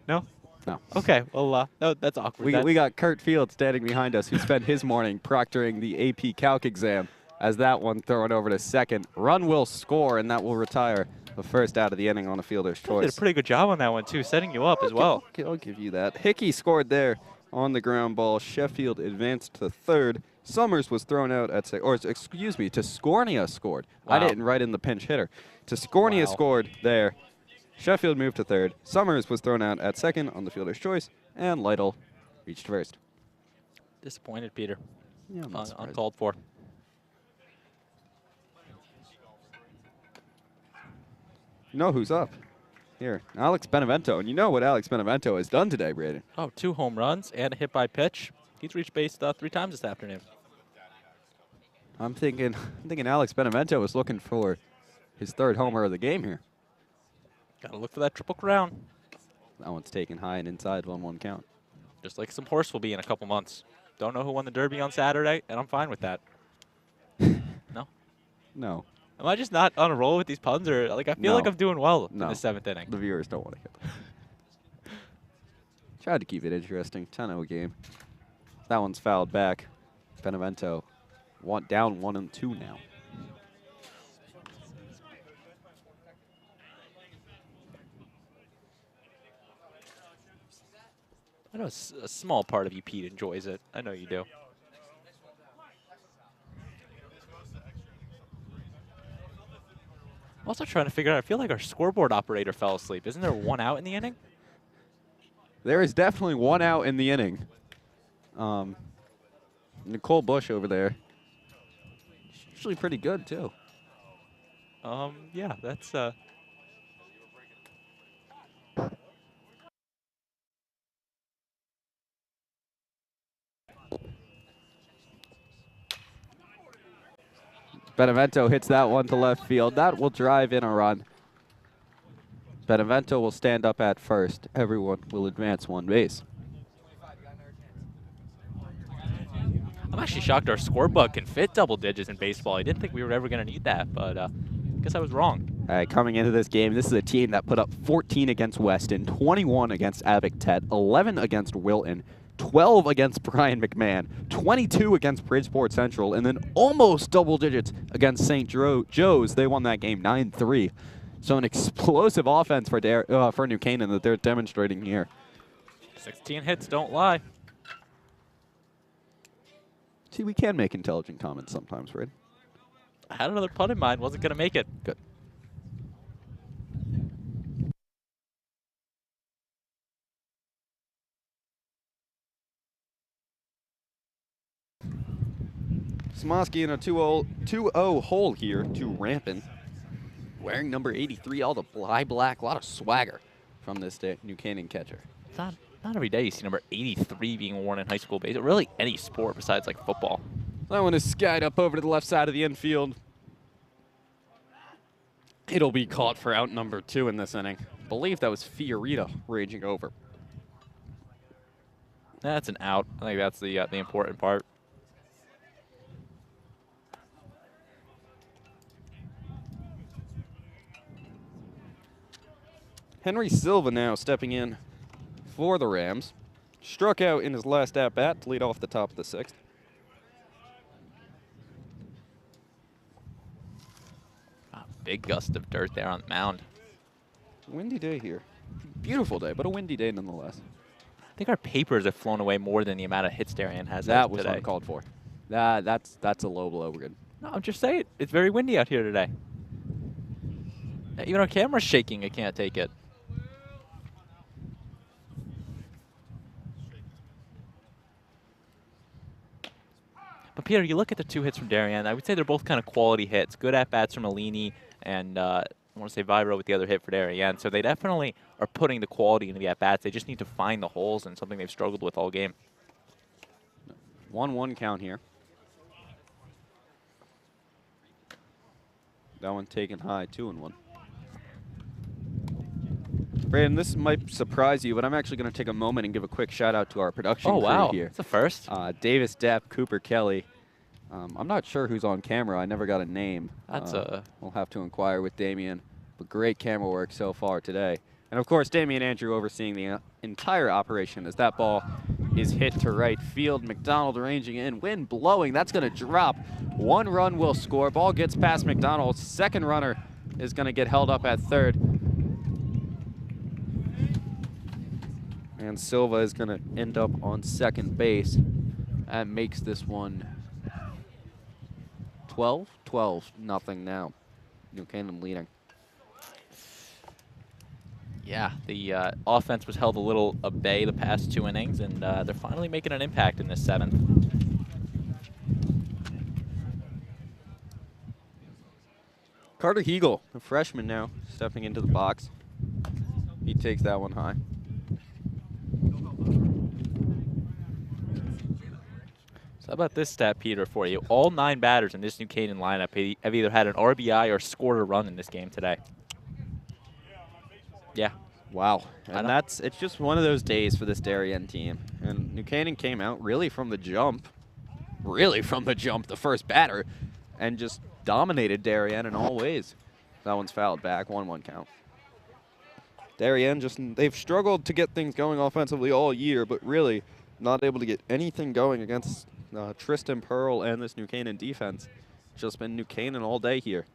B: No?
A: No.
B: Okay, well, no, that's awkward.
A: We got Kurt Field standing behind us, who spent his morning proctoring the AP Calc exam, as that one thrown over to second. Run will score, and that will retire the first out of the inning on a fielder's choice.
B: Did a pretty good job on that one, too, setting you up as well.
A: I'll give you that. Hickey scored there on the ground ball. Sheffield advanced to third. Summers was thrown out at second. Or, excuse me, Tascornia scored.
B: Wow.
A: I didn't write in the pinch hitter. Tascornia scored there. Sheffield moved to third. Summers was thrown out at second on the fielder's choice. And Lytle reached first.
B: Disappointed, Peter.
A: Yeah,
B: uncalled for.
A: You know who's up? Here, Alex Benevento. And you know what Alex Benevento has done today, Braden.
B: Oh, 2 home runs and a hit by pitch. He's reached base 3 times this afternoon.
A: I'm thinking Alex Benevento was looking for his 3rd homer of the game here.
B: Got to look for that triple crown.
A: That one's taken high and inside 1-1 count.
B: Just like some horse will be in a couple months. Don't know who won the Derby on Saturday, and I'm fine with that.
A: No.
B: Am I just not on a roll with these puns, or like I feel like I'm doing well in the 7th inning?
A: The viewers don't want to hear that. Tried to keep it interesting. 10-0 game. That one's fouled back. Benevento down 1-2 now.
B: I know a small part of you, Pete, enjoys it. I know you do. I'm also trying to figure out, I feel like our scoreboard operator fell asleep. Isn't there 1 out in the inning?
A: There is definitely 1 out in the inning. Nicole Bush over there. She's usually pretty good, too.
B: Yeah, that's...
A: Benevento hits that one to left field. That will drive in a run. Benevento will stand up at first. Everyone will advance 1 base.
B: I'm actually shocked our scorebook can fit double digits in baseball. I didn't think we were ever going to need that, but I guess I was wrong.
A: All right, coming into this game, this is a team that put up 14 against Weston, 21 against Avic Tet, 11 against Wilton, 12 against Brian McMahon, 22 against Bridgeport Central, and then almost double digits against St. Joe's. They won that game 9-3. So an explosive offense for New Canaan that they're demonstrating here.
B: 16 hits don't lie.
A: See, we can make intelligent comments sometimes, right?
B: I had another pun in mind. Wasn't going to make it.
A: Good. Smosky in a 2-0 hole here to Rampin. Wearing number 83, all the black, a lot of swagger from this New Canaan catcher.
B: It's not every day you see number 83 being worn in high school baseball. Really any sport besides like football.
A: That one is skied up over to the left side of the infield. It'll be caught for out number 2 in this inning. I believe that was Fiorita raging over.
B: That's an out. I think that's the important part.
A: Henry Silva now stepping in for the Rams. Struck out in his last at-bat to lead off the top of the 6th.
B: Big gust of dirt there on the mound.
A: Windy day here. Beautiful day, but a windy day nonetheless.
B: I think our papers have flown away more than the amount of hits Darien has.
A: That was
B: today.
A: uncalled for. That's a low blow. We're good.
B: No, I'm just saying. It's very windy out here today. Even our camera's shaking. I can't take it. But Peter, you look at the 2 hits from Darien. I would say they're both kind of quality hits. Good at-bats from Alini and I want to say Viro with the other hit for Darien. So they definitely are putting the quality into the at-bats. They just need to find the holes, and something they've struggled with all game.
A: 1-1 count here. That one taken high, 2-1. Brandon, this might surprise you, but I'm actually going to take a moment and give a quick shout out to our production crew here.
B: It's a first.
A: Davis Depp, Cooper Kelly. I'm not sure who's on camera. I never got a name. We'll have to inquire with Damian. But great camera work so far today. And of course, Damian Andrew overseeing the entire operation as that ball is hit to right field. McDonald ranging in, wind blowing. That's going to drop. 1 run will score. Ball gets past McDonald. Second runner is going to get held up at third. And Silva is going to end up on second base. That makes this one 12-12, nothing now. New Canaan leading.
B: Yeah, the offense was held a little at bay the past 2 innings, and they're finally making an impact in this 7th.
A: Carter Hegel, a freshman now, stepping into the box. He takes that one high.
B: So how about this stat, Peter, for you? All 9 batters in this New Canaan lineup have either had an RBI or scored a run in this game today. Yeah.
A: Wow. And it's just one of those days for this Darien team. And New Canaan came out really from the jump, the first batter, and just dominated Darien in all ways. That one's fouled back, 1-1 count. Darien they've struggled to get things going offensively all year, but really not able to get anything going against Tristan Pearl and this New Canaan defense. Just been New Canaan all day here.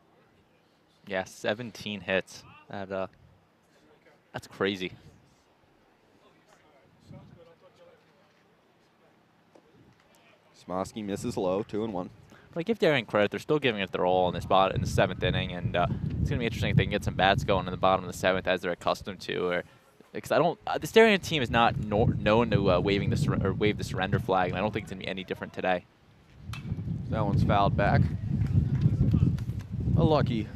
B: Yeah, 17 hits. That's crazy.
A: Smosky misses low, 2-1.
B: But I give Darien credit. They're still giving it their all in this in the 7th inning, and it's going to be interesting if they can get some bats going in the bottom of the 7th as they're accustomed to. Because this Darien team is not known to wave the surrender flag, and I don't think it's going to be any different today.
A: That one's fouled back. A lucky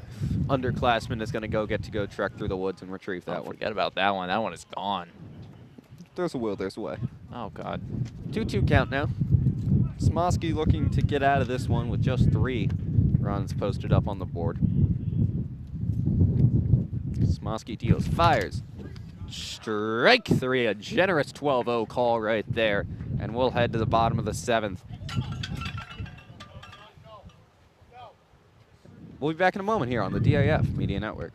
A: underclassman is going to get to trek through the woods and retrieve that one.
B: Forget about that one. That one is gone.
A: There's a will, there's a way.
B: Oh, God.
A: 2-2 count now. Smosky looking to get out of this one with just 3 runs posted up on the board. Smosky deals, fires. Strike 3, a generous 12-0 call right there. And we'll head to the bottom of the 7th. We'll be back in a moment here on the DAF Media Network.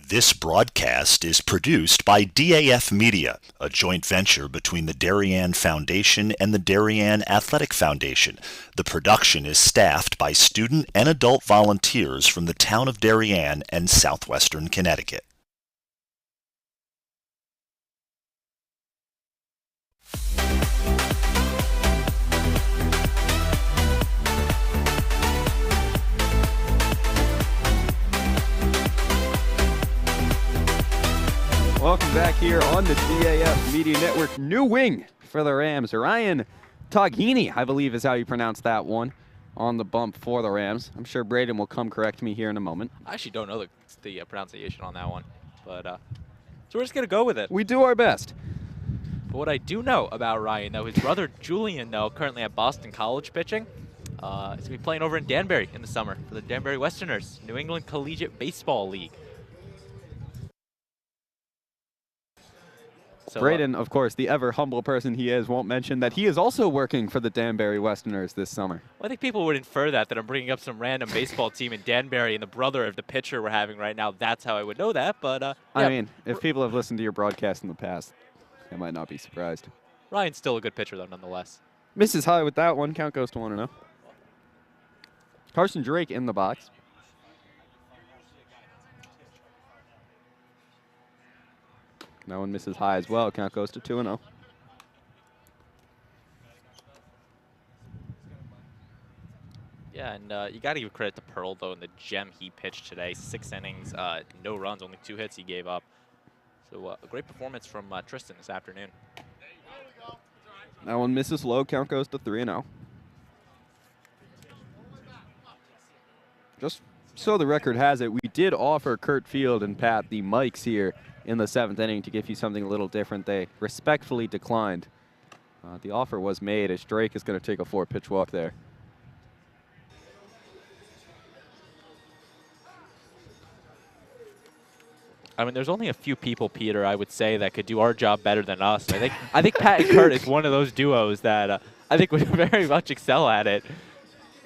D: This broadcast is produced by DAF Media, a joint venture between the Darien Foundation and the Darien Athletic Foundation. The production is staffed by student and adult volunteers from the town of Darien and southwestern Connecticut.
A: Welcome back here on the DAF Media Network. New wing for the Rams. Ryan Taghini, I believe is how you pronounce that one, on the bump for the Rams. I'm sure Braden will come correct me here in a moment.
B: I actually don't know the pronunciation on that one, but so we're just going to go with it.
A: We do our best.
B: But what I do know about Ryan, though, his brother Julian, though, currently at Boston College pitching, is going to be playing over in Danbury in the summer for the Danbury Westerners, New England Collegiate Baseball League. So,
A: Braden, of course, the ever humble person he is, won't mention that he is also working for the Danbury Westerners this summer.
B: Well, I think people would infer that I'm bringing up some random baseball team in Danbury and the brother of the pitcher we're having right now. That's how I would know that. But yeah.
A: I mean, if people have listened to your broadcast in the past, they might not be surprised.
B: Ryan's still a good pitcher, though, nonetheless.
A: Misses high with that one. Count goes to 1-0. Carson Drake in the box. That one misses high as well. Count goes to 2-0.
B: Yeah, and you got to give credit to Pearl, though, in the gem he pitched today. 6 innings, no runs, only 2 hits he gave up. So a great performance from Tristan this afternoon.
A: That one misses low. Count goes to 3-0. Just so the record has it, we did offer Kurt Field and Pat the mics here in the 7th inning to give you something a little different. They respectfully declined. The offer was made as Drake is going to take a 4-pitch walk there.
B: I mean, there's only a few people, Peter, I would say, that could do our job better than us. I think Pat and Kurt is one of those duos that I think would very much excel at it.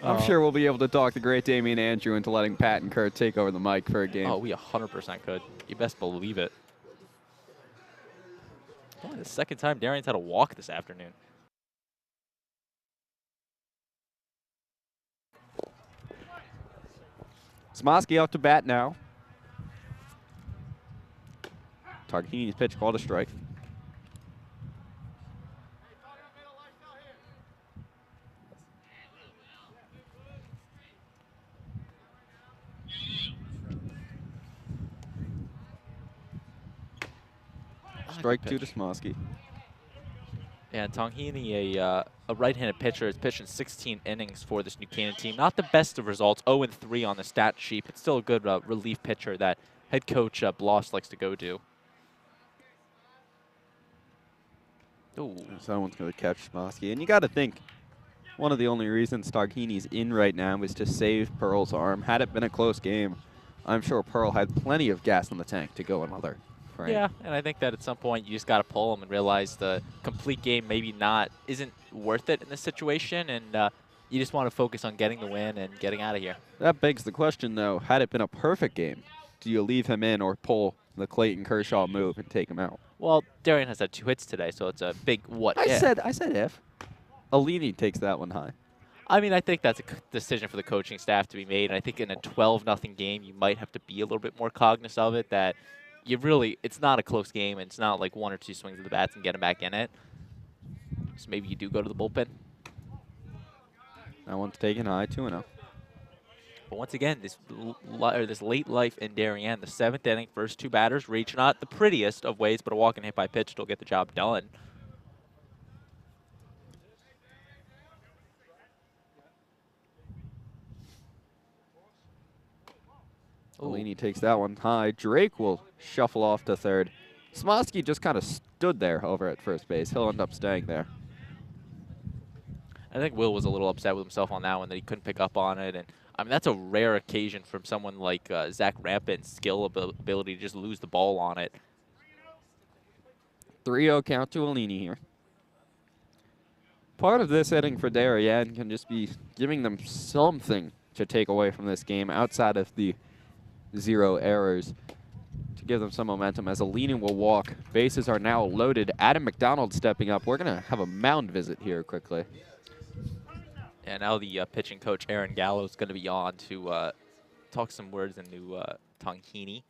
A: I'm sure we'll be able to talk the great Damian Andrew into letting Pat and Kurt take over the mic for a game.
B: Oh, we 100% could. You best believe it. Only the second time Darien's had a walk this afternoon.
A: Smosky up to bat now. Targhini's pitch called a strike. Strike 2 to Smosky.
B: Yeah, Targhini, a right-handed pitcher, has pitched in 16 innings for this New Canaan team. Not the best of results, 0-3 on the stat sheet, but still a good relief pitcher that head coach Bloss likes to go to. Ooh.
A: Someone's going to catch Smosky. And you got to think, one of the only reasons Targhini's in right now is to save Pearl's arm. Had it been a close game, I'm sure Pearl had plenty of gas in the tank to go another. Right.
B: Yeah, and I think that at some point you just got to pull them and realize the complete game maybe isn't worth it in this situation, and you just want to focus on getting the win and getting out of here.
A: That begs the question, though, had it been a perfect game, do you leave him in or pull the Clayton Kershaw move and take him out?
B: Well, Darien has had 2 hits today, so it's a big what
A: I
B: if.
A: said if. Alini takes that one high.
B: I mean, I think that's a decision for the coaching staff to be made, and I think in a 12-0 game, you might have to be a little bit more cognizant of it, that it's not a close game, and it's not like 1 or 2 swings of the bats and get him back in it. So maybe you do go to the bullpen.
A: That one's taken high, 2-0.
B: But once again, this late life in Darien, the 7th inning, first 2 batters reach not the prettiest of ways, but a walk and hit by pitch will get the job done.
A: Alini takes that one high. Drake will shuffle off to third. Smosky just kind of stood there over at first base. He'll end up staying there.
B: I think Will was a little upset with himself on that one, that he couldn't pick up on it. And I mean, that's a rare occasion from someone like Zach Rampant's skill ability to just lose the ball on it.
A: 3-0 count to Alini here. Part of this inning for Darien can just be giving them something to take away from this game outside of the 0 errors to give them some momentum as Alini will walk. Bases are now loaded. Adam McDonald stepping up. We're going to have a mound visit here quickly.
B: And now the pitching coach, Aaron Gallo, is going to be on to talk some words into Targhini.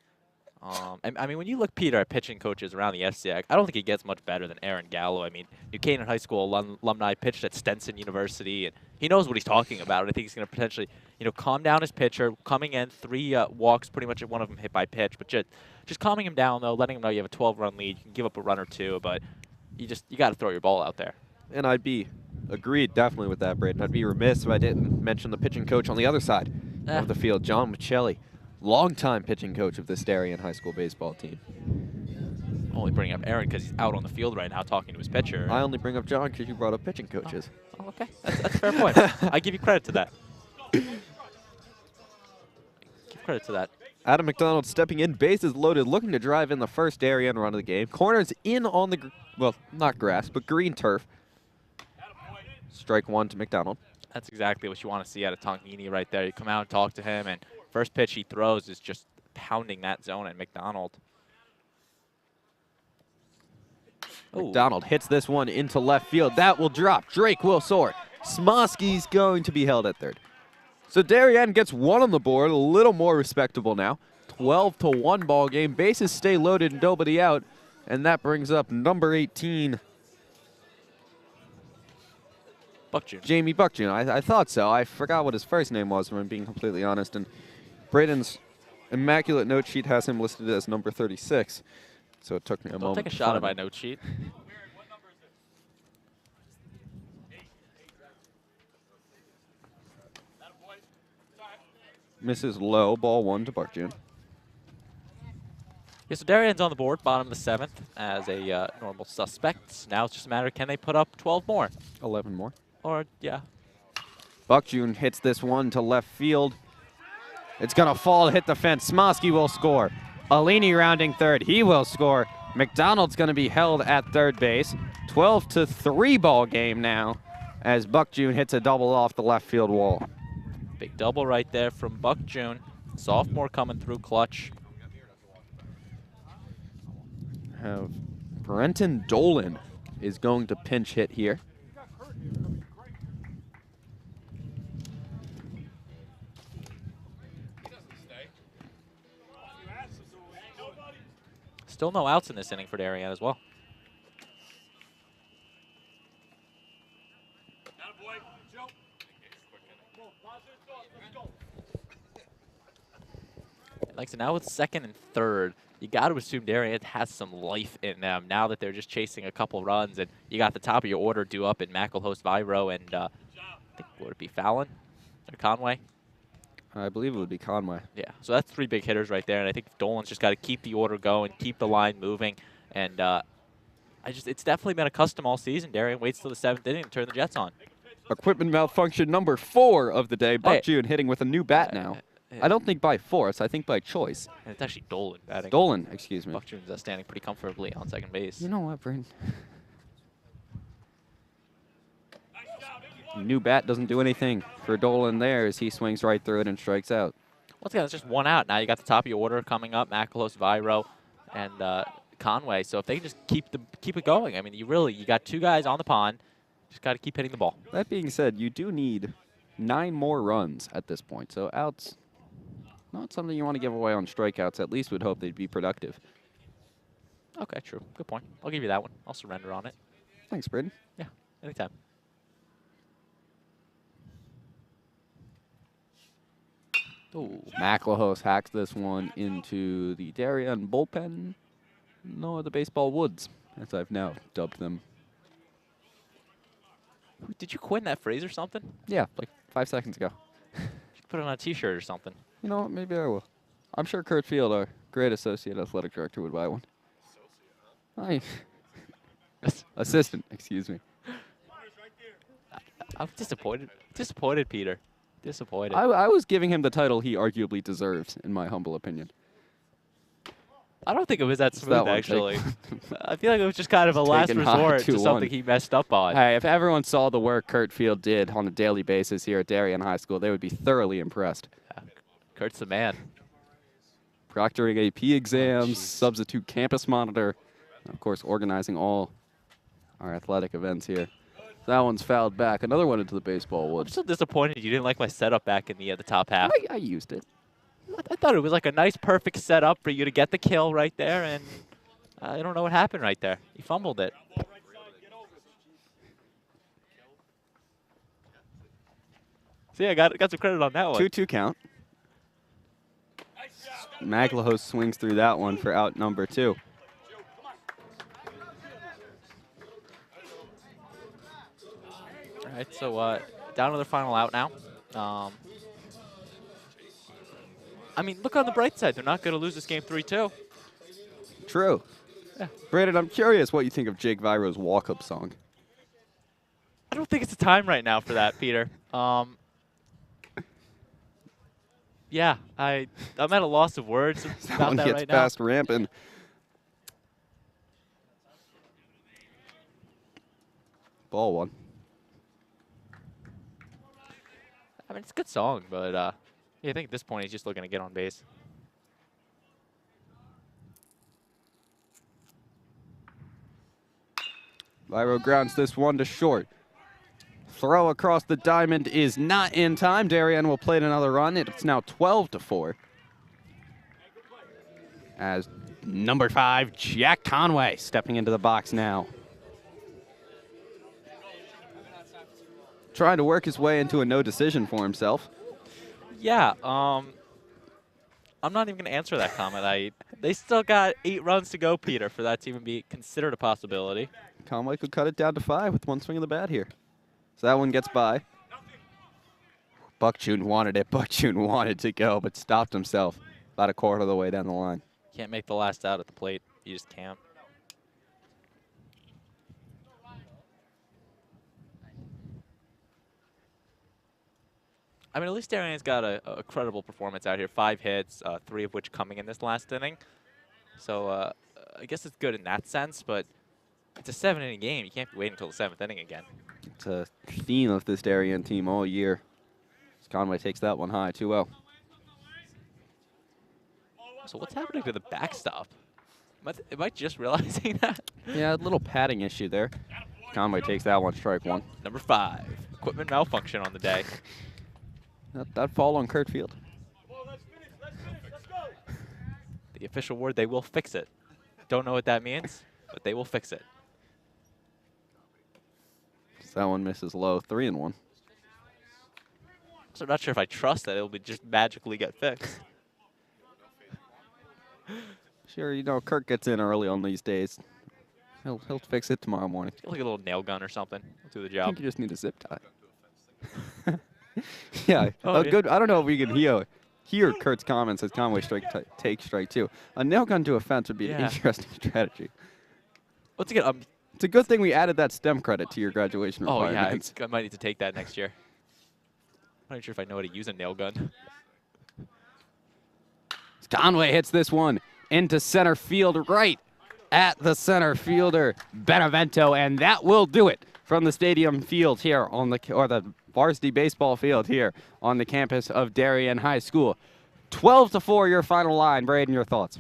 B: I mean, when you look, Peter, at pitching coaches around the FCIAC, I don't think it gets much better than Aaron Gallo. I mean, New Canaan High School alumni, pitched at Stenson University, and he knows what he's talking about. I think he's going to potentially, calm down his pitcher, coming in 3 walks, pretty much one of them hit by pitch, but just calming him down, though, letting him know you have a 12-run lead. You can give up a run or 2, but you got to throw your ball out there.
A: And agreed definitely with that, Braden. I'd be remiss if I didn't mention the pitching coach on the other side of the field, John Michelli. Longtime pitching coach of this Darien High School baseball team.
B: Only bringing up Aaron because he's out on the field right now talking to his pitcher.
A: I only bring up John because you brought up pitching coaches.
B: Oh, okay. That's a fair point. I give you credit to that. Give credit to that.
A: Adam McDonald stepping in, bases loaded, looking to drive in the first Darien run of the game. Corners in on the, not grass, but green turf. Strike 1 to McDonald.
B: That's exactly what you want to see out of Targhini right there. You come out and talk to him, and first pitch he throws is just pounding that zone at McDonald.
A: McDonald hits this one into left field. That will drop. Drake will soar. Smosky's going to be held at third. So Darien gets 1 on the board, a little more respectable now. 12-1 ball game. Bases stay loaded and nobody out. And that brings up number 18.
B: Buckjune.
A: Jamie Buckjune. I thought so. I forgot what his first name was, if I'm being completely honest. And Braden's immaculate note sheet has him listed as number 36. So it took me a moment.
B: Don't take a shot at my note sheet.
A: Misses low. Ball 1 to Buckjune.
B: Yeah, so Darien's on the board, bottom of the 7th, as a normal suspect. Now it's just a matter of can they put up 12 more?
A: 11 more.
B: Or, yeah.
A: Buckjune hits this one to left field. It's going to fall, hit the fence. Smosky will score. Alini rounding third. He will score. McDonald's going to be held at third base. 12-3 ball game now as Buckjune hits a double off the left field wall.
B: Big double right there from Buckjune. Sophomore coming through clutch.
A: Have Brenton Dolan is going to pinch hit here.
B: Still no outs in this inning for Darien as well. Like so now with second and third, you got to assume Darien has some life in them now that they're just chasing a couple runs, and you got the top of your order due up in McElhost, Viro, and I think would it be Fallon or Conway?
A: I believe it would be Conway.
B: Yeah, so that's 3 big hitters right there, and I think Dolan's just got to keep the order going, keep the line moving, and it's definitely been a custom all season. Darien waits till the 7th inning to turn the Jets on.
A: Equipment malfunction number 4 of the day. Buck June hitting with a new bat now. I don't think by force. I think by choice.
B: And it's actually Dolan batting.
A: Dolan, excuse me.
B: Buck June's standing pretty comfortably on second base.
A: You know what, Bryn? New bat doesn't do anything for Dolan there as he swings right through it and strikes out.
B: Once again, it's just 1 out. Now you got the top of your order coming up, McElhost, Viro, and Conway. So if they can just keep it going, I mean, you got 2 guys on the pond. Just got to keep hitting the ball.
A: That being said, you do need 9 more runs at this point. So outs, not something you want to give away on strikeouts. At least would hope they'd be productive.
B: Okay, true. Good point. I'll give you that one. I'll surrender on it.
A: Thanks, Braden.
B: Yeah, anytime.
A: Ooh, McElhost hacks this one into the Darien bullpen. No, the baseball woods, as I've now dubbed them.
B: Did you coin that phrase or something?
A: Yeah, like 5 seconds ago.
B: You should put it on a T-shirt or something.
A: You know what? Maybe I will. I'm sure Kurt Field, our great associate athletic director, would buy one. Assistant, excuse me.
B: I'm disappointed. Disappointed, Peter. Disappointed.
A: I was giving him the title he arguably deserves, in my humble opinion.
B: I don't think it was that smooth,
A: that one,
B: actually. I feel like it was just kind of a last resort to something he messed up on.
A: Hey, if everyone saw the work Kurt Field did on a daily basis here at Darien High School, they would be thoroughly impressed.
B: Yeah. Kurt's the man.
A: Proctoring AP exams, substitute campus monitor, and of course, organizing all our athletic events here. That one's fouled back. Another one into the baseball
B: I'm
A: woods.
B: still disappointed you didn't like my setup back in the top half.
A: I used it.
B: I thought it was like a nice, perfect setup for you to get the kill right there, and I don't know what happened right there. You fumbled it. So yeah, got some credit on that one.
A: 2-2 count. McElhost swings through that one for out number 2.
B: All right, so down to the final out now. I mean, look on the bright side. They're not going to lose this game 3-2.
A: True.
B: Yeah.
A: Brandon, I'm curious what you think of Jake Viro's walk-up song.
B: I don't think it's the time right now for that, Peter. Yeah, I'm at a loss of words
A: That
B: about
A: one
B: that
A: gets
B: right
A: past ramping. Ball one.
B: I mean, it's a good song, but yeah, I think at this point he's just looking to get on base.
A: Viro grounds this one to short. Throw across the diamond is not in time. Darien will play another run. It's now 12-4. As number 5, Jack Conway, stepping into the box now. Trying to work his way into a no decision for himself.
B: Yeah, I'm not even going to answer that comment. They still got 8 runs to go, Peter, for that to even be considered a possibility.
A: Conway could cut it down to 5 with one swing of the bat here. So that one gets by. Buck June wanted it. Buck June wanted to go, but stopped himself about a quarter of the way down the line.
B: Can't make the last out at the plate. You just can't. I mean, at least Darien's got a credible performance out here. 5 hits, 3 of which coming in this last inning. So I guess it's good in that sense, but it's a 7-inning game. You can't be waiting until the 7th inning again.
A: It's a theme of this Darien team all year. As Conway takes that one high, 2-0.
B: So what's happening to the backstop? Am I just realizing that?
A: Yeah, a little padding issue there. Conway takes that one, strike 1.
B: Number 5, equipment malfunction on the day.
A: That fall on Kurt Field.
B: The official word, they will fix it. Don't know what that means, but they will fix it.
A: So that one misses low, 3-1.
B: So I'm not sure if I trust that it'll be just magically get fixed.
A: Sure, you know, Kirk gets in early on these days. He'll fix it tomorrow morning.
B: Like a little nail gun or something. Will do the
A: I
B: job.
A: think you just need a zip tie. Yeah,
B: Oh, yeah.
A: good. I don't know if we can hear Kurt's comments as Conway take strike two. A nail gun to a fence would be an
B: Yeah.
A: interesting strategy.
B: Once again,
A: It's a good thing we added that STEM credit to your graduation
B: oh yeah,
A: requirements.
B: I might need to take that next year. I'm not sure if I know how to use a nail gun.
A: Conway hits this one into center field, right at the center fielder, Benevento, and that will do it from the stadium field here on the varsity baseball field here on the campus of Darien High School. 12-4, your final line. Braden, your thoughts?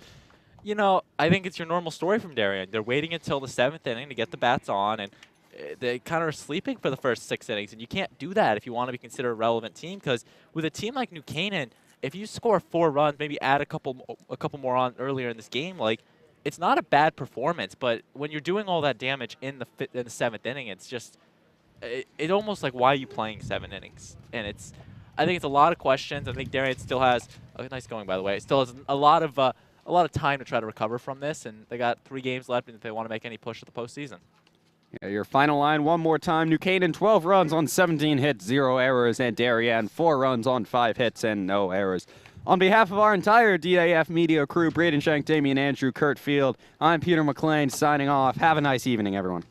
B: You know, I think it's your normal story from Darien. They're waiting until the 7th inning to get the bats on, and they kind of are sleeping for the first 6 innings. And you can't do that if you want to be considered a relevant team, because with a team like New Canaan, if you score 4 runs, maybe add a couple more on earlier in this game, like, it's not a bad performance. But when you're doing all that damage in the 7th inning, it's just it almost like, why are you playing 7 innings? And I think it's a lot of questions. I think Darien still has nice going, by the way. It still has a lot of time to try to recover from this, and they got 3 games left if they want to make any push at the postseason.
A: Yeah, your final line one more time. New Canaan, 12 runs on 17 hits, 0 errors, and Darien, 4 runs on 5 hits and no errors. On behalf of our entire DAF Media crew, Braden Shank, Damian Andrew, Kurt Field, I'm Peter McLean signing off. Have a nice evening, everyone.